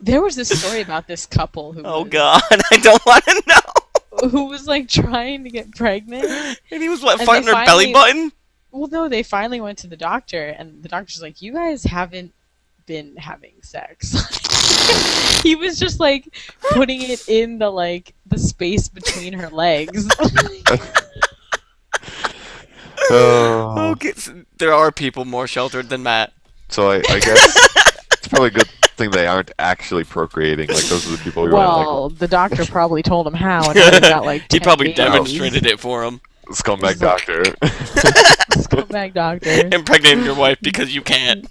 There was this story about this couple who Oh was, god, I don't want to know. who was like trying to get pregnant. And he was what, And fighting they her belly button? Well, no, they finally went to the doctor, and the doctor's like, "You guys haven't been having sex." He was just like putting it in the space between her legs. Okay, so there are people more sheltered than Matt. So I guess it's probably a good thing they aren't actually procreating. Like those are the people we Well, want. the doctor probably told him how, and now they've got like He 10 probably babies. demonstrated it for him. Like scumbag doctor. Scumbag doctor. Impregnating your wife because you can't.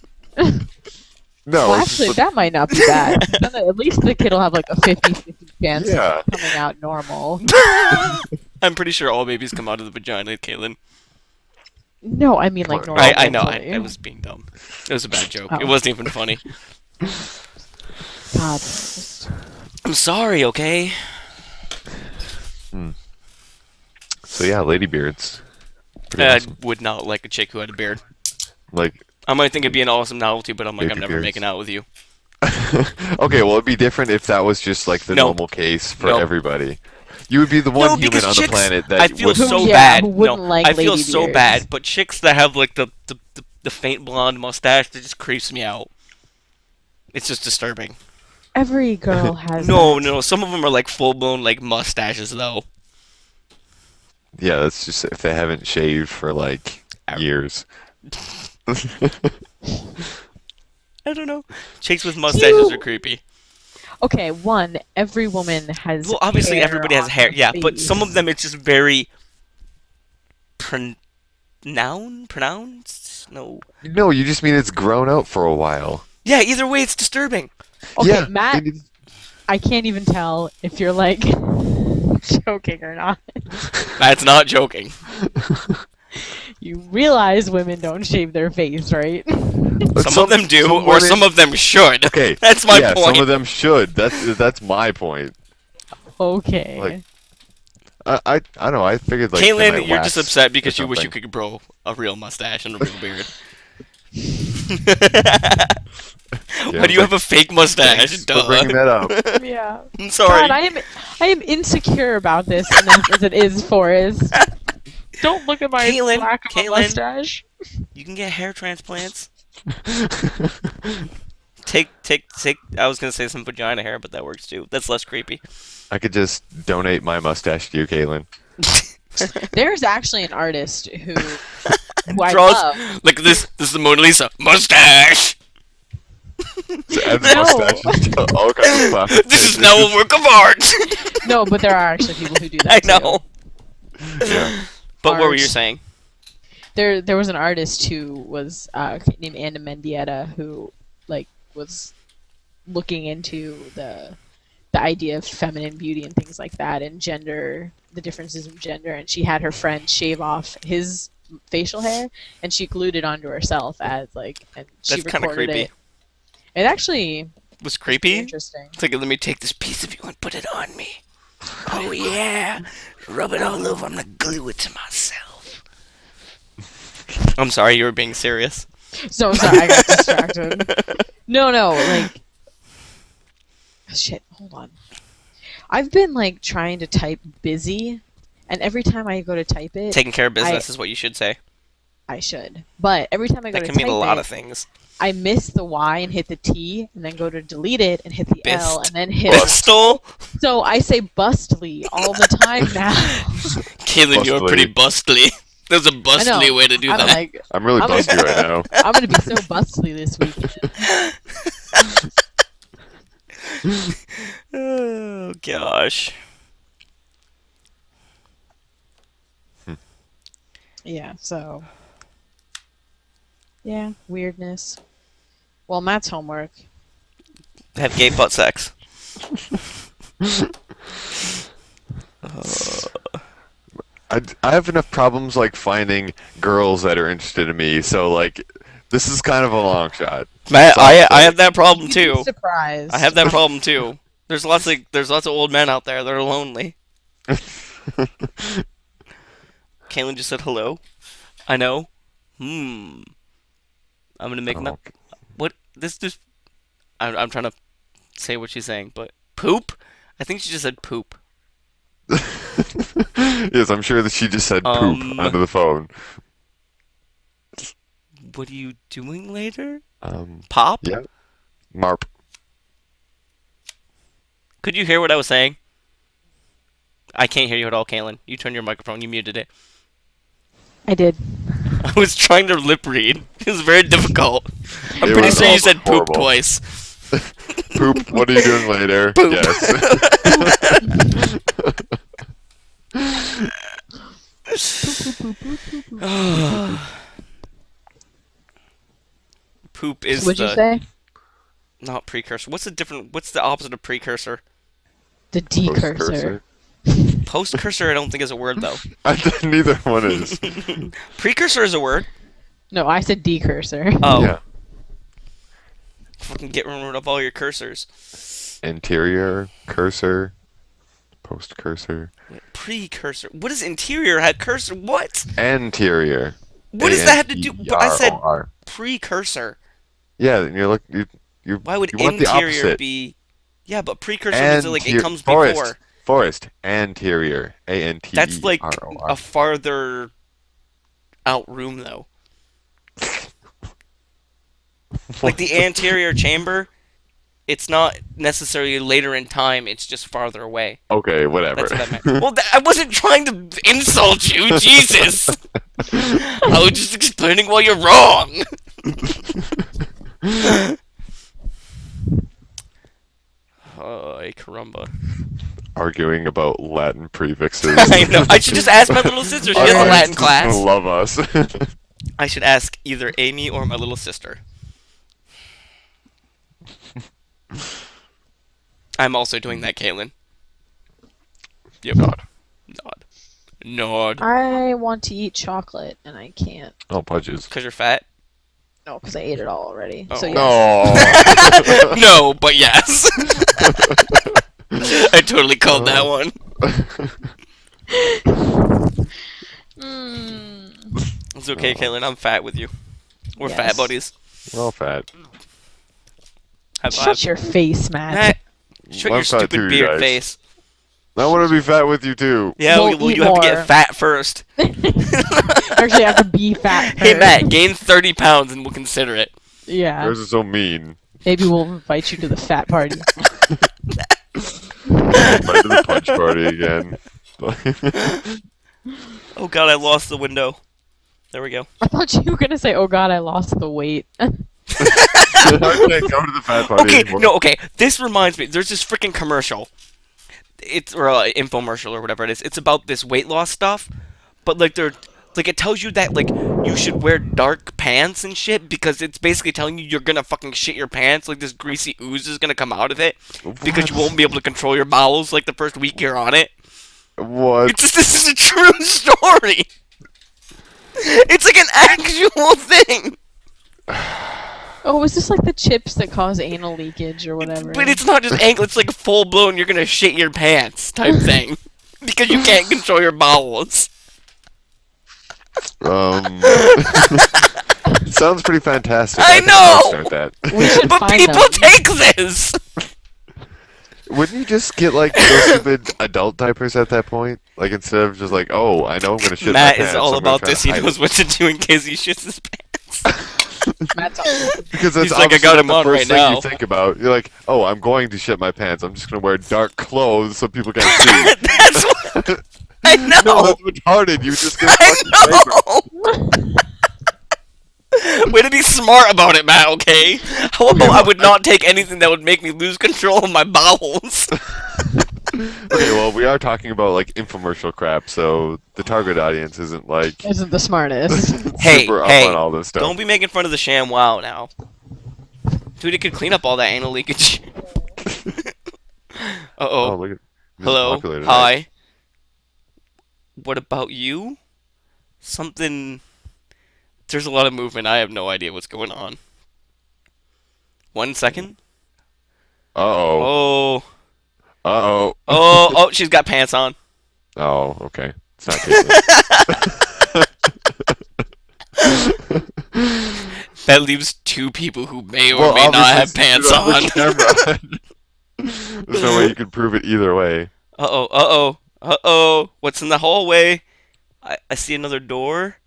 No, Well, it's just actually, that might not be bad. Then at least the kid will have like a 50-50 chance Yeah. of coming out normal. I'm pretty sure all babies come out of the vagina, Caitlin. No, I mean like normal. I know, actually. I was being dumb. It was a bad joke. Oh. It wasn't even funny. God, just- I'm sorry, okay? So yeah, ladybeards. Pretty I awesome. would not like a chick who had a beard. Like, I might think it'd be an awesome novelty, but I'm like, Baby I'm never beards. making out with you. okay, well it'd be different if that was just like the No. normal case for No. everybody. You would be the one No, human because on the chicks, planet that I feel would. so Yeah, bad. who wouldn't No, like I feel lady so beards. bad. But chicks that have like the faint blonde mustache, that just creeps me out. It's just disturbing. every girl has. No, that. no, some of them are like full blown like mustaches though. Yeah, that's just if they haven't shaved for like years. I don't know. Chicks with mustaches You- are creepy. Okay, one, every woman has. Well, obviously hair everybody has on hair, her yeah, but face. some of them it's just very pronounced? No. No, you just mean it's grown out for a while. Yeah, either way it's disturbing. Okay, yeah, Matt, it is- I can't even tell if you're like joking or not. That's not joking. You realize women don't shave their face, right? but Some of them do, or women- some of them should. Okay, That's my yeah, point. some of them should. That's my point. Okay. Like, I don't know. I figured like they Caitlin, might you're just wax upset or because you wish you something. could grow a real mustache and a real beard. Yeah, Why do you like, have a fake mustache? thanks for bringing Duh. that up. Yeah. I'm sorry. God, I am insecure about this enough as it is, Forrest. Don't look at my Caitlin, lack of a Caitlin. mustache. You can get hair transplants. Take. I was gonna say some vagina hair, but that works too. That's less creepy. I could just donate my mustache to you, Caitlin. There's actually an artist who I Draws love. like this. This is the Mona Lisa mustache. So add the No. mustache to all kinds of plastic This is faces. now a work of art. No, but there are actually people who do I that. know. Yeah. But what were Art. you saying? There was an artist who was named Anna Mendieta who like was looking into the idea of feminine beauty and things like that and gender, the differences in gender, and she had her friend shave off his facial hair and she glued it onto herself as like, and she That's kinda recorded creepy. it. It actually Was was creepy? interesting. It's like, let me take this piece of you and put it on me. Oh yeah, rub it all over. I'm gonna glue it to myself. I'm sorry, you were being serious. So sorry, I got distracted. No, like shit, hold on. I've been like trying to type busy, and every time I go to type it, Taking care of business is what you should say. I should. But every time I go That to can mean type a lot it, of things. I miss the Y and hit the T, and then go to delete it and hit the L, Bist. and then hit. Bustle? So I say bustly all the time now. Caitlin, you are Bustly. pretty bustly. There's a I know. bustly way to do I'm that. like, I'm really I'm busty right now. I'm gonna be so bustly this week. Oh gosh. Yeah. So. Yeah. Weirdness. Well, Matt's homework. Have gay butt sex. I have enough problems like finding girls that are interested in me, so like this is kind of a long shot. Matt, I have that problem You'd be too. surprised. I have that problem too. There's lots of old men out there that are lonely. Caitlin just said hello. I know. I'm gonna make Oh, what this just. I'm trying to say what she's saying, but poop. I think she just said poop. yes, I'm sure that she just said poop onto the phone. What are you doing later? Um, Pop? yeah. Marp. Could you hear what I was saying? I can't hear you at all, Caitlin. You turned your microphone. You muted it. I did. I was trying to lip read. It was very difficult. I'm It pretty was sure you also said poop horrible. twice. Poop. What are you doing later? Poop. Yes. Poop is What'd the you say? not precursor. What's the opposite of precursor? The decursor. Post-cursor. Postcursor I don't think is a word though. Neither one is. Precursor is a word. No, I said decursor. Oh. Yeah. Fucking get rid of all your cursors. Interior cursor. Post cursor. Precursor. What does interior have cursor? What? Anterior. What does that have to do? But I said A-N-T-E-R-O-R. precursor. Yeah, and you Why would you want the interior opposite. be? Yeah, but precursor means that, like it comes Forest. before. Forest. Anterior. A-N-T-E-R-O-R. That's like a farther out room though. Like the anterior chamber, it's not necessarily later in time, it's just farther away. Okay, whatever. That's what I meant. Well, I wasn't trying to insult you, Jesus! I was just explaining why you're wrong! Oh, caramba. Arguing about Latin prefixes. I know, I should just ask my little sister, she has a Our Latin parents class. Love us. I should ask either Amy or my little sister. I'm also doing that, Caitlin. Yep. Nod. Nod. Nod. I want to eat chocolate and I can't. Oh, pudges. Because you're fat? No, because I ate it all already. Oh. So yes. No. No, but yes. I totally called that one. It's okay, Caitlin. I'm fat with you. We're Yes. fat buddies. We're all fat. High five. Shut your face, Matt. Matt, shut I'm your fat stupid too, you beard guys. face. I want to be fat with you too. Yeah, Well, well, eat you have to more. get fat first. Actually, I have to be fat. Hey, first. Matt, gain 30 pounds and we'll consider it. Yeah. Yours is so mean. Maybe we'll invite you to the fat party. Right to the punch party again. Oh god, I lost the window. There we go. I thought you were gonna say, "Oh God, I lost the weight." I can't go to the fat party Okay, anymore. no, okay. This reminds me. There's this freaking commercial. It's or infomercial or whatever it is. It's about this weight loss stuff, but like it tells you that like you should wear dark pants and shit because it's basically telling you you're gonna fucking shit your pants. Like this greasy ooze is gonna come out of it because you won't be able to control your bowels like the first week you're on it. What? It's just this is a true story. It's like an actual thing. Oh, was this like the chips that cause anal leakage or whatever? But it's not just ankle, it's like full blown you're gonna shit your pants type thing. Because you can't control your bowels. Sounds pretty fantastic. I think know! I'll start that. We should But find people them. take this! Wouldn't you just get like those stupid adult diapers at that point? Like instead of just like, oh, I know I'm gonna shit Matt my is pants, all I'm gonna about try this, to he hide knows it. what to do in case he shits his pants. Matt's on. Because that's He's like, I obviously got not him the on first right thing now. you think about. You're like, oh, I'm going to shit my pants. I'm just gonna wear dark clothes so people can't see. That's what... I know. No, that's retarded. You just get I know. Way to be smart about it, Matt. Okay. How about I would not take anything that would make me lose control of my bowels? Okay, well, we are talking about like infomercial crap, so the target audience isn't like Isn't the smartest. Hey, super hey, up on all this stuff. don't be making fun of the sham wow now. Dude, it could clean up all that anal leakage. Oh, Uh-oh. look at this is Hello? popular tonight. Hi. What about you? Something... There's a lot of movement. I have no idea what's going on. 1 second. Uh-oh. Oh. Uh-oh. Oh, she's got pants on. Oh, okay. It's not Caitlin. That leaves two people who may or Well, may not have obviously, pants it's on on. the camera. There's no way you can prove it either way. Uh-oh, uh-oh, uh-oh. What's in the hallway? I see another door.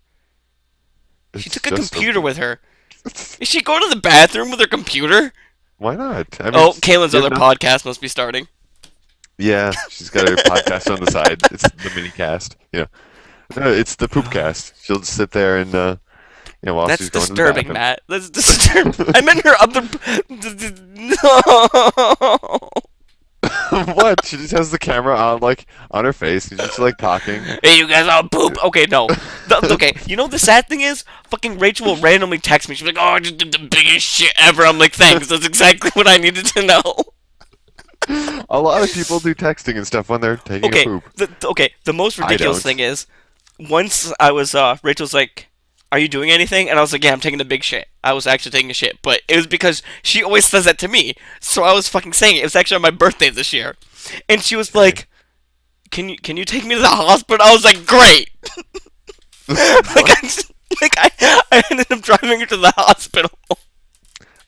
She It's took a just computer with her. Is she going to the bathroom with her computer? Why not? I mean, Oh, Caitlin's you're other not- podcast must be starting. Yeah, she's got her podcast on the side. It's the mini cast. Yeah. No, it's the poop cast. She'll just sit there and, while That's she's going disturbing, to the bathroom. Matt. That's disturbing. I meant her other... No! What? She just has the camera on, like, on her face. She's just, like, talking. Hey, you guys all poop. Okay, no. Okay, you know what the sad thing is? Fucking Rachel will randomly text me. She's like, oh, I just did the biggest shit ever. I'm like, thanks. That's exactly what I needed to know. A lot of people do texting and stuff when they're taking Okay, a poop. the most ridiculous don't. thing is, once I was, Rachel's like, are you doing anything? And I was like, yeah, I'm taking a big shit. I was actually taking a shit, but it was because she always says that to me, so I was fucking saying it. It was actually on my birthday this year. And she was like, can you take me to the hospital? I was like, great! I ended up driving her to the hospital.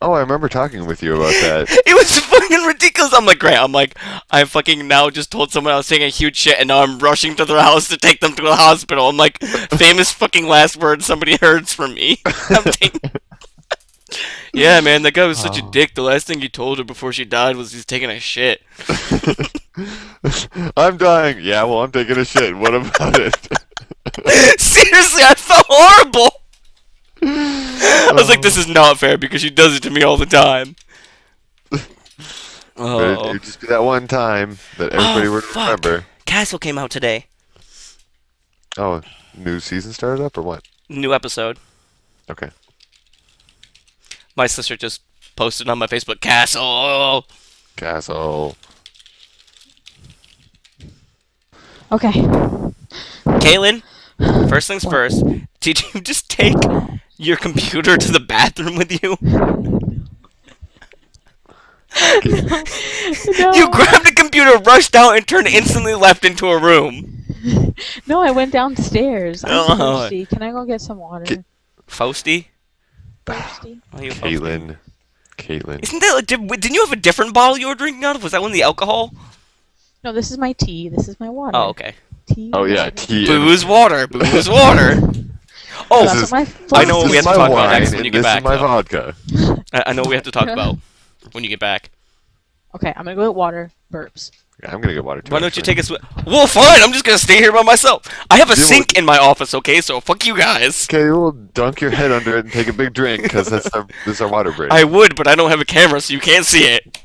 Oh, I remember talking with you about that. It was fucking ridiculous. I'm like, great. I'm like, I fucking now just told someone I was taking a huge shit, and now I'm rushing to their house to take them to the hospital. I'm like, famous fucking last words somebody heard from me. Yeah, man, that guy was such a dick. The last thing he told her before she died was he's taking a shit. I'm dying. Yeah, well, I'm taking a shit. What about it? Seriously, I felt horrible. I was like, this is not fair because she does it to me all the time. But Oh, it'd just be that one time that everybody would fuck. remember. Castle came out today. Oh, new season started up or what? New episode. Okay. My sister just posted on my Facebook, Castle. Castle. Okay. Caitlin, first things first, did you just take your computer to the bathroom with you? No. You grabbed the computer, rushed out, and turned instantly left into a room. No, I went downstairs. I'm Oh. thirsty. Can I go get some water? Fausty? Thirsty? Are you Fausty? Caitlin. Isn't that, didn't you have a different bottle you were drinking out of? Was that one the alcohol? No, this is my tea. This is my water. Oh, okay. Tea. Oh, yeah, water. tea. Booze, water, booze, water. Oh, That's This what my I know what we have to my talk about wine, next when you and get this back, is my though. vodka. I know what we have to talk about when you get back. Okay, I'm gonna go get water. Burps. Yeah, I'm gonna get water too. Why don't you actually. take a swim? Well, fine. I'm just gonna stay here by myself. I have a Yeah, well- sink in my office, okay? So fuck you guys. Okay, we'll dunk your head under it and take a big drink, because this is our water break. I would, but I don't have a camera, so you can't see it.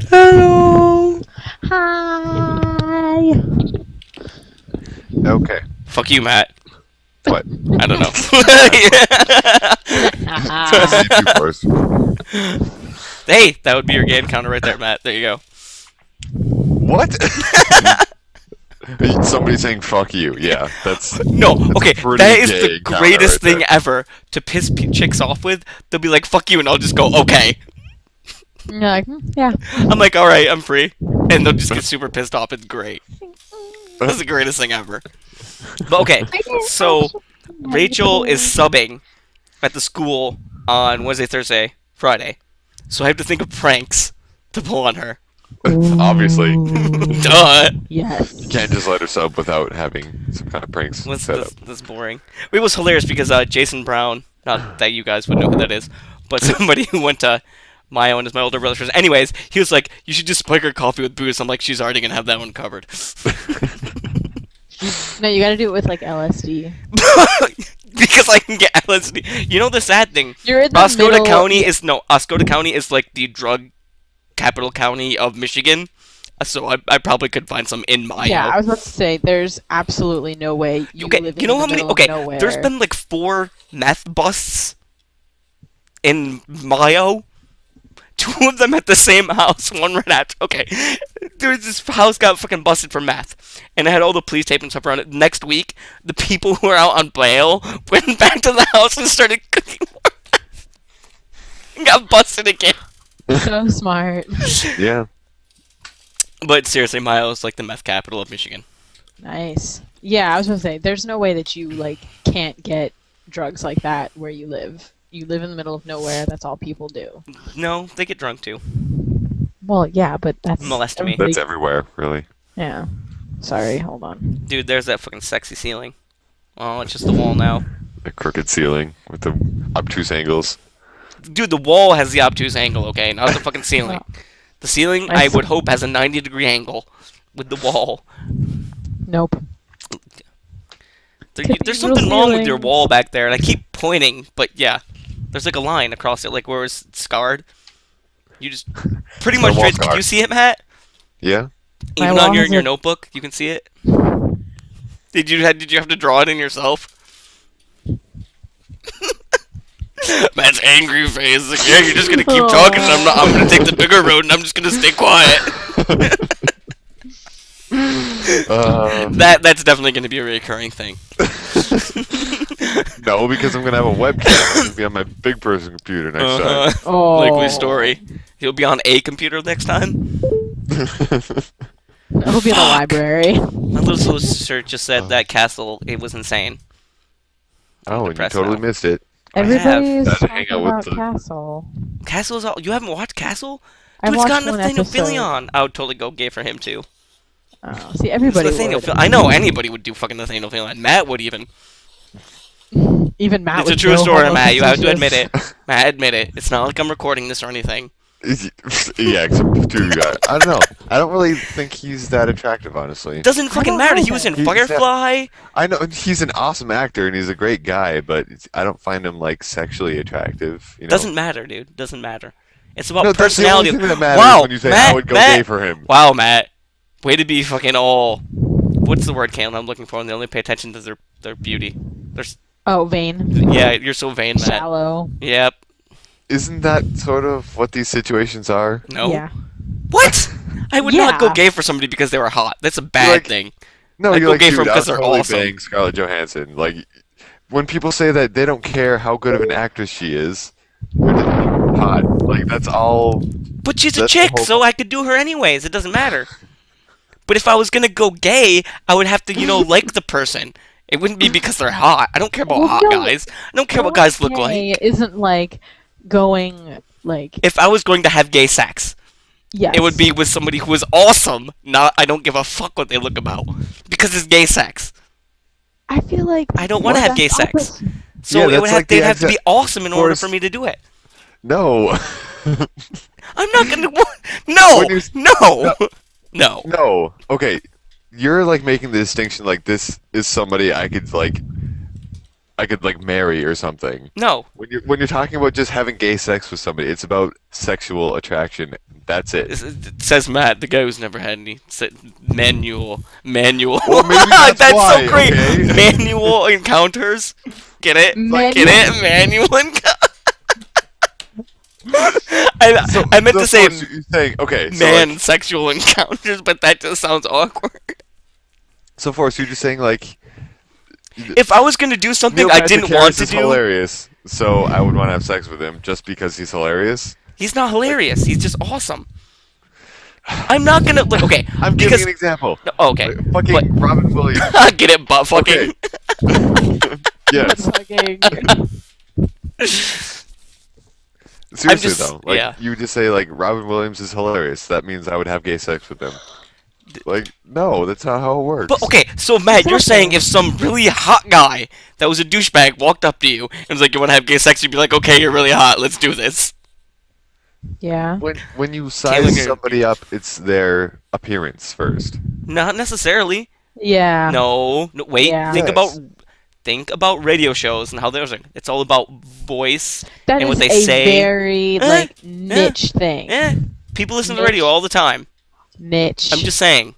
Hello. Hi. Okay. Fuck you, Matt. What? I don't know. You first. Hey, that would be your game counter right there, Matt. There you go. What? Somebody saying "fuck you." Yeah, that's No, okay, pretty that is gay the counter greatest right thing there. ever to piss chicks off with. They'll be like, "Fuck you," and I'll just go, "Okay." And you're like, yeah. I'm like, "All right, I'm free," and they'll just get super pissed off. It's great. That's the greatest thing ever. But okay, so Rachel is subbing at the school on Wednesday, Thursday, Friday, so I have to think of pranks to pull on her. Obviously. Duh. Yes. You can't just let her sub without having some kind of pranks set up. That's boring. It was hilarious because Jason Brown, not that you guys would know who that is, but somebody who went to my own is my older brother's. Anyways, he was like, "You should just spike her coffee with booze." I'm like, "She's already gonna have that one covered." No, you gotta do it with like LSD. Because I can get LSD. You know the sad thing? You're in the Oscoda middle. County is like the drug capital county of Michigan. So I probably could find some in Mayo. Yeah, I was about to say, there's absolutely no way you Okay, live in you know the how many? middle Okay, of nowhere. there's been like 4 meth busts in Mayo. 2 of them at the same house, one right after. Okay, there's this house got fucking busted for meth, and I had all the police tape and stuff around it. Next week, the people who were out on bail went back to the house and started cooking more meth. And got busted again. So smart. Yeah. But seriously, Mayo is like the meth capital of Michigan. Nice. Yeah, I was gonna say, there's no way that you like can't get drugs like that where you live. You live in the middle of nowhere. That's all people do. No, they get drunk too. Well, yeah, but that's Molest me. That's everywhere, really. Yeah. Sorry, hold on. Dude, there's that fucking sexy ceiling. Oh, it's just the wall now. A crooked ceiling with the obtuse angles. Dude, the wall has the obtuse angle, okay? Not the fucking ceiling. The ceiling, I would hope, has a 90-degree angle with the wall. Nope. There's something wrong with your wall back there, and I keep pointing, but yeah. There's like a line across it, like where it's scarred. You just pretty much wall straight. Can scarred. you see it, Matt? Yeah. My Even wall on your has in your a- notebook, you can see it. Did you have to draw it in yourself? Matt's angry face. Like, yeah, you're just gonna keep talking. And I'm gonna take the bigger road, and I'm just gonna stay quiet. That's definitely gonna be a recurring thing. No, because I'm gonna have a webcam. I'm gonna be on my big person computer next time. Oh. Likely story. He'll be on a computer next time. It'll be in the library. My little sister just said that Castle, it was insane. Oh, and you depressed totally now. missed it. Everybody is Gotta talking hang out with about the- Castle. Castle's all. You haven't watched Castle? I Dude, it's got watched one Nathaniel episode. Fillion. I would totally go gay for him too. Oh, see, everybody Nathaniel would. I know anybody would do fucking Nathaniel Fillion. Matt would even. Even Matt It's a would true go story, homo Matt. You have to facetious. admit it. Matt, admit it. It's not like I'm recording this or anything. Yeah, except to you guys. I don't know. I don't really think he's that attractive, honestly. It doesn't fucking don't matter. He either. was in He's- Firefly. I know he's an awesome actor and he's a great guy, but I don't find him like sexually attractive. You know? Doesn't matter, dude. Doesn't matter. It's about No, that's the personality. only thing that matters Wow, when you say Matt, I would go Matt. gay for him. Wow, Matt. Way to be fucking all. What's the word, Caitlin? I'm looking for, and they only pay attention to their beauty. There's. Oh, vain. Yeah, you're so vain, Matt. Shallow. Yep. Isn't that sort of what these situations are? No. Yeah. What? I would not go Yeah. gay for somebody because they were hot. That's a bad Like- thing. No, I'd you're go like, gay for dude, them I 'cause would they're totally awesome. bang Scarlett Johansson. Like, when people say that they don't care how good of an actress she is, they're just hot. Like, that's all. But she's a That's the chick, whole- so I could do her anyways. It doesn't matter. But if I was gonna go gay, I would have to, like the person. It wouldn't be because they're hot. I don't care about Well, hot no, guys. I don't care what guys look like. Gay isn't like going like If I was going to have gay sex, yes. it would be with somebody who is awesome. Not I don't give a fuck what they look about because it's gay sex. I feel like I don't want to have gay that's sex. opposite. So Yeah, it would that's have like the they'd have to be exact- awesome in order course- for me to do it. No. I'm not gonna. No, When you- no, no. No. Okay. You're like making the distinction like this is somebody I could like marry or something. No. When you're talking about just having gay sex with somebody, it's about sexual attraction. That's it. It says Matt, the guy who's never had any manual. Well, maybe that's why, so great. okay? Manual encounters. Get it? Get it? Manual encounters. I meant So to say of course you're saying okay, so man like, sexual encounters, but that just sounds awkward. So, Forrest, you're just saying like If I was gonna do something Neil I Patrick didn't Harris want to is do, hilarious, so I would want to have sex with him just because he's hilarious. he's not hilarious. He's just awesome. I'm not gonna like. Okay, I'm because giving an example. no, oh, okay, Like, fucking but- Robin Williams. get it, butt fucking. Okay. Yes. Fucking- Seriously just- though, like yeah. you would just say like Robin Williams is hilarious. That means I would have gay sex with him. Like, no, that's not how it works. But okay, so Matt, you're saying if some really hot guy that was a douchebag walked up to you and was like, "You want to have gay sex?" You'd be like, "Okay, you're really hot. Let's do this." yeah. When you Caitlin, size you're- somebody up, it's their appearance first. Not necessarily. Yeah. No, no. Wait. Yeah. Think about radio shows and how those are. It's all about voice That and is what they a say. very like niche thing. Eh, people listen to Niche. radio all the time. Niche. I'm just saying.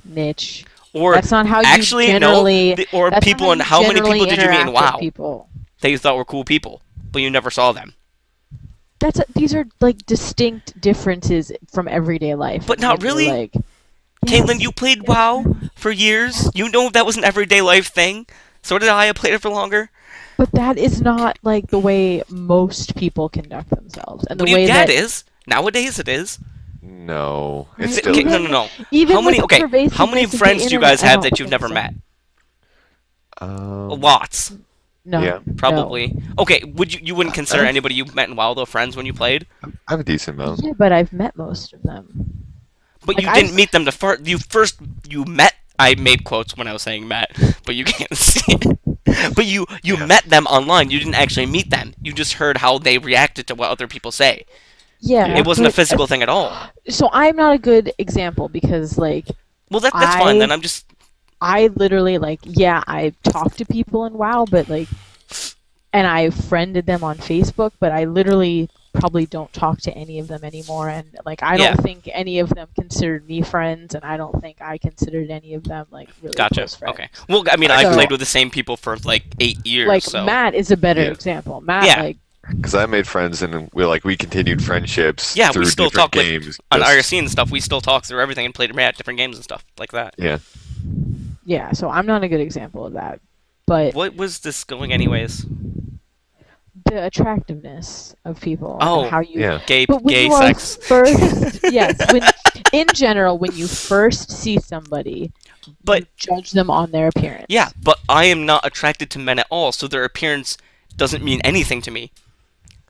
niche. Or That's not how you actually generally. no. Or that's not people how and you how many generally people did you meet in interact with WoW People. that you thought were cool people, but you never saw them? These are like distinct differences from everyday life. But and not you're really. Like, Caitlin, you played WoW for years. You know that was an everyday life thing. So did I. I played it for longer. but that is not like the way most people conduct themselves, and the What do you way get that is nowadays it is. No, Right. it's Is it- still okay, no. even How many? with the Okay, how many pervasiveness of the friends do you guys internet, I have don't that you've think never so. met? Um, Lots, No. Yeah. probably. Okay, would you wouldn't consider anybody you met in WoW though friends when you played? I have a decent No. amount. Yeah, but I've met most of them. But Like, you I didn't s- meet them you met. I made quotes when I was saying met, but you can't see it. But you met them online. You didn't actually meet them. You just heard how they reacted to what other people say. Yeah. It wasn't a but- physical thing at all. So I'm not a good example because like Well, that's fine I- then. I'm just I literally like yeah I talk to people in WoW, but like, and I friended them on Facebook, but I literally probably don't talk to any of them anymore, and like I Yeah. don't think any of them considered me friends, and I don't think I considered any of them like really gotcha. close friends. Okay. Well, I mean, I So- played with the same people for like 8 years. Like so Matt is a better Yeah. example. Matt Yeah. like Because I made friends and we continued friendships Yeah, we through still different talk, like, games. on just- IRC and stuff, we still talk through everything and played at different games and stuff like that. Yeah. yeah, so I'm not a good example of that, but What was this going anyways? the attractiveness of people, Oh, and how you Yeah. Gay But when gay you are sex. first, yes, in general, when you first see somebody, But- you judge them on their appearance. Yeah, but I am not attracted to men at all, so their appearance doesn't mean anything to me.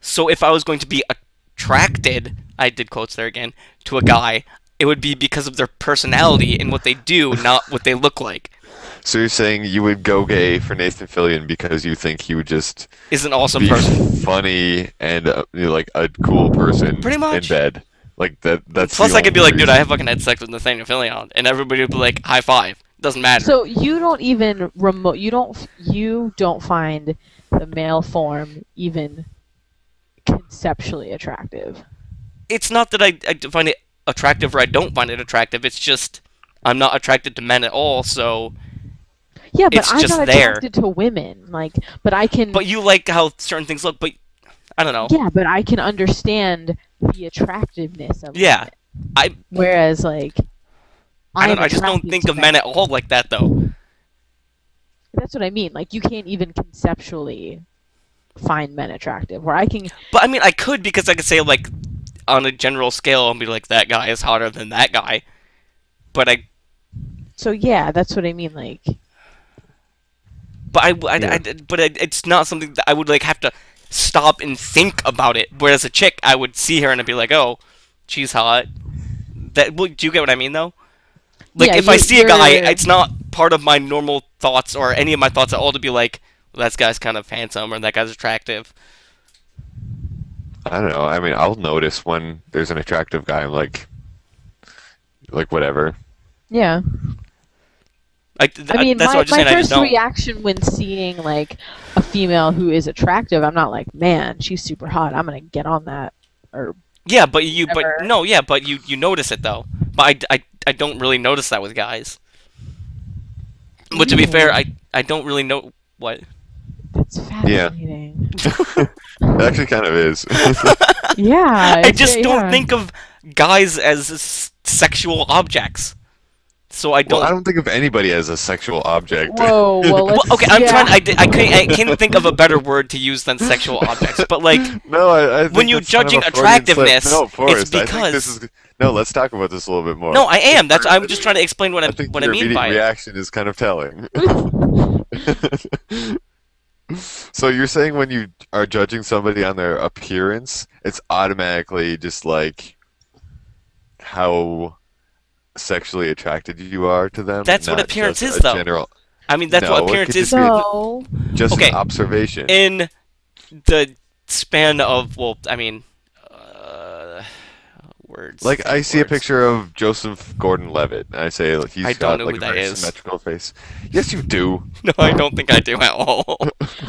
So if I was going to be attracted, I did quotes there again, to a guy, it would be because of their personality and what they do, not what they look like. So you're saying you would go gay for Nathan Fillion because you think he would just Is an awesome be person. funny and like a cool person Pretty much. in bed. Like that. That's Plus, the I could be only like, dude, reason. I have fucking had sex with Nathaniel Fillion, and everybody would be like, high five. Doesn't matter. So you don't even you don't find the male form even conceptually attractive. It's not that I find it attractive or I don't find it attractive. It's just I'm not attracted to men at all. So, Yeah, but It's I'm just not there. attracted to women. Like, but I can. but you like how certain things look. But I don't know. Yeah, but I can understand the attractiveness of Yeah, women. I Whereas like. I just don't think of men at all like that though. That's what I mean. Like, you can't even conceptually find men attractive. Where I can, But I mean, I could because I could say like on a general scale and be like that guy is hotter than that guy. But so yeah, that's what I mean. Like, it's not something that I would like have to stop and think about it. Whereas a chick, I would see her and I'd be like, oh, she's hot. Do you get what I mean though? Like Yeah, if I see a guy, you're- it's not part of my normal thoughts or any of my thoughts at all to be like, well, that guy's kind of handsome or that guy's attractive. I don't know. I mean, I'll notice when there's an attractive guy. I'm like whatever. yeah. Like, I mean, that's my, what I'm just my saying. I just first don't. reaction when seeing like a female who is attractive, I'm not like, man, she's super hot. I'm gonna get on that. Or Yeah, but Whatever. you notice it though. But I don't really notice that with guys. But to be fair, I don't really know what. that's fascinating. It actually kind of is. Yeah. I just don't yeah. think of guys as sexual objects. So I don't. Well, I don't think of anybody as a sexual object. Whoa, well, Well, let's, okay, I'm yeah. trying. I can't think of a better word to use than sexual objects. But like, No, I think when you're that's kind of judging a Freudian slip. attractiveness, no, it's Forrest, I think because this is. No, let's talk about this a little bit more. no, I am. I'm just trying to explain what I think what I your mean immediate by it. reaction is kind of telling. So you're saying when you are judging somebody on their appearance, it's automatically just like how sexually attracted you are to them? That's what not appearance just is, a though. General, I mean, that's No, what it appearance could is. just be- No. just Okay. an observation. In the span of, well, I mean, words. Like I see a words. picture of Joseph Gordon-Levitt, and I say like, he's I don't got know like who a that very is. symmetrical face. Yes, you do. No, I don't think I do at all.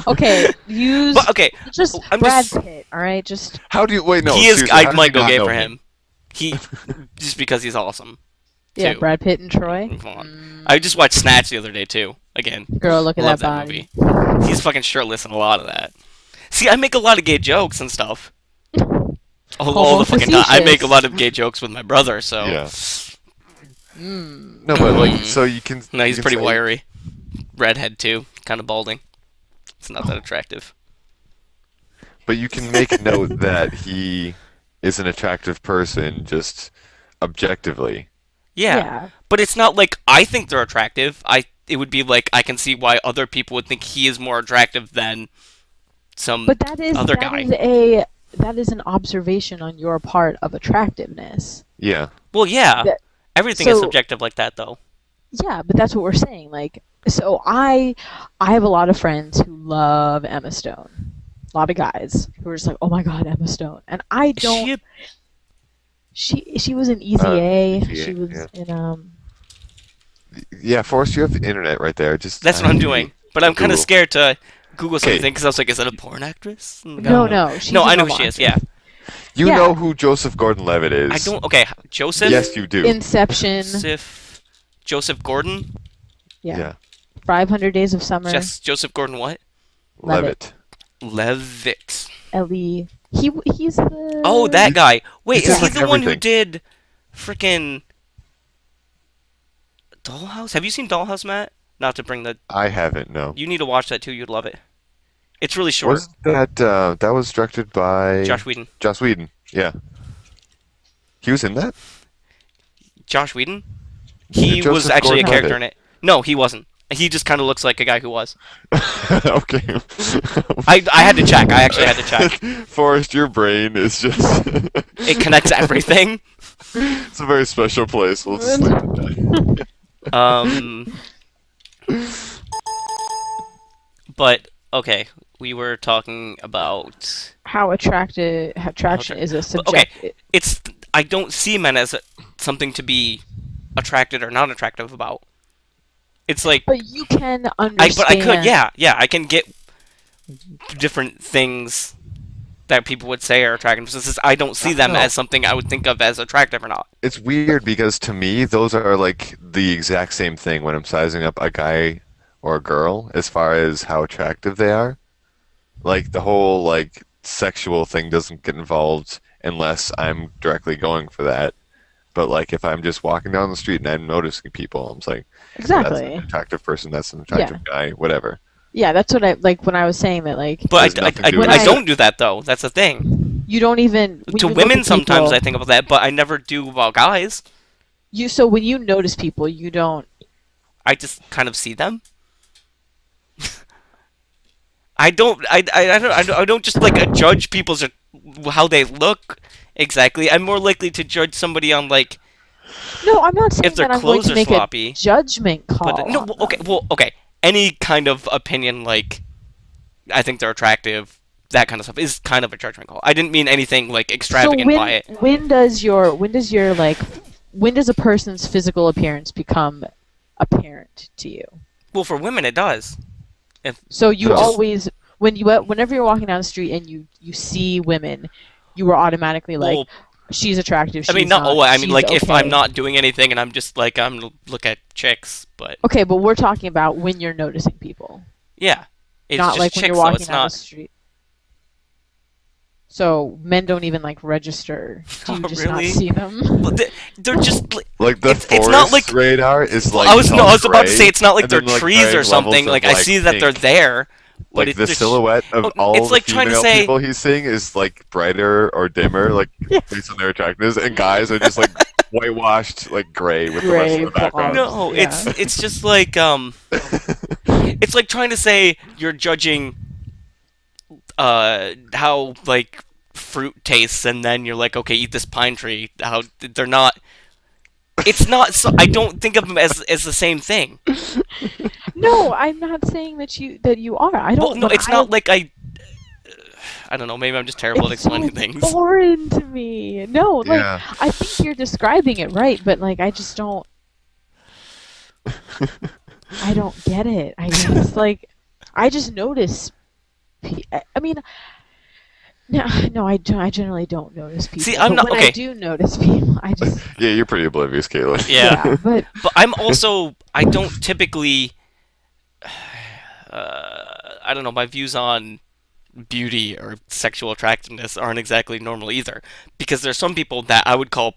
Okay, use But okay, just I'm Brad just- Pitt. All right, just How do you wait? No, he is. seriously, how I do might you go not gay know for him. He just because he's awesome. yeah, Two. Brad Pitt and Troy. Come on. I just watched Snatch the other day too. Again, Girl, look at love that that body. movie. He's fucking shirtless in a lot of that. See, I make a lot of gay jokes and stuff. All the fucking time. I make a lot of gay jokes with my brother, so. Yeah. No, but like, so you can. No, he's you can pretty say- wiry. Redhead too, kind of balding. It's not that attractive. But you can make note that he is an attractive person, just objectively. Yeah. But it's not like I think they're attractive. It would be like I can see why other people would think he is more attractive than some But that is other that guy. is that is an observation on your part of attractiveness. Yeah. Well, yeah. That- Everything is so- subjective like that, though. Yeah, but that's what we're saying. Like, so I have a lot of friends who love Emma Stone. A lot of guys who are just like, oh my god, Emma Stone, and I don't. She was in Easy A. Easy A, She was yeah. in Yeah, Forrest, you have the internet right there. Just That's what I'm doing. But I'm kind of Google. scared to Google Okay. something because I was like, is that a porn actress? No, she's No, a I know who normal she is. actress. Yeah. You Yeah. know who Joseph Gordon-Levitt is? I don't. Okay, Joseph. Yes, you do. Inception. Joseph Gordon. Yeah. 500 Days of Summer. Joseph Gordon. What? Levitt. Levitt. Ellie. He's the. Oh, that guy. Wait, He's is he in, the like, one who everything. did frickin' Dollhouse? Have you seen Dollhouse, Matt? Not to bring the. I haven't. No. You need to watch that too. You'd love it. It's really short. Was that that was directed by Josh Whedon. Joss Whedon. Yeah. He was in that. Josh Whedon? He Joseph was actually a character in Gordon-Levitt. it. No, he wasn't. He just kind of looks like a guy who was. Okay. I had to check. I actually had to check. Forrest, your brain is just. It connects everything. It's a very special place. We'll just leave it at that. But okay, we were talking about. How attraction is a Okay, subject. it's. I don't see men as something to be attracted or not attractive about. It's like But you can but understand. I could, yeah, I can get different things that people would say are attractive. It's just I don't see them No. as something I would think of as attractive or not. It's weird because to me, those are like the exact same thing when I'm sizing up a guy or a girl as far as how attractive they are. Like the whole like sexual thing doesn't get involved unless I'm directly going for that. But like if I'm just walking down the street and I'm noticing people, I'm just like, that's Exactly. an attractive person, that's an attractive guy, whatever. Yeah, that's what I like when I was saying that. Like, But There's nothing to do with I it. don't do that though. That's the thing. you don't even when To you look women, at sometimes people, I think about that, but I never do about guys. So when you notice people, you don't. I just kind of see them. I don't just like judge people's how they look exactly. I'm more likely to judge somebody on like. No, I'm not saying If their that I'm going clothes to are make sloppy, a judgment call. But no, on okay, them. well, okay. Any kind of opinion, like I think they're attractive, that kind of stuff is kind of a judgment call. I didn't mean anything like extravagant so by it. when does a person's physical appearance become apparent to you? Well, for women, it does. So you Just- always whenever you're walking down the street and you see women, you are automatically like, Well, she's attractive. I mean, she's not always. I mean, she's like if okay. I'm not doing anything and I'm just like look at chicks, but Okay, but we're talking about when you're noticing people, yeah, it's not just like when chicks, you're though. walking It's down not. the street. So men don't even like register. Do you Oh, just really? not see them? Well, they're just Like the it's forest not like- radar is like. I was all about to gray, say it's not like and they're then, like, trees varying or something. levels of, Like I see that they're pink. there, but Like it's the just- silhouette of Oh, all it's the like trying to female say- people he's seeing is like brighter or dimmer, like based on their attractiveness, and guys are just like whitewashed, like gray with the rest Gray of the background. No, Yeah. it's just like it's like trying to say you're judging how like fruit tastes, and then you're like, okay, eat this pine tree. How they're not. It's not. So, I don't think of them as the same thing. No, I'm not saying that you are. I don't. Well, no, but it's not like I don't know. Maybe I'm just terrible at It's so explaining things. foreign to me. No, like Yeah. I think you're describing it right, but like I just don't. I don't get it. I just like, I just notice. I mean, no, I generally don't notice people. See, I'm but not- when okay. I do notice people, I just Yeah, you're pretty oblivious, Caitlin. Yeah. but But I'm also I don't typically I don't know, my views on beauty or sexual attractiveness aren't exactly normal either, because there's some people that I would call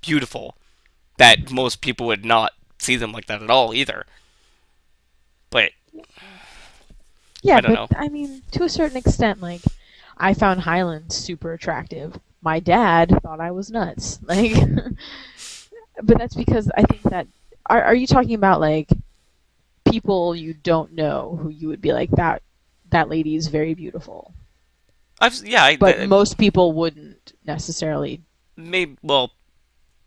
beautiful that most people would not see them like that at all either. But yeah, I don't but I mean, to a certain extent, like I found Highland super attractive. My dad thought I was nuts. Like, but that's because I think that are you talking about like people you don't know who you would be like that lady is very beautiful, but most people wouldn't necessarily. maybe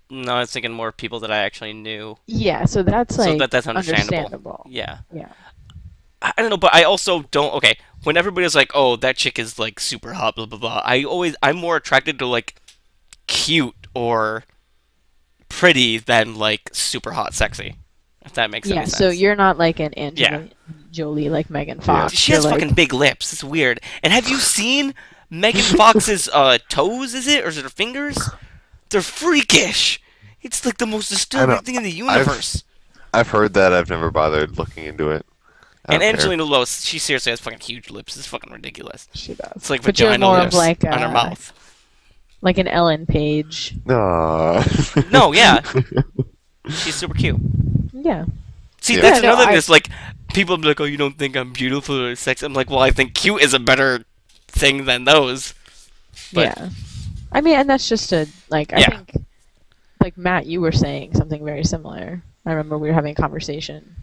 no, I was thinking more people that I actually knew. Yeah, so that's like So that's understandable. understandable. Yeah. Yeah. I don't know, but I also don't. Okay, when everybody's like, "Oh, that chick is like super hot," blah blah blah. I'm more attracted to like cute or pretty than like super hot, sexy. If that makes Yeah, any sense. so you're not like an Angelina Jolie like Megan Fox. She You're has like, fucking big lips. It's weird. And have you seen Megan Fox's toes? Is it or is it her fingers? They're freakish. It's like the most disturbing thing in the universe. I've heard that. I've never bothered looking into it. I And don't care. Angelina Lewis, she seriously has fucking huge lips. It's fucking ridiculous. She does. It's like But you're vagina more of lips like on her mouth. like an Ellen Page. No. No, yeah. She's super cute. Yeah. See, Yeah. that's Yeah, no, another thing. I- It's like people be like, "Oh, you don't think I'm beautiful or sexy?" I'm like, "Well, I think cute is a better thing than those." But- Yeah. I mean, and that's just I Yeah. think, like Matt, you were saying something very similar. I remember we were having a conversation.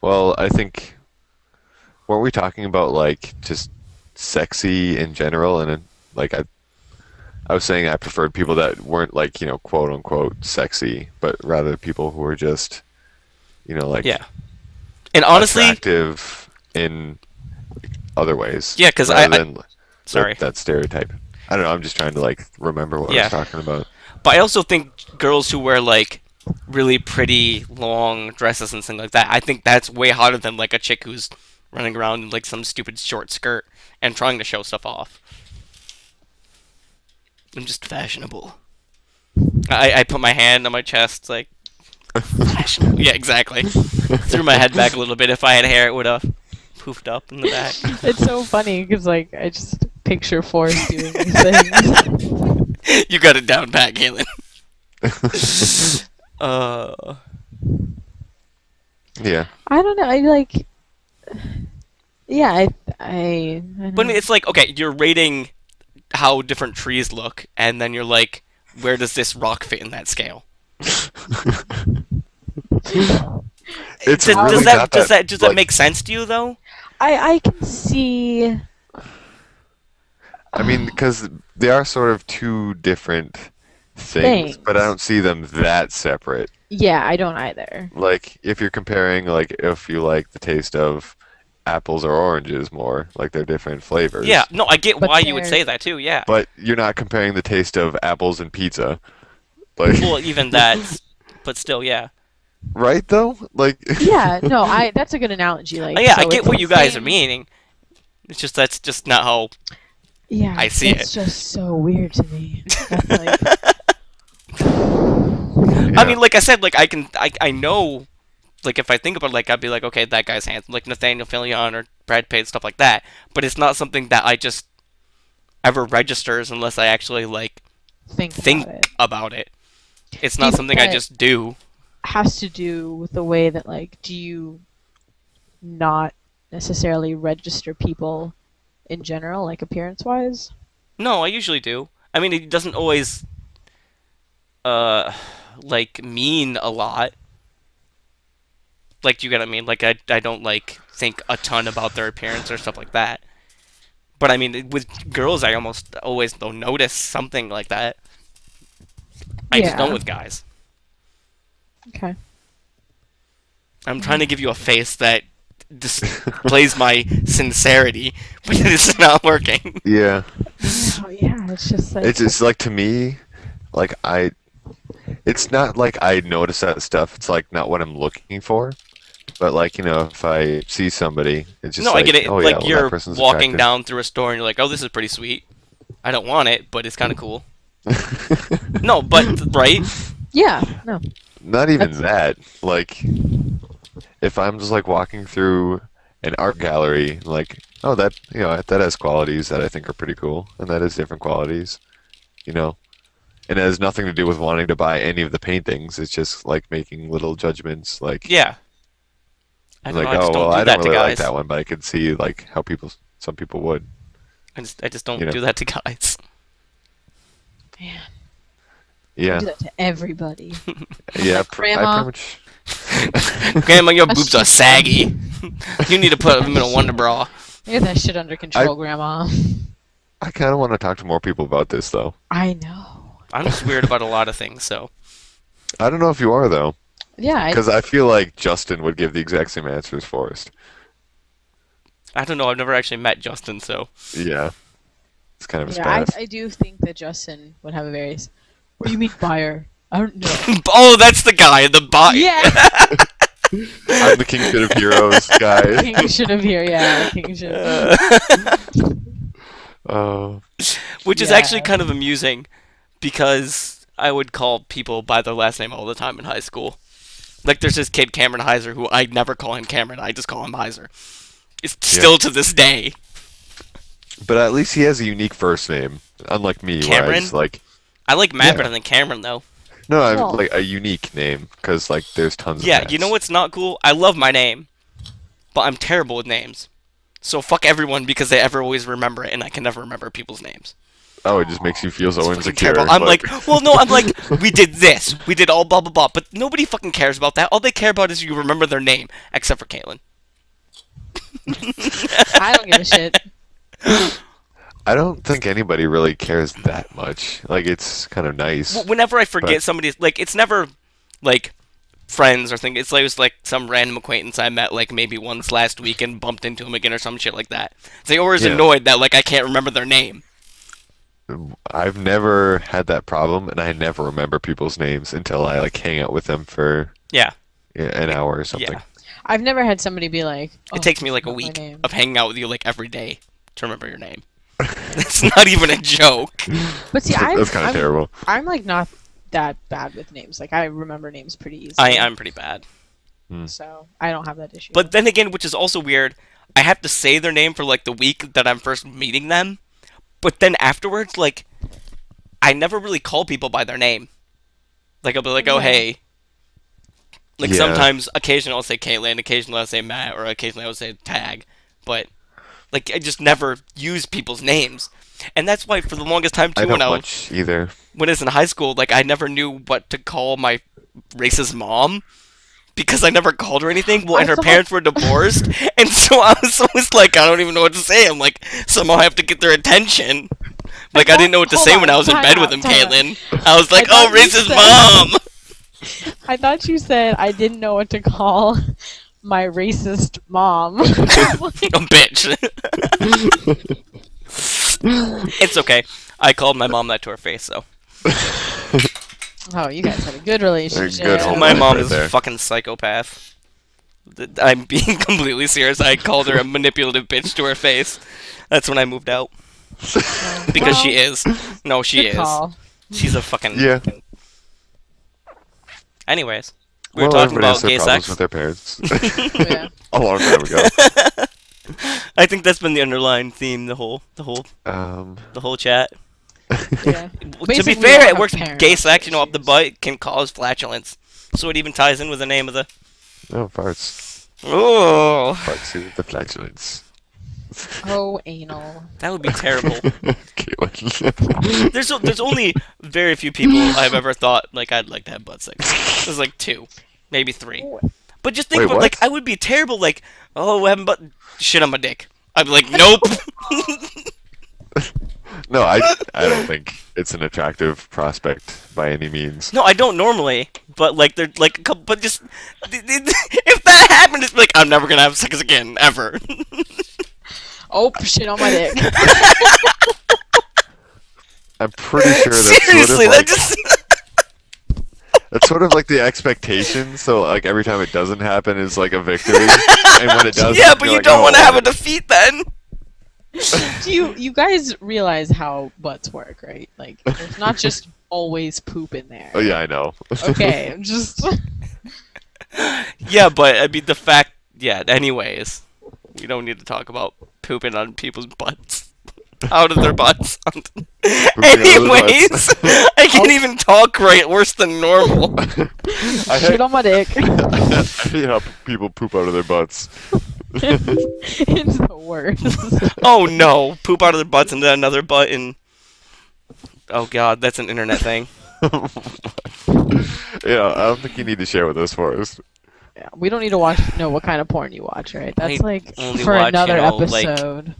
Well, I think weren't we talking about like just sexy in general, and like I was saying I preferred people that weren't like, you know, quote unquote sexy, but rather people who were just, you know, like Yeah. And honestly, attractive in other ways. Yeah, 'cause rather I- than sorry. that stereotype. I don't know. I'm just trying to like remember what I Yeah. was talking about. but I also think girls who wear like really pretty long dresses and things like that, I think that's way hotter than like a chick who's running around in like some stupid short skirt and trying to show stuff off. I'm just fashionable. I put my hand on my chest, like fashionable. Yeah, exactly. Threw my head back a little bit. If I had hair, it would have poofed up in the back. It's so funny because like I just picture Forrest doing these things. You got it down pat, Galen. Yeah. I don't know. I like. Yeah, I But I mean, it's like, okay, you're rating how different trees look, and then you're like, where does this rock fit in that scale? It's Does, really does not that like, make sense to you though? I can see. I mean, because they are sort of two different things, but I don't see them that separate. Yeah, I don't either. Like, if you're comparing, like, if you like the taste of apples or oranges more, like, they're different flavors. Yeah, no, I get But why you would they're- say that too. Yeah. But you're not comparing the taste of apples and pizza. Like, Well, even that, but still, yeah. right, though? Like, Yeah, no, that's a good analogy. Like, Yeah, so I get it's what the you guys are same- meaning. It's just that's just not how. Yeah, I see it's just so weird to me. That's like, I mean, like I said, like I know, like if I think about it, like I'd be like, okay, that guy's handsome, like Nathaniel Fillion or Brad Pitt, stuff like that. But it's not something that I just ever registers unless I actually like Think about it. It's Do you not think something I that- just do. Has to do with the way that, like, do you not necessarily register people in general, like appearance-wise? No, I usually do. I mean, it doesn't always like mean a lot. Like, you get what I mean? Like, I don't like think a ton about their appearance or stuff like that. But I mean, with girls, I almost always don't notice something like that. I just Yeah. don't with guys. Okay. I'm trying to give you a face that displays my sincerity, but it is not working. Yeah. Oh, yeah, it's just like... It's just like, to me, like it's not like I notice that stuff. It's like not what I'm looking for. But like, if I see somebody, it's just No, like, I get it. oh Like, yeah, well, that you're person's walking attractive. down through a store and you're like, oh, this is pretty sweet. I don't want it, but it's kind of cool. No, but, right? Yeah, no. Not even That's- that. Like, if I'm just like walking through an art gallery, like, oh, that that has qualities that I think are pretty cool, and that has different qualities, and it has nothing to do with wanting to buy any of the paintings. It's just like making little judgments, like, Yeah. I don't like, know, I just oh, don't well, do I that don't to really guys. like that one, but I could see like how some people would. I just don't You know. do that to guys. Man, I Yeah, do that to everybody. yeah. Like, Grandma. I pretty much. Grandma, your boobs are saggy. You need to put them in a Wonder Bra. Get that shit under control, Grandma. I kind of want to talk to more people about this, though. I know. I'm just weird about a lot of things, so. I don't know if you are, though, Yeah, because I feel like Justin would give the exact same answer as Forrest. I don't know, I've never actually met Justin, so. Yeah, it's kind of a yeah, spaz. I do think that Justin would have a very... What do you mean, buyer? I don't know. Oh, that's the guy, the bot. Yeah! I'm the Kingpin of Heroes guy. King should have here, yeah. King should have. Oh, Which is Yeah. actually kind of amusing, because I would call people by their last name all the time in high school. Like, there's this kid, Cameron Heiser, who I never call him Cameron, I just call him Heiser. It's still to this day. but at least he has a unique first name, unlike me, where I Cameron? just like I like Matt Yeah. better than Cameron, though. no, I Well- like a unique name because like there's tons of Yeah, Matts. you know what's not cool? I love my name, but I'm terrible with names. So fuck everyone because they ever always remember it, and I can never remember people's names. Oh, it just makes you feel so Fucking insecure. terrible. I'm like, well, no, I'm like, we did this, we did all blah blah blah, but nobody fucking cares about that. All they care about is you remember their name, except for Caitlin. I don't give a shit. I don't think anybody really cares that much. Like, it's kind of nice. Whenever I forget But- somebody's, like, it's never like friends or things. It's like some random acquaintance I met like maybe once last week and bumped into him again or some shit like that. They always Yeah. annoyed that like I can't remember their name. I've never had that problem, and I never remember people's names until I like hang out with them for Yeah. an hour or something. Yeah. I've never had somebody be like... It "Oh, takes me like a not my week name." of hanging out with you like every day to remember your name. That's not even a joke. But see, That's kind of terrible. I'm like not that bad with names. Like I remember names pretty easily. I'm pretty bad. So I don't have that issue. But then again, which is also weird, I have to say their name for like the week that I'm first meeting them. But then afterwards, like, I never really call people by their name. Like, I'll be like, oh, Yeah. hey. Like, Yeah. sometimes, occasionally I'll say Caitlin, occasionally I'll say Matt, or occasionally I'll say Tag. But, like, I just never use people's names. And that's why for the longest time, I too, don't when much either. when I was in high school, like, I never knew what to call my racist mom. Because I never called her anything. Well, I and her thought- parents were divorced. And so I was always like, I don't even know what to say. I'm like, somehow I have to get their attention. Like, I didn't know what to Hold say on, when I was in time bed out, with him, time out. Caitlin. I was like, I oh, thought you racist said- mom! I thought you said I didn't know what to call my racist mom. A bitch. It's okay. I called my mom that to her face, so. Oh, you guys had a good relationship. Good home My life mom right is there. a fucking psychopath. I'm being completely serious. I called her a manipulative bitch to her face. That's when I moved out. Because she is. No, she Good is. call. She's a fucking... Yeah. Anyways. We were Well, talking everybody has about their gay problems sex. with their parents. Yeah. A long time ago. I think that's been the underlying theme the whole chat. Yeah. To be Basically, we fair, all it have works. parent Gay section up the issues. butt can cause flatulence, so it even ties in with the name of the. Oh, farts. Oh, Farts soothe the flatulence. Oh, anal. that would be terrible. Caitlin. There's only very few people I've ever thought like I'd like to have butt sex. There's like 2, maybe 3. But just think Wait, about what? like I would be terrible like having butt shit on my dick. I'd be like nope. No, I don't think it's an attractive prospect by any means. No, I don't normally. But like they're like a couple. But just if that happened, it's like I'm never gonna have sex again ever. Oh, shit on my dick. I'm pretty sure that's Seriously, sort of like, that just. that's sort of like the expectation. So like every time it doesn't happen is like a victory, and when it does, Yeah, but you like, don't oh, want to have a defeat then. Do you guys realize how butts work, right? Like, there's not just always poop in there. Oh yeah, I know. Okay, I'm just. Yeah, but I mean the fact. Yeah. Anyways, we don't need to talk about pooping on people's butts. Out of their butts. Pooping out of their Anyways, butts. I can't even talk right. Worse than normal. I Shit on my dick. I hate how people poop out of their butts. It's the worst. Oh no! Poop out of their butts and then another butt and. Oh god, that's an internet thing. Yeah, I don't think you need to share with us first. Yeah, we don't need to know what kind of porn you watch, right? That's I like only for watch, another you know, like- episode.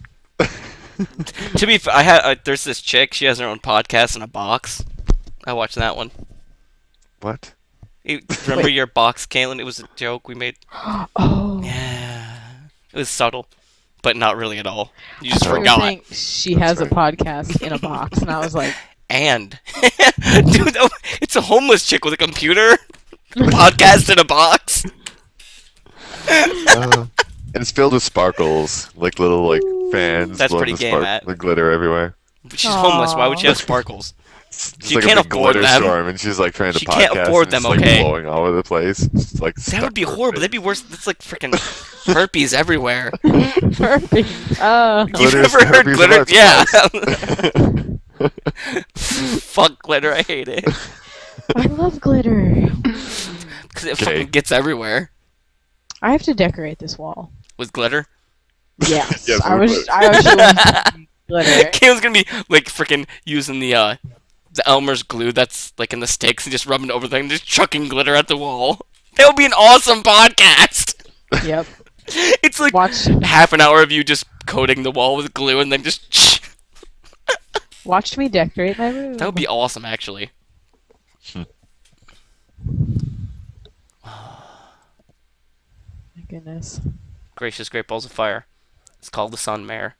To be fair, I had there's this chick. She has her own podcast in a box. I watched that one. What? Remember your box, Caitlin? It was a joke we made. Oh. Yeah, it was subtle, but not really at all. You just I thought you were forgot. saying she has That's a podcast in a box, and I was like, And dude, it's a homeless chick with a computer, podcast in a box. And it's filled with sparkles, like little like fans. That's blowing pretty the gay, Matt. The glitter everywhere. She's homeless. Why would she have sparkles? It's just She like can't a big afford glitter them. storm, and she's like trying to She podcast. can't afford and it's, them, like, okay? blowing all over the place. It's, like That would be stuck horrible. That'd perfect. be worse. That's like freaking herpes everywhere. herpes. You've Glitter is never heard herpes glitter? of Yeah. arts. Fuck glitter. I hate it. I love glitter. Because it Okay. fucking gets everywhere I have to decorate this wall. with glitter. Yes, Yes, I with was. glitter. I was glitter. Caitlin's gonna be like freaking using the Elmer's glue that's like in the sticks and just rubbing it over there and just chucking glitter at the wall. That would be an awesome podcast. Yep. It's like Watch. half an hour of you just coating the wall with glue and then just. Watch me decorate my room. That would be awesome, actually. My goodness. Gracious Great Balls of Fire. It's called the Sun Mare.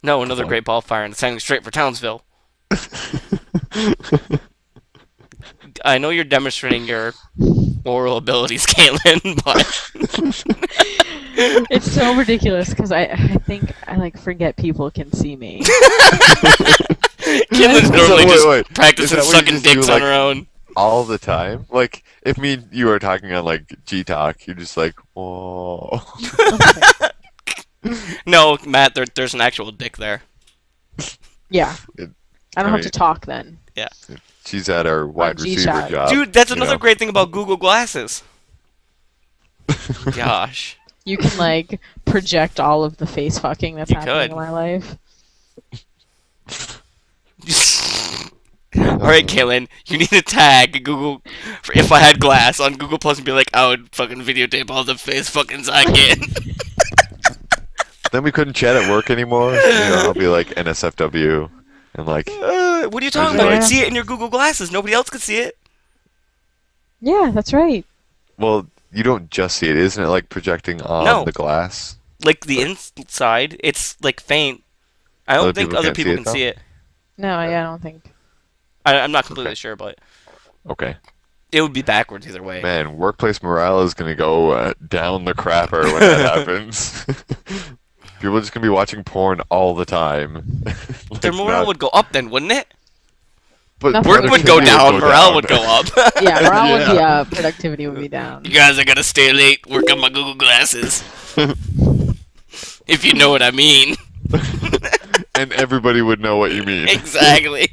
No, another Great Ball of Fire, and it's heading straight for Townsville. I know you're demonstrating your oral abilities, Caitlin, but It's so ridiculous because I think I like forget people can see me. Caitlin's normally wait, just wait. practicing Is that what you sucking just do, dicks on like- her own. all the time. Like if me and you are talking on like G-Talk, you're just like, oh. No, Matt, there's an actual dick there. Yeah. It- I don't I have to mean- talk then. She's at her wide receiver G-Shock. job. Dude, that's you another know? great thing about Google Glasses. Gosh. You can like project all of the face fucking that's You happening could. in my life. Alright, Caitlin, you need to tag Google for If I Had Glass on Google Plus and be like, I would fucking videotape all the face fuckings I get. Then we couldn't chat at work anymore. You know, I'll be like NSFW and like What are you talking Yeah. about? You'd see it in your Google Glasses. Nobody else could see it. Yeah, that's right. well, you don't just see it, isn't it like projecting on No. the glass? Like the inside, it's like faint. I don't Other think people other can't see people it, can though? see it. No, yeah, I don't think. I'm not completely Okay. sure, but Okay. it would be backwards either way. Man, workplace morale is gonna go down the crapper when that happens. People are just gonna be watching porn all the time. Like, Their morale not- would go up then, wouldn't it? but Nothing Work would go productivity down, morale would go up. Yeah, morale would be Yeah. up, productivity would be down. You guys are gonna stay late, work on my Google Glasses. If you know what I mean. And everybody would know what you mean. Exactly.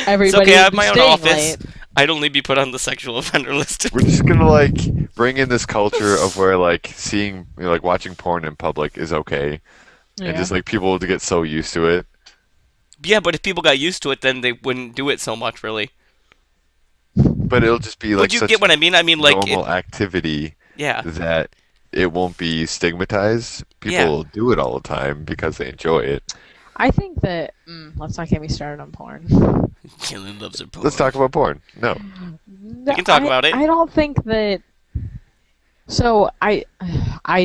Everybody It's okay, I would have be my own staying office. late. I'd only be put on the sexual offender list. We're just gonna like bring in this culture of where like seeing, you know, like watching porn in public is okay, and Yeah. just like people to get so used to it. Yeah, but if people got used to it, then they wouldn't do it so much, really. But it'll just be like Would you such get what I mean? I mean, like, normal activity yeah. that it won't be stigmatized. People Yeah. will do it all the time because they enjoy it. I think that let's not get me started on porn. Killing loves her porn. Let's talk about porn. No. We can talk about it. I don't think that. So I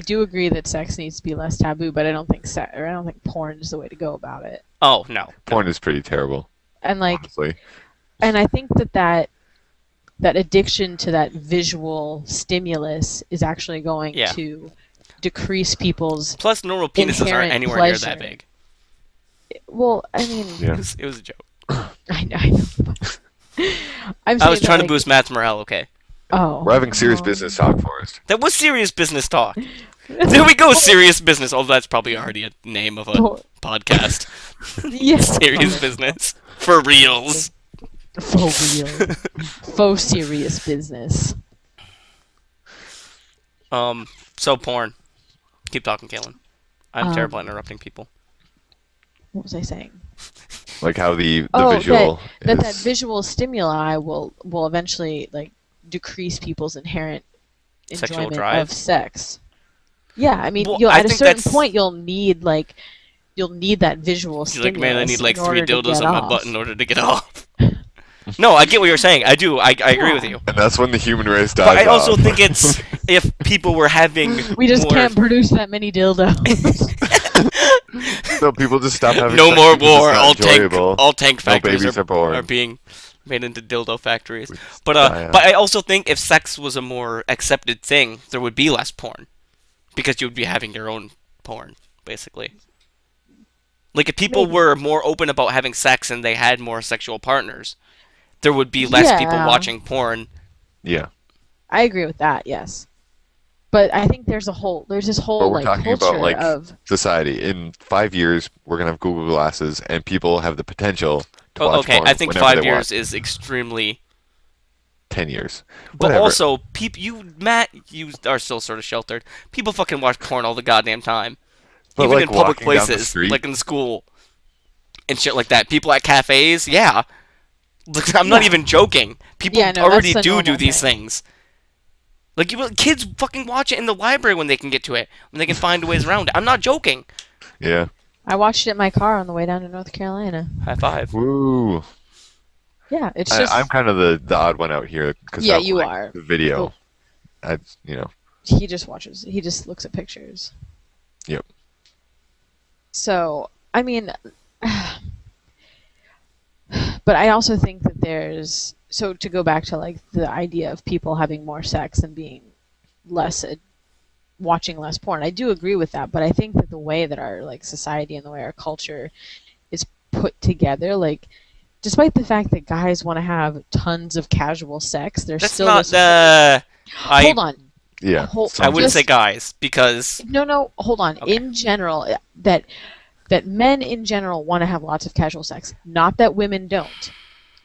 do agree that sex needs to be less taboo, but I don't think I don't think porn is the way to go about it. Oh, no. Porn is pretty terrible, And like, honestly. and I think that addiction to that visual stimulus is actually going Yeah. to decrease people's. Plus, normal penises aren't Inherent anywhere near that pleasure. big. Well, I mean, Yeah. It was a joke. I know. I'm I was saying trying that, to boost Matt's morale, okay? Oh, We're having serious business talk, Forrest. That was serious business talk. There we go, serious business. Although that's probably already a name of a Oh. podcast. Yes. Serious business. For reals. Faux real. Faux serious business. So porn. Keep talking, Kaylin. I'm terrible at Um, interrupting people. What was I saying? Like how the Oh, visual that is... visual stimuli will eventually like decrease people's inherent Sexual enjoyment drive? of sex. Yeah, I mean, Well, you'll, I at a think certain that's- point you'll need that visual You're stimulus. like, man, I need like in 3 order to dildos get on my off. butt in order to get off. No, I get what you're saying. I do. I agree with you. And that's when the human race dies But I also off. think it's if people were having We just more... can't produce that many dildos. So people just stop having No sex more because it's war. not enjoyable. All tank factories babies are born. being made into dildo factories. We just But die out. but I also think if sex was a more accepted thing, there would be less porn, because you would be having your own porn, basically. Like if people Maybe. were more open about having sex and they had more sexual partners, there would be less people Yeah. watching porn. Yeah. I agree with that. Yes, but I think there's this whole But we're like talking culture about like of society. In 5 years, we're gonna have Google Glasses, and people have the potential to Oh, watch okay, porn I think whenever 5 they years want. is extremely. 10 years. But Whatever. also, Matt, you are still sort of sheltered. People fucking watch porn all the goddamn time. But, Even like, in public walking down the places, street? like in school and shit like that. People at cafes, yeah. Look, I'm not Yeah. even joking. People Yeah, no, already that's the do normal these thing. things. Like kids fucking watch it in the library when they can get to it, when they can find ways around it. I'm not joking. Yeah. I watched it in my car on the way down to North Carolina. High five. Woo. Yeah, it's just I'm kind of the odd one out here because Yeah, you are. the video. Oh. You know. he just watches. He just looks at pictures. Yep. So I mean, but I also think that there's to go back to like the idea of people having more sex and being less watching less porn. I do agree with that, but I think that the way that our like society and the way our culture is put together, like despite the fact that guys want to have tons of casual sex, there's That's still not this. the. Hold on. Yeah. Hold- I wouldn't Just- say guys because No, hold on. Okay. In general, that men in general want to have lots of casual sex. Not that women don't,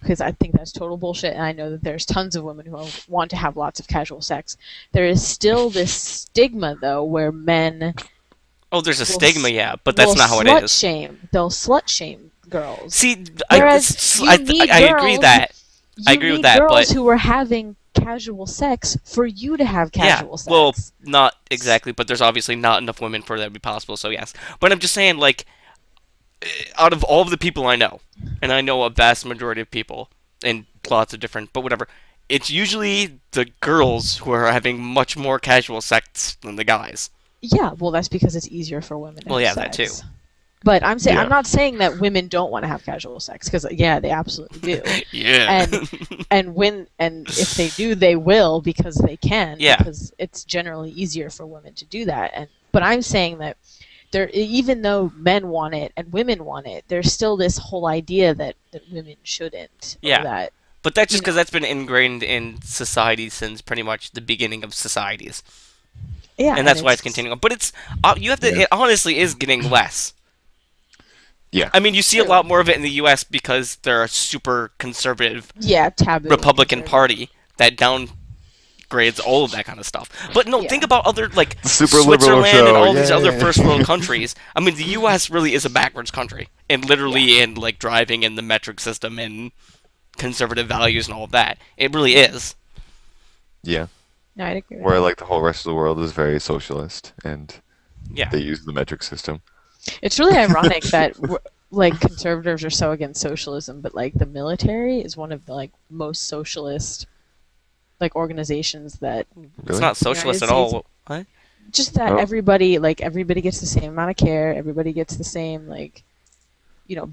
because I think that's total bullshit. And I know that there's tons of women who want to have lots of casual sex. There is still this stigma, though, where men oh, there's a will stigma, s- yeah, but that's will not how it slut is. shame. They'll slut shame girls. See, Whereas you need I agree girls- that. I You agree with need that, girls but- who are having casual sex for you to have casual sex. Well, not exactly, but there's obviously not enough women for that to be possible, so yes. But I'm just saying, like, out of all of the people I know, and I know a vast majority of people, and lots of different, but whatever, it's usually the girls who are having much more casual sex than the guys. Yeah, well, that's because it's easier for women. To Well, have yeah, that sex. too. But I'm saying Yeah. I'm not saying that women don't want to have casual sex because yeah, they absolutely do. Yeah. and if they do, they will because they can. Yeah. Because it's generally easier for women to do that. But I'm saying that there, even though men want it and women want it, there's still this whole idea that women shouldn't. or Yeah. That But that's just you because that's been ingrained in society since pretty much the beginning of societies. Yeah, and that's why it's continuing on. But it's you have to. Yeah. It honestly is getting less. Yeah. I mean, you see a True. lot more of it in the U.S. because they're a super conservative Yeah, taboo. Republican Party that downgrades all of that kind of stuff. But no, Yeah. think about other like Super liberal Switzerland and show, all these other yay. first world countries. I mean, the U.S. really is a backwards country, and literally in like driving and the metric system and conservative values and all of that. It really is. Yeah. No, I'd agree with Where that. like the whole rest of the world is very socialist, and Yeah. they use the metric system. It's really ironic that like conservatives are so against socialism, but like the military is one of the like most socialist like organizations that Really? It's not socialist at United all. States- What? just that Oh. everybody gets the same amount of care, everybody gets the same like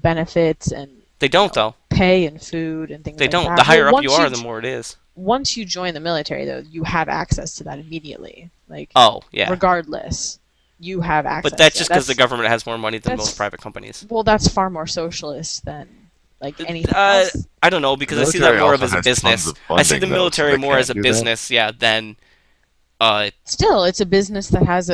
benefits and They don't though. pay and food and things They like don't. that. The higher Well, up you once are, the more it is. once you join the military though, you have access to that immediately. Like Oh, yeah. regardless, you have access. But that's to just that. because the government has more money than that's- most private companies. Well, that's far more socialist than like anything Uh, else. I don't know because I see that Military more of also as a has tons business. of I see the funding, though, so military they more can't as a do that. business, yeah, than. Still, it's a business that has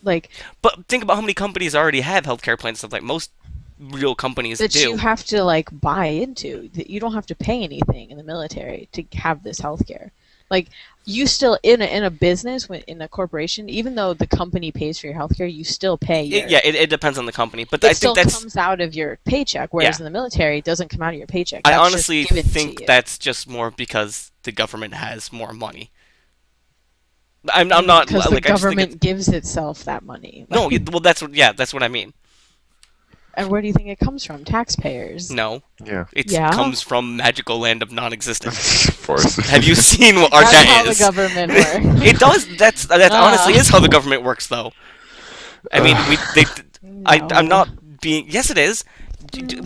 like But think about how many companies already have healthcare plans. Stuff like most real companies that do. you have to like buy into. That you don't have to pay anything in the military to have this healthcare. Like you still in a business in a corporation, even though the company pays for your healthcare, you still pay. It depends on the company, but It I still think that's. comes out of your paycheck, whereas Yeah. in the military, it doesn't come out of your paycheck. I That's just honestly given to think you. that's just more because the government has more money. I'm not because like the I just think government gives itself that money. no. Well, that's what I mean. And where do you think it comes from? Taxpayers. No, Yeah. it Yeah? comes from magical land of non-existence. Of course. Have you seen what our That's debt how is? the government works. It does. That honestly Ah. is how the government works, though. I mean, I'm No. not being. Yes, it is.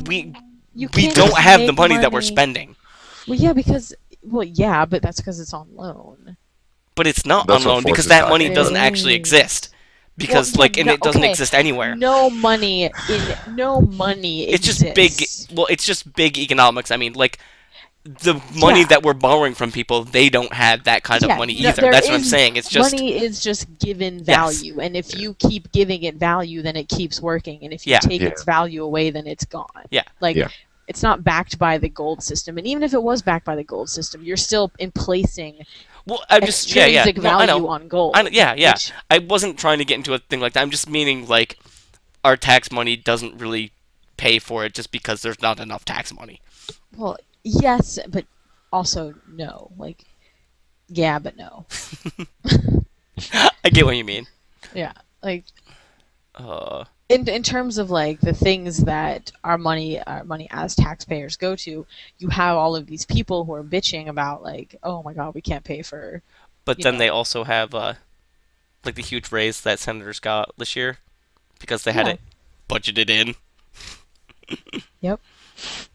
We You we can't don't just have the make money that we're money. spending, Well, yeah, but that's because it's on loan. but it's not That's on what loan because forces that talk money about. doesn't actually exist. Because Well, and no, it doesn't okay. exist anywhere. No money It's just big. exists. Well, it's just big economics. I mean, like the money Yeah. that we're borrowing from people, they don't have that kind of Yeah, money no, either. there That's what I'm is- saying. It's just money is just given Yes. value, and if you keep giving it value, then it keeps working, and if you Yeah. take Yeah. its value away, then it's gone. Yeah. Like Yeah. it's not backed by the gold system, and even if it was backed by the gold system, you're still placing well. I'm just yeah. extrinsic No, I value know. on gold. Yeah. which- I wasn't trying to get into a thing like that. I'm just meaning like our tax money doesn't really pay for it just because there's not enough tax money. Well, yes, but also no. Like, yeah, but no. I get what you mean. Yeah, like Uh, in terms of like the things that our money as taxpayers go to, you have all of these people who are bitching about like, oh my god, we can't pay for. but You then know. they also have like the huge raise that senators got this year because they had Yeah. it budgeted in.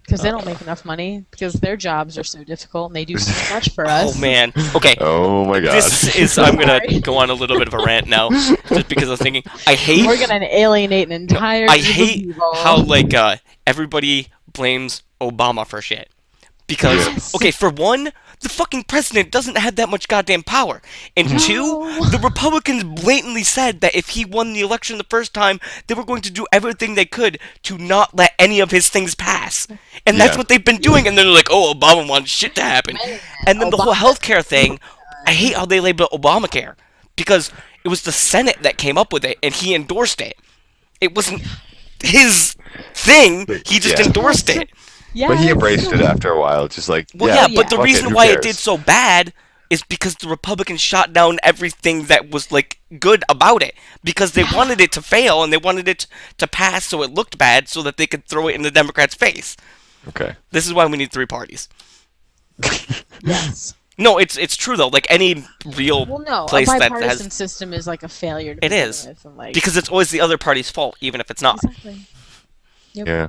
Because they don't make enough money because their jobs are so difficult and they do so much for us. Oh man. Okay. Oh my god. This is. I'm gonna Sorry. go on a little bit of a rant now, just because I was thinking. I hate. We're gonna alienate an entire. I group of hate people. how like everybody blames Obama for shit. Because Yes. okay, for one, the fucking president doesn't have that much goddamn power, and two, No. the Republicans blatantly said that if he won the election the first time, they were going to do everything they could to not let any of his things pass, and that's Yeah. what they've been doing. And they're like, "Oh, Obama wants shit to happen," and then the whole Obama- healthcare thing. I hate how they label it Obamacare because it was the Senate that came up with it, and he endorsed it. It wasn't his thing. He just Yeah. endorsed it. Yeah, But he embraced it after a while, just like Well, yeah. yeah, but the fuck reason who why it cares? did so bad is because the Republicans shot down everything that was like good about it because they wanted it to fail and they wanted it to pass so it looked bad so that they could throw it in the Democrats' face. Okay. This is why we need three parties. Yes. No, it's true though. Like any real Well, no, place a that bipartisan has system is like a failure. To It begin is. with, and, like, because it's always the other party's fault, even if it's not. exactly. Yep. Yeah.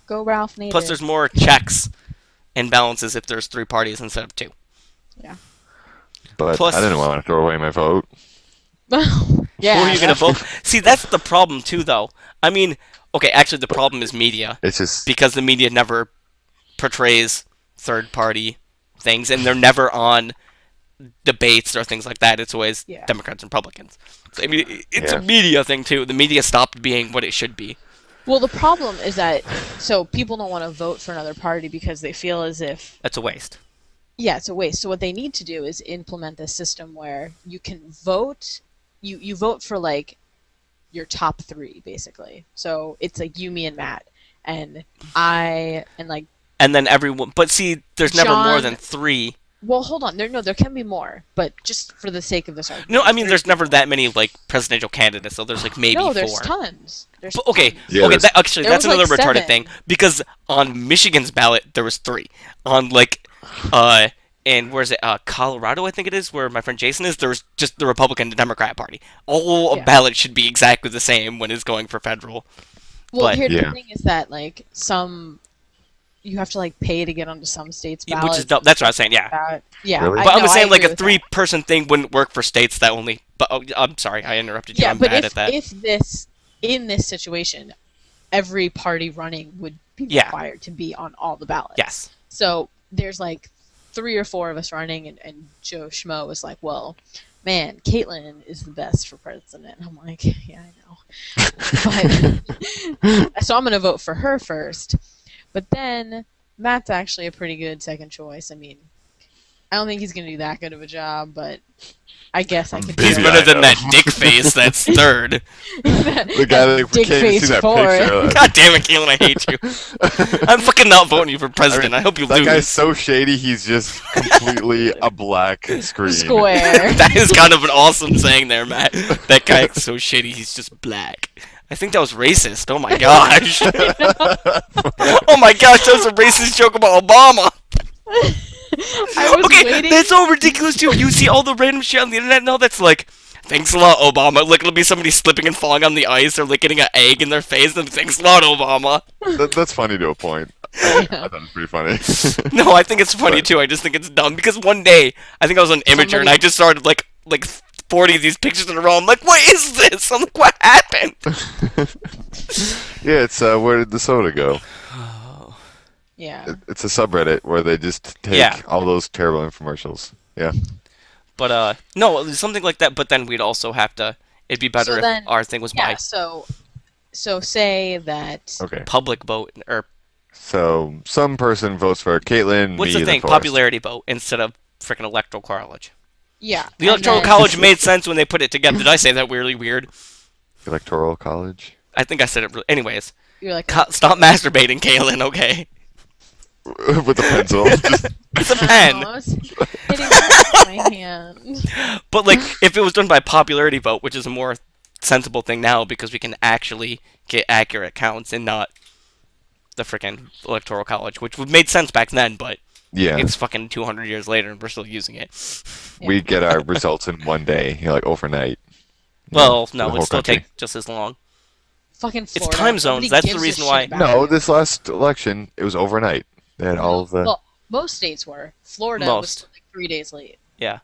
Go Ralph Nader. Plus, there's more checks and balances if there's three parties instead of two. But Plus- I didn't want to throw away my vote. yeah. Who are you gonna vote? See, that's the problem too, though. I mean, okay, actually, the problem is media It's just because the media never portrays third-party things, and they're never on debates or things like that, it's always Yeah. Democrats and Republicans. So, I mean, it's Yeah. a media thing too. The media stopped being what it should be. Well, the problem is that so people don't want to vote for another party because they feel as if That's a waste. yeah, it's a waste. So what they need to do is implement this system where you can vote. You vote for like your top 3 basically. So it's like you, me, and Matt, and I, and like. And then everyone, but see, there's never more John- than 3. Well, hold on. There can be more, but just for the sake of this argument. No, I mean, there's never that many like presidential candidates, so there's like maybe No, 4. there's tons. There's But, okay, tons. Yeah, okay. there's- Actually, There that's was, another like, retarded 7. thing because on Michigan's ballot there was 3. On like, and where's it? Colorado, I think it is, where my friend Jason is. There's just the Republican and Democrat Party. All Yeah. ballots should be exactly the same when it's going for federal. Well, but- here Yeah. the thing is that like you have to like pay to get onto some states' Which ballots. is dumb. That's what I was saying. Yeah. Yeah, Really? But I'm know, saying I like agree a with that. 3-person thing wouldn't work for states that only. But I'm sorry, I interrupted you. Yeah, I'm but bad at that. if in this situation, every party running would be Yeah. required to be on all the ballots. Yes. So there's like 3 or 4 of us running, and Joe Schmo was like, "Well, man, Caitlyn is the best for president." I'm like, "Yeah, I know." But so I'm gonna vote for her first. But then Matt's actually a pretty good second choice. I mean, I don't think he's gonna do that good of a job, but I guess I could. He's Yeah, better I than know. that dick face that's 3rd. The guy that we dick can't even see face that fourth. picture. God damn it, Keelan, I hate you. I'm fucking not voting you for president. I hope you That lose. guy's so shady. He's just completely a black screen. Square. That is kind of an awesome saying there, Matt. That guy is so shitty, he's just black. I think that was racist. Oh my gosh. Oh my gosh, that was a racist joke about Obama. I was Okay, waiting. that's so ridiculous too. You see all the random shit on the internet now that's like, thanks a lot, Obama. Like, it'll be somebody slipping and falling on the ice or like getting an egg in their face and thanks a lot, Obama. That's funny to a point. I thought it was pretty funny. No, I think it's funny But- too. I just think it's dumb because one day I think I was on Imager and I just started like 40 of these pictures in a row. I'm like, what is this? I'm like, what happened? Yeah, it's where did the soda go? Yeah. It's a subreddit where they just take Yeah. all those terrible infomercials. Yeah. But no, something like that. But then we'd also have to. It'd be better So if then- our thing was Yeah. by So say that. Okay. public vote or So some person votes for Caitlyn. what's me, the thing? Forrest. Popularity vote instead of freaking electoral college. Yeah. The and electoral then- college made sense when they put it together. Did I say that weirdly weird? Electoral college. I think I said it. Anyways, You're like. stop masturbating, Kaylin. Okay, With a pencil. Just- it's a pen. I was hitting with my hand. But like, if it was done by popularity vote, which is a more sensible thing now because we can actually get accurate counts and not the freaking electoral college, which would made sense back then, but yeah. it's fucking 200 years later and we're still using it. We get our results in one day, like overnight. Well, for no, the it'd whole still country. take just as long. Fucking Florida. time zones, Nobody that's the gives a reason shit why- about No, it. this last election, it was overnight. They had all of the. Well, most states were. Florida Most. was like 3 days late. Yeah.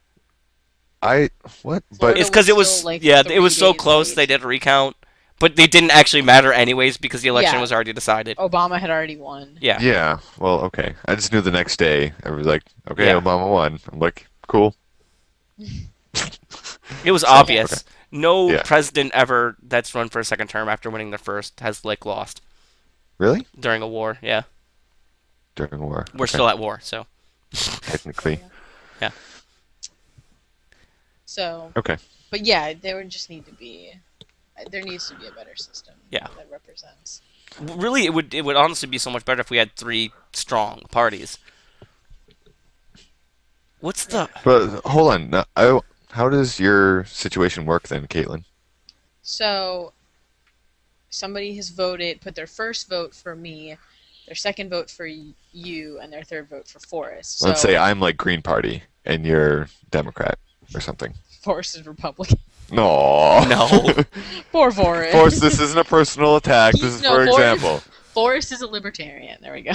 What? Florida But It's because it was, still, like, yeah, it 3 was so days close late. they did a recount, but they didn't actually matter anyways because the election Yeah. was already decided. Obama had already won. Yeah. yeah, well, okay. I just knew the next day. Everybody's like, okay, Yeah. Obama won. I'm like, cool. It was obvious. okay. No Yeah. president ever that's run for a second term after winning their first has like lost Really? during a war. Yeah. During war. We're Okay. still at war, so. Technically. So, Okay. but yeah, there would just need to be. There needs to be a better system. Yeah. That represents. Really, it would honestly be so much better if we had 3 strong parties. What's the... But hold on. Now, how does your situation work then, Caitlin? So, somebody has voted, put their first vote for me, their second vote for you, and their third vote for Forrest. So, Let's say I'm like Green Party and you're Democrat or something. Forrest is Republican. No. No. Poor Forrest. Forrest, this isn't a personal attack. This is No, for Forrest- example. Forrest is a libertarian. There we go.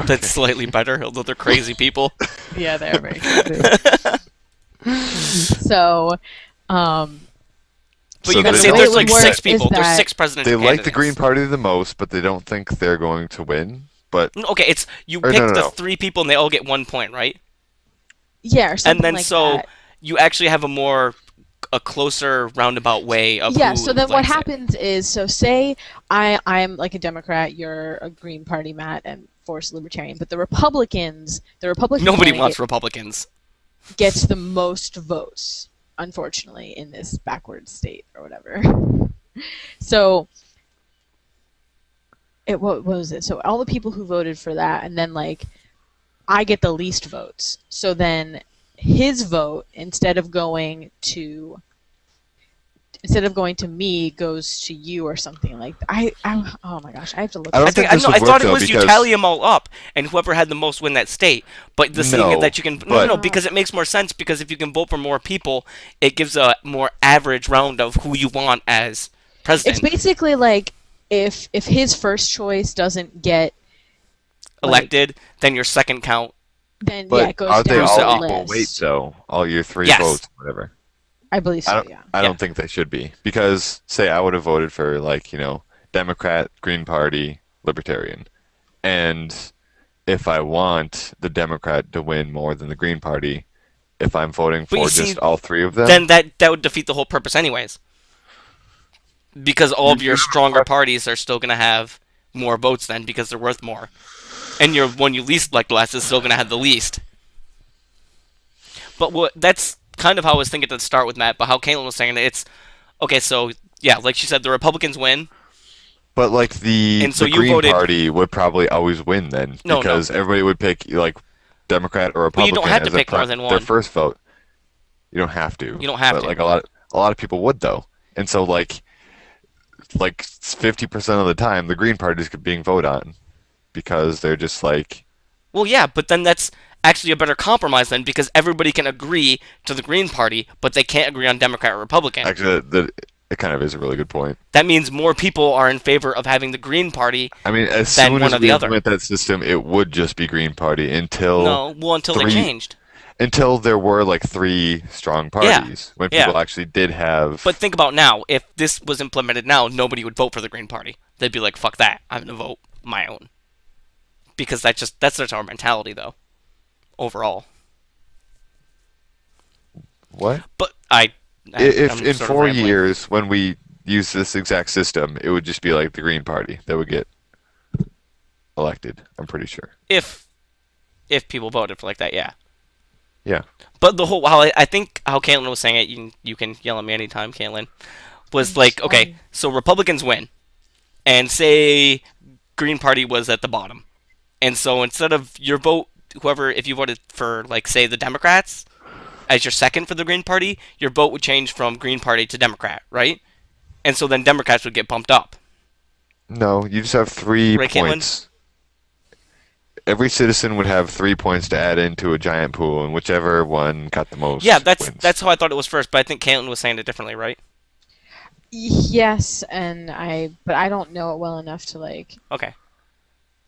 That's slightly better, although they're crazy people. Yeah, they are very good. So, But So you gotta they say don't- there's The way like it would 6 work people. is There's that 6 presidential They like the candidates. Green Party the most, but they don't think they're going to win. But Okay, it's you Or pick no. the 3 people and they all get 1 point, right? yeah, or something And then like so that. you actually have a closer roundabout way of Yeah, who so then what likes it. happens is, so say I'm like a Democrat, you're a Green Party, Matt, and Forrest Libertarian, but the Republican Nobody candidate wants Republicans. gets the most votes, unfortunately, in this backward state or whatever. So, what was it? So all the people who voted for that, and then like, I get the least votes. So then his vote, instead of going to me, goes to you or something like that. Oh my gosh, I have to look. I don't at think that. this I would thought work, it was though, you because- tally them all up, and whoever had the most win that state. But the thing No, that you can but- no, because it makes more sense. Because if you can vote for more people, it gives a more average round of who you want as president. It's basically like if his first choice doesn't get elected, then your second count. then But yeah, it goes are they down Boost it all up. the equal list. weight though? All your three Yes. votes, whatever. I believe so. Yeah. I Yeah. don't think they should be, because say I would have voted for Democrat, Green Party, Libertarian, and if I want the Democrat to win more than the Green Party, if I'm voting But you for see, just all three of them, Then that would defeat the whole purpose, anyways. Because all of your stronger parties are still gonna have more votes then, because they're worth more, and your one you least like less is still gonna have the least. But that's kind of how I was thinking at the start with Matt, but how Caitlin was saying it, it's okay. So yeah, like she said, the Republicans win. but like the And so you Green voted- Party would probably always win then, No, because everybody would pick like Democrat or But you Republican don't have to as their pick more than their one. first vote. You don't have to. You don't have but to. Like a lot of people would though, and so like 50% of the time, the Green Party is being voted on because they're just like. Well, yeah, but then that's actually a better compromise then, because everybody can agree to the Green Party, but they can't agree on Democrat or Republican. Actually, it kind of is a really good point. That means more people are in favor of having the Green Party. I mean, as Then soon one as or the we other. implement that system, it would just be Green Party until No, well, until they changed. until there were like three strong parties when Yeah. people actually did have. But think about now. If this was implemented now, nobody would vote for the Green Party. They'd be like, "Fuck that! I'm gonna vote my own." Because that's just our mentality, though. Overall, what? but If I'm in sort of 4 rambling. years, when we use this exact system, it would just be like the Green Party that would get elected. I'm pretty sure. if people voted for like that, yeah. Yeah. But the whole I think how Caitlin was saying it, you can yell at me anytime, Caitlin, was like, okay, so Republicans win, and say Green Party was at the bottom, and so instead of your vote, if you voted for like say the Democrats as your second for the Green Party, your vote would change from Green Party to Democrat, right? And so then Democrats would get bumped up. No, you just have 3 Right, Caitlin? points. Every citizen would have 3 points to add into a giant pool, and whichever one got the most. Yeah, that's wins. how I thought it was first, but I think Caitlin was saying it differently, right? Yes, but I don't know it well enough to like Okay.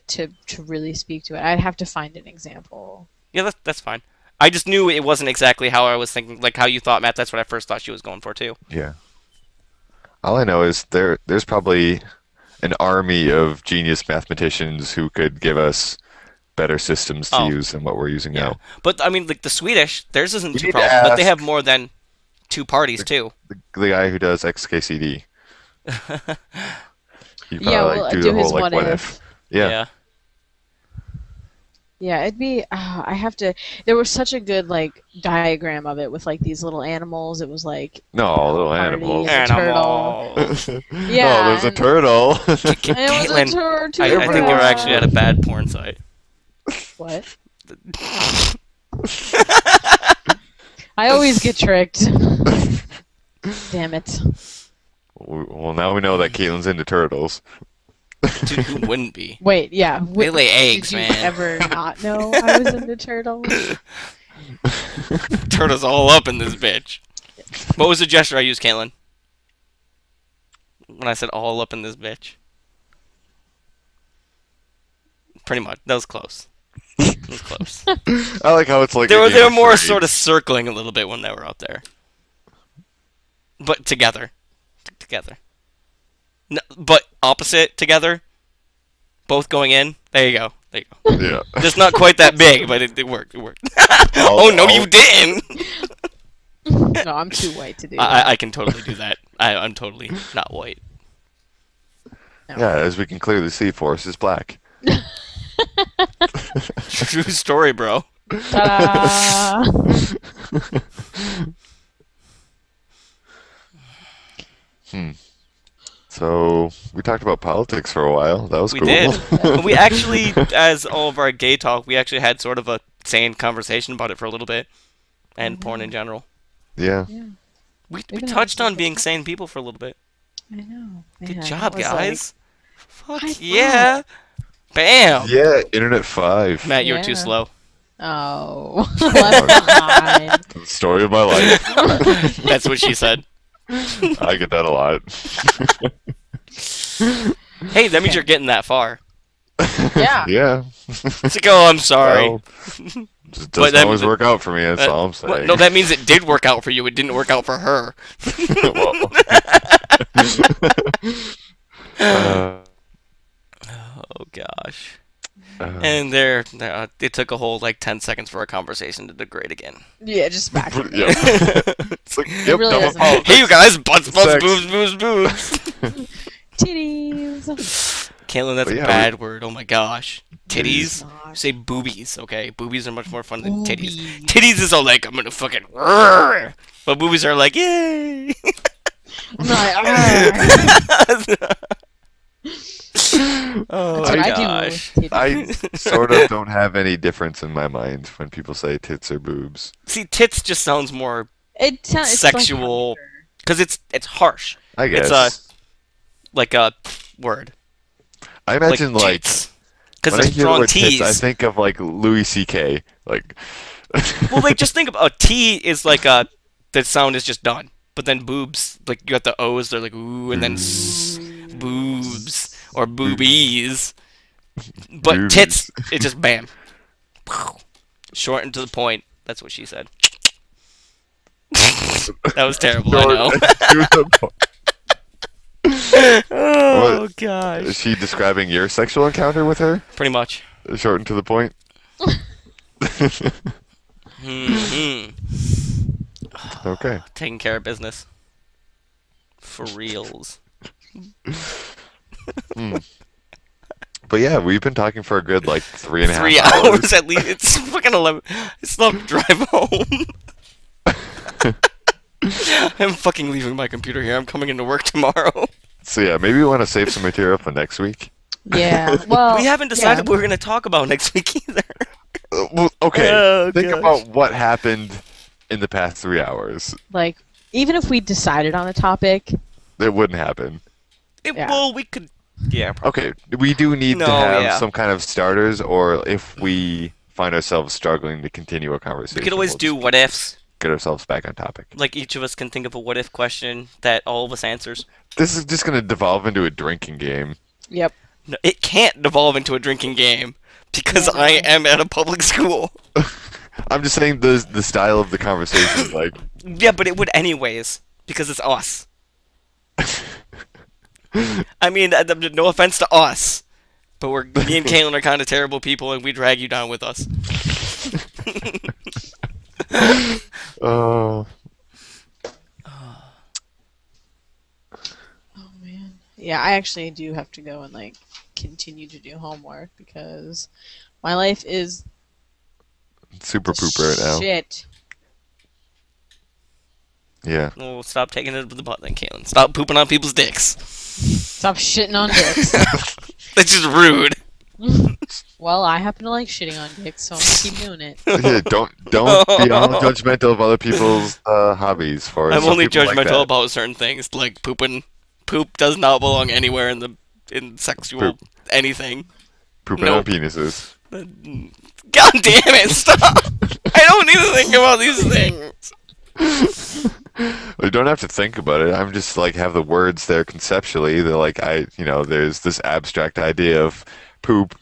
to really speak to it. I'd have to find an example. Yeah, that's fine. I just knew it wasn't exactly how I was thinking, like how you thought, Matt. That's what I first thought she was going for too. Yeah. All I know is there's probably an army of genius mathematicians who could give us better systems to Oh. use than what we're using now. But I mean, like the Swedish, theirs isn't We too need to problem, but they ask- have more than 2 parties too. The guy who does XKCD. You Yeah, probably well, do do the his whole like what what if. if. Yeah. Yeah, it'd be. I have to. There was such a good like diagram of it with like these little animals. It was like No, little Party. animals. Yeah. Animal. Yeah, Oh, there's a and- turtle. it was a Caitlin, turtle. I think they were actually at a bad porn site. What? I always get tricked. Damn it. Well, now we know that Caitlin's into turtles. Dude, who wouldn't be? Wait, yeah. They lay eggs, Did you man. ever not know I was into turtles? Turtles all up in this bitch. What was the gesture I used, Caitlin? When I said all up in this bitch? Pretty much. That was close. That was close. I like how it's like They a were game of more charades. sort of circling a little bit when they were up there. But together. Together. No, but opposite together. Both going in. There you go. There you go. Yeah. Just not quite that big, but it worked. It worked. Oh no, you didn't. No, I'm too white to do I that. can totally do that. I'm totally not white. No. Yeah, as we can clearly see, Forrest is black. True story, bro. Ta-da! So we talked about politics for a while. That was We cool. did. We actually, as all of our gay talk, we actually had sort of a sane conversation about it for a little bit, and porn in general. Yeah. Yeah, We We've been touched having on some being good sane people for a little bit. I know. Good Man, job, that was guys. Fuck high five. yeah. Bam. Yeah, Internet 5. Matt, you were too Yeah. slow. Oh, left behind. Story of my life. That's what she said. I get that a lot. Hey, that means you're getting that far. Yeah. Yeah. It's like, oh, I'm sorry. Well, it But doesn't that- always work out for me, that's all I'm saying. Well, no, that means it did work out for you. It didn't work out for her. Well. Oh, gosh. uh, And there, it took a whole, 10 seconds for our conversation to degrade again. Yeah, just back. yep. It's like, yep, really double doesn't. politics. Hey, you guys, butts, butts, Sex. boobs, boobs, boobs. Titties. Caitlin, that's But a yeah, bad word. Oh my gosh. Titties? Not. Say boobies, okay? Boobies are much more fun than titties. Boobies. Titties is all like, I'm gonna fucking roar. But boobies are like, yay. I'm like, "Argh." Oh That's what my I do gosh. with I titties. sort of don't have any difference in my mind when people say tits or boobs. See, tits just sounds more, It's sexual. Like, because it's harsh. I guess. It's like a word. I imagine like because when I there's hear the strong word tits, I T's. think of like Louis C.K. Like. Well, just think of a T is like a, the sound is just done. But then boobs, like you got the O's, they're like ooh, and then boobs or boobies. But Boobies. tits, it just bam. Short and to the point. That's what she said. That was terrible, I know. Oh What? gosh. Is she describing your sexual encounter with her? Pretty much. Short and to the point. hmm Okay. Taking care of business. For reals. But yeah, we've been talking for a good 3.5 3 hours at least. It's fucking 11. It's not drive home. I'm fucking leaving my computer here. I'm coming into work tomorrow. So yeah, maybe we want to save some material for next week. Yeah. Well, We haven't decided what we're going to talk about next week either. Well, okay, Oh, think gosh. about what happened in the past 3 hours. like, even if we decided on a topic, It wouldn't happen. Yeah. Well, we could. Yeah, probably. Okay, we do need No, to have yeah. some kind of starters, or if we find ourselves struggling to continue a conversation, We could always we'll do just what ifs. get ourselves back on topic. Like each of us can think of a what if question that all of us answers. This is just going to devolve into a drinking game. yep. No, it can't devolve into a drinking game because Yeah. I am at a public school. I'm just saying the style of the conversation, like. Yeah, but it would anyways because it's us. I mean, no offense to us, but me and Caitlin are kind of terrible people, and we drag you down with us. Oh. Oh man. Yeah, I actually do have to go and continue to do homework because my life is Super pooper right now. shit. Yeah. Well, stop taking it to the butt, then, Caitlin. Stop pooping on people's dicks. Stop shitting on dicks. That's just rude. Well, I happen to like shitting on dicks, so I'm gonna keep doing it. Yeah, don't be all judgmental of other people's hobbies. For I'm some only people like judgmental that. about certain things, like pooping. Poop does not belong anywhere in sexual Poop. anything. Pooping No. on penises. God damn it! Stop! I don't need to think about these things. You don't have to think about it. I'm just have the words there conceptually. They're there's this abstract idea of poop,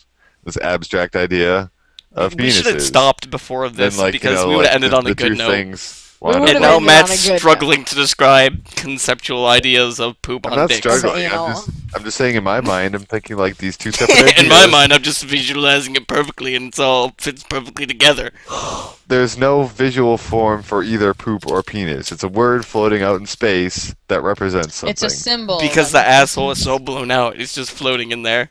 this abstract idea of We should have penises. stopped before this Then, because we would have ended on a the good two note. things We would've line And up. now ended Matt's on a good struggling to describe conceptual ideas of poop I'm on not dicks. struggling. Anal. I'm just I'm just saying in my mind, I'm thinking like these two separate ideas. In my mind, I'm just visualizing it perfectly, and it all fits perfectly together. There's no visual form for either poop or penis. It's a word floating out in space that represents something. It's a symbol. Because the asshole is so blown out, it's just floating in there.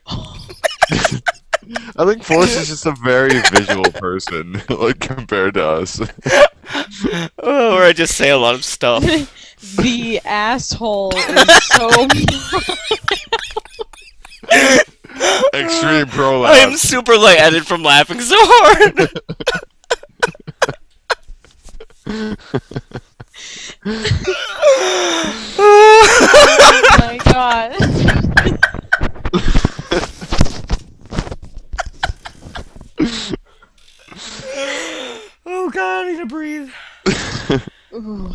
I think Forrest is just a very visual person, like compared to us. Oh, or I just say a lot of stuff. The asshole is so. Extreme prolapse. I am super lightheaded from laughing so hard. Oh my god. Oh god, I need to breathe. Ooh.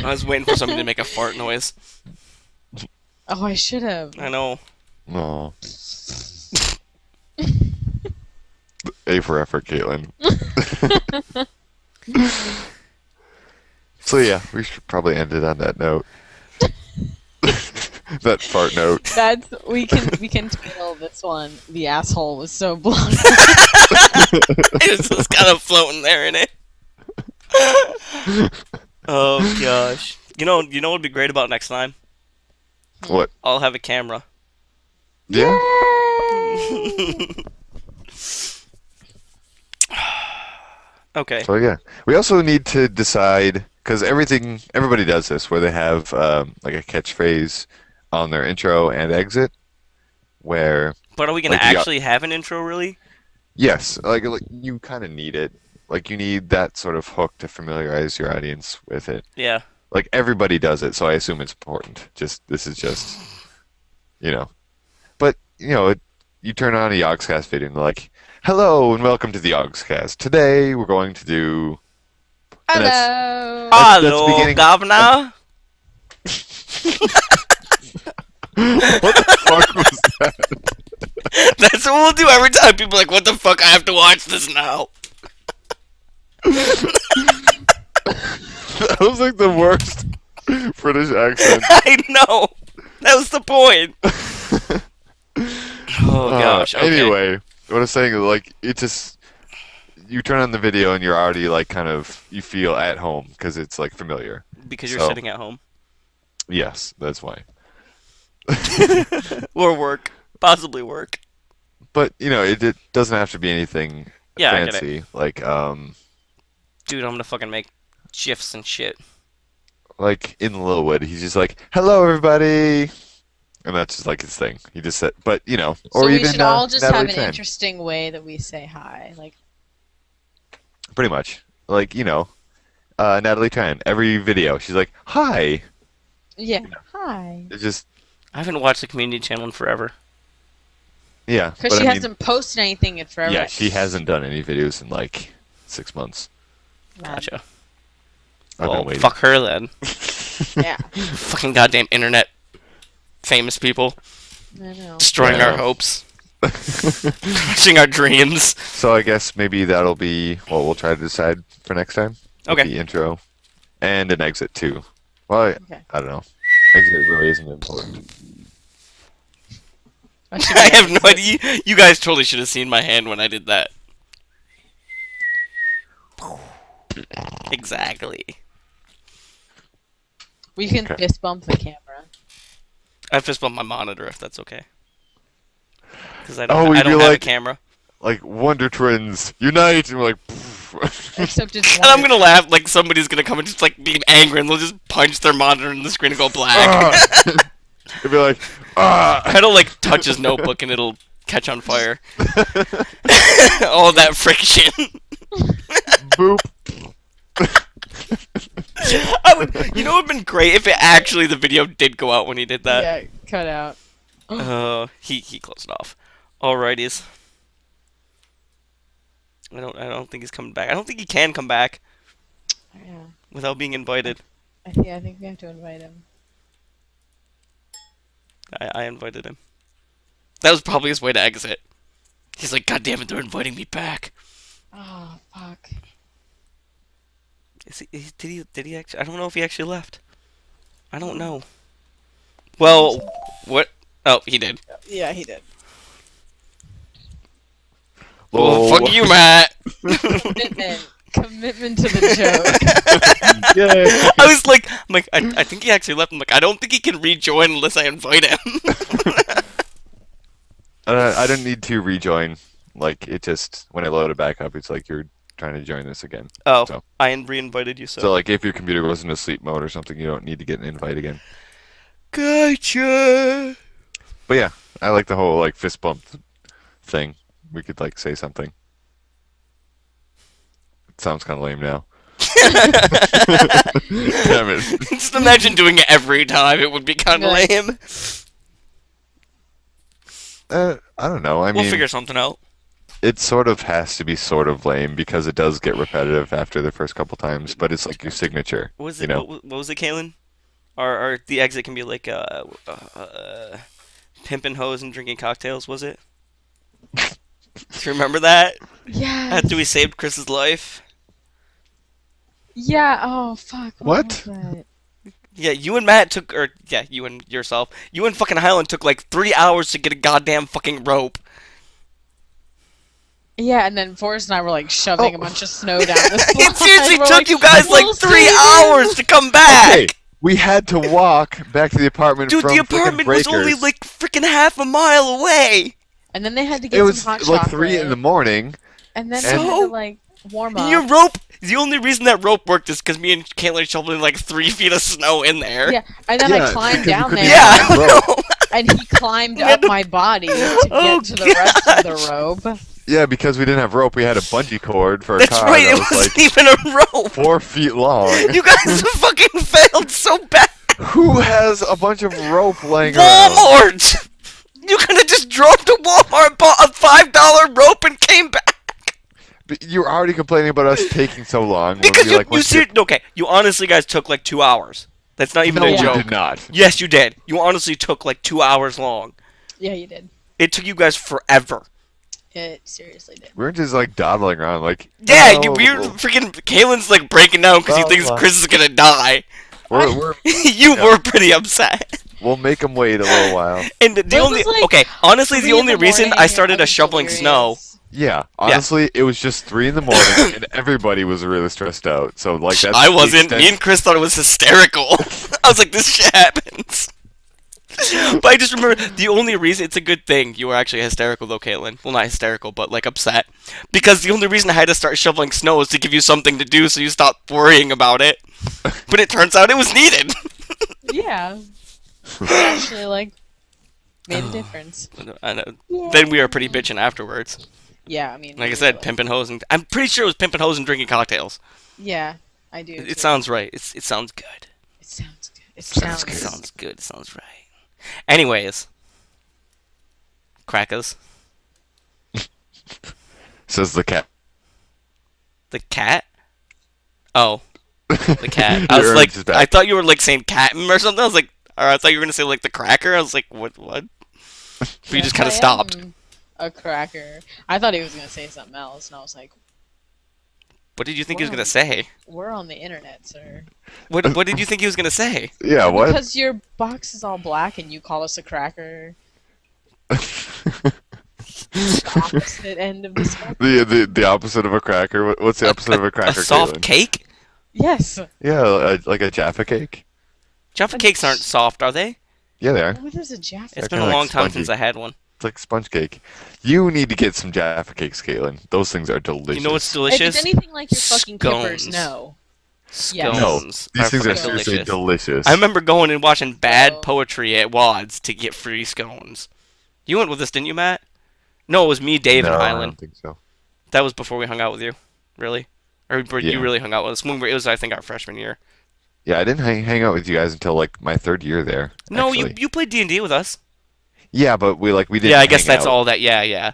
I was waiting for somebody to make a fart noise. Oh, I should have. I know. No. A for effort, Caitlin. So yeah, we should probably end it on that note. That fart note. That's we can title this one "The Asshole Was So Blown." It's just kind of floating there in it. Oh gosh. You know what would be great about next time? What? I'll have a camera. Yeah. Okay. So yeah, we also need to decide because everybody does this where they have like a catchphrase on their intro and exit. Where But are we gonna like, actually have an intro, really? yes, like you kind of need it. Like you need that sort of hook to familiarize your audience with it. Yeah. Like everybody does it, so I assume it's important. This is just, But you turn on a Yogscast video and they're like, "Hello and welcome to the Yogscast. Today we're going to do." And Hello. that's Hello, beginning- governor. What the fuck was that? That's what we'll do every time. People are like, what the fuck? I have to watch this now. That was like the worst British accent. I know. That was the point. Oh gosh. Okay. Anyway, what I'm saying is like it just you turn on the video and you're already like you feel at home because it's like familiar. Because you're So- sitting at home. Yes, that's why. Or work. Possibly work. But it doesn't have to be anything Yeah, I get it. fancy. Like Dude, I'm gonna fucking make GIFs and shit. like in Littlewood, he's just like, "Hello, everybody," and that's just like his thing. He just said, but So or we even should all just have Natalie an Tran. interesting way that we say hi. Like, Pretty much, like Natalie Tran. Every video, she's like, "Hi." yeah, hi. It's just I haven't watched the community channel in forever. yeah. Because but she I mean, hasn't posted anything in forever. yeah, she hasn't done any videos in like 6 months. Man. Gotcha. I've Well, been waiting. fuck her then. Yeah, Fucking goddamn internet famous people. I know. Destroying Yeah. our hopes. Crushing our dreams. So I guess maybe that'll be what we'll try to decide for next time. Okay. The intro and an exit too. Well, Okay. I don't know. Exit really isn't important. What should I we have no idea. You guys totally should have seen my hand when I did that. Exactly. We can Okay. fist bump the camera. I fist bump my monitor if that's okay. Because I Oh, don't, we'd I don't be have a like- camera. Like Wonder Twins unite, and we're like, poof. Except it's And I'm gonna laugh like somebody's gonna come and just like be angry and they'll just punch their monitor in the screen and go black. Ah. It'd be like, ah. I'll like touch his notebook and it'll catch on fire. All that friction. Boop. You know, it would have been great if it actually the video did go out when he did that. Yeah, cut out. He closed it off. Alrighties. I don't think he's coming back. I don't think he can come back Yeah, without being invited. I think we have to invite him. I invited him. That was probably his way to exit. He's like, God damn it, they're inviting me back. Oh fuck. Did he actually? I don't know if he actually left. I don't know. Well, what? Oh, he did. Yeah, he did. Well, Lol. fuck you, Matt. Commitment to the joke. Yeah. I think he actually left. I'm like, I don't think he can rejoin unless I invite him. I don't need to rejoin. Like, it just, when I load it back up, it's like you're trying to join this again. Oh, So. I re-invited you, So, like, if your computer was in a sleep mode or something, you don't need to get an invite again. Gotcha. But yeah, I like the whole, like, fist bump thing. We could, like, say something. It sounds kind of lame now. Damn it. Just imagine doing it every time. It would be kind of Right. lame. I don't know. I We'll mean, figure something out. it sort of has to be sort of lame because it does get repetitive after the first couple times, but it's like your signature. What was you it? know? What was it, Kaylin? Or the exit can be like pimping hoes and drinking cocktails. Was it? Do you remember that? Yeah. After we saved Chris's life. Yeah. Oh fuck. What? was that? Yeah, you and Matt took, or yeah, you and yourself, you and fucking Highland took like 3 hours to get a goddamn fucking rope. Yeah, and then Forrest and I were like shoving a bunch of snow down the slide. It seriously We're took like, you guys like "We'll 3 save hours him." to come back. Hey, we had to walk back to the apartment Dude, from the frickin' apartment was Breakers. only like freaking half a mile away. And then they had to get It was some hot like chocolate. 3 in the morning. And then So? they had to like warm up. Your rope, the only reason that rope worked is because me and Caitlin shoveled like 3 feet of snow in there. Yeah, and then I Yeah, climbed because you down couldn't there. Yeah, Yeah, I rope. know. And he climbed We had up to- my body to get Oh, to the rest of the gosh. rope. Yeah, because we didn't have rope, we had a bungee cord for a That's car right, that it was wasn't like even a rope. 4 feet long. You guys fucking failed so bad. Who has a bunch of rope laying around? Walmart! You could have just drove to Walmart, bought a $5 rope, and came back. But you were already complaining about us taking so long. when Because we, you, like, went to- okay, you honestly guys took like 2 hours. That's not even No, a we joke. did not. Yes, you did. You honestly took like 2 hours long. Yeah, you did. It took you guys forever. It seriously did. We were just like dawdling around, like Yeah, "Oh, we were freaking. Kalen's like breaking down because he Blah, thinks blah. Chris is gonna die. we're, You were pretty upset. we'll make them wait a little while. And the It only was, like, okay, honestly, the 3 in only the reason morning, I started was shoveling snow. delirious. Yeah, honestly, it was just 3 in the morning, and everybody was really stressed out. So like that's I the wasn't. extent- Me and Chris thought it was hysterical. I was like, this shit happens. But I just remember the only reason it's a good thing you were actually hysterical though, Caitlin. Well, not hysterical, but like upset. Because the only reason I had to start shoveling snow was to give you something to do so you stopped worrying about it. But it turns out it was needed. Yeah. It actually, like, made a difference. I know. Yeah. Then we were pretty bitching afterwards. Yeah, I mean. Like I we said, were, pimping hoes and I'm pretty sure it was pimping hoes and drinking cocktails. Yeah, I do. It too. sounds right. It sounds good. It sounds good. It Sounds sounds It good. sounds good. It sounds right. Anyways, crackers. Says the cat. The cat? Oh, the cat. I Your was urge like, is back. I thought you were like saying catm or something. I was like, or I thought you were gonna say like the cracker. I was like, what? But you just kind of I stopped. am A cracker. I thought he was gonna say something else, and I was like, What did you think he was Wow. gonna say? "We're on the internet, sir." What did you think he was gonna say? Yeah, what? Because your box is all black, and you call us a cracker. Opposite end of the spectrum. the opposite of a cracker. What's the opposite of a cracker? A soft Caitlin? cake? Yes. Yeah, like a Jaffa cake. Jaffa cakes aren't soft, are they? Yeah, they are. What is a Jaffa? It's They're been a kinda long like time spongy. since I had one. It's like sponge cake. You need to get some Jaffa cakes, Caitlin. Those things are delicious. You know what's If delicious? it's anything like your fucking Scones. Kippers, no. Scones. Yes. No, these things are fucking seriously delicious. I remember going and watching bad Oh. poetry at Wads to get free scones. You went with us, didn't you, Matt? No, it was me, Dave, no, and I Highland. don't think so. That was before we hung out with you. Really? Or Yeah. you really hung out with us. When it was, I think, our freshman year. Yeah, I didn't hang out with you guys until like my 3rd year there. No, actually. you played D&D with us. Yeah, but we didn't. Yeah, I guess hang that's out. all that. Yeah.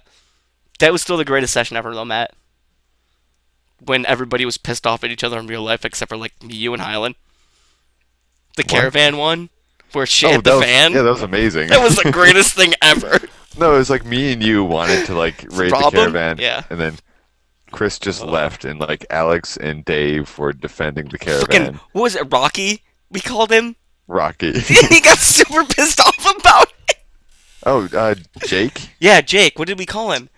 That was still the greatest session ever, though, Matt. When everybody was pissed off at each other in real life, except for, like, you and Highland. The What? caravan one, where shit Oh, hit the that was, fan. Yeah, that was amazing. That was the greatest thing ever. No, it was like me and you wanted to like raid the Rob 'em? caravan. Yeah. And then Chris just left, and like Alex and Dave were defending the Fucking, caravan. what was it, Rocky? We called him? Rocky. He got super pissed off about it. Oh, Jake? Yeah, Jake. What did we call him?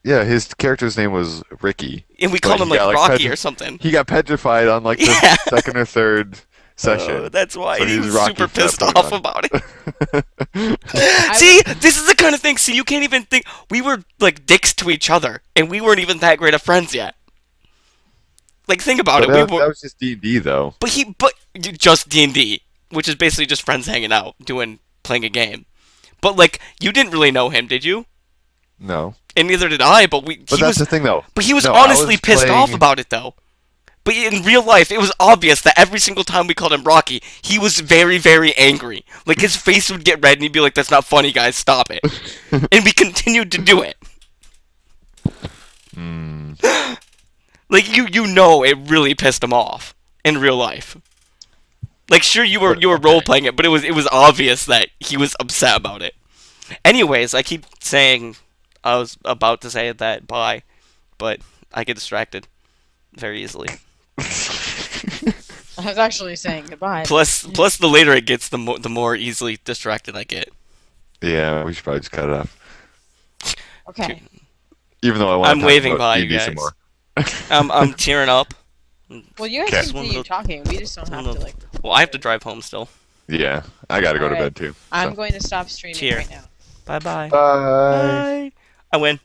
Yeah, his character's name was Ricky. And we But called him he got, like like, Rocky petri- or something. He got petrified on like the Yeah. second or third session. Oh, that's why So he he's was Rocky super from that pissed point off on. about it. See, this is the kind of thing. See, you can't even think. We were like dicks to each other, and we weren't even that great of friends yet. Like, think about But it. that, We that were, was just D&D though. but just D&D, which is basically just friends hanging out, playing a game. But like, you didn't really know him, did you? No. And neither did I. But But that's the thing though. But he was No, I honestly was pissed off playing- about it, though. But in real life, it was obvious that every single time we called him Rocky, he was very, very angry. Like, his face would get red, and he'd be like, "That's not funny, guys, stop it." And we continued to do it. Like, you know it really pissed him off in real life. Like, sure, you were role-playing it, but it was obvious that he was upset about it. Anyways, I keep saying I was about to say that bye, but I get distracted very easily. I was actually saying goodbye. Plus, the later it gets, the more easily distracted I get. Yeah, we should probably just cut it off. Okay. Even though I want I'm to waving about bye, you D&D some guys. more. I'm tearing up. Well, you guys Okay. can continue talking. We just don't have to like. Well, I have to drive home still. Yeah, I gotta go to Alright. bed too. I'm so. going to stop streaming Cheer. right now. Bye-bye. Bye. Bye. I win.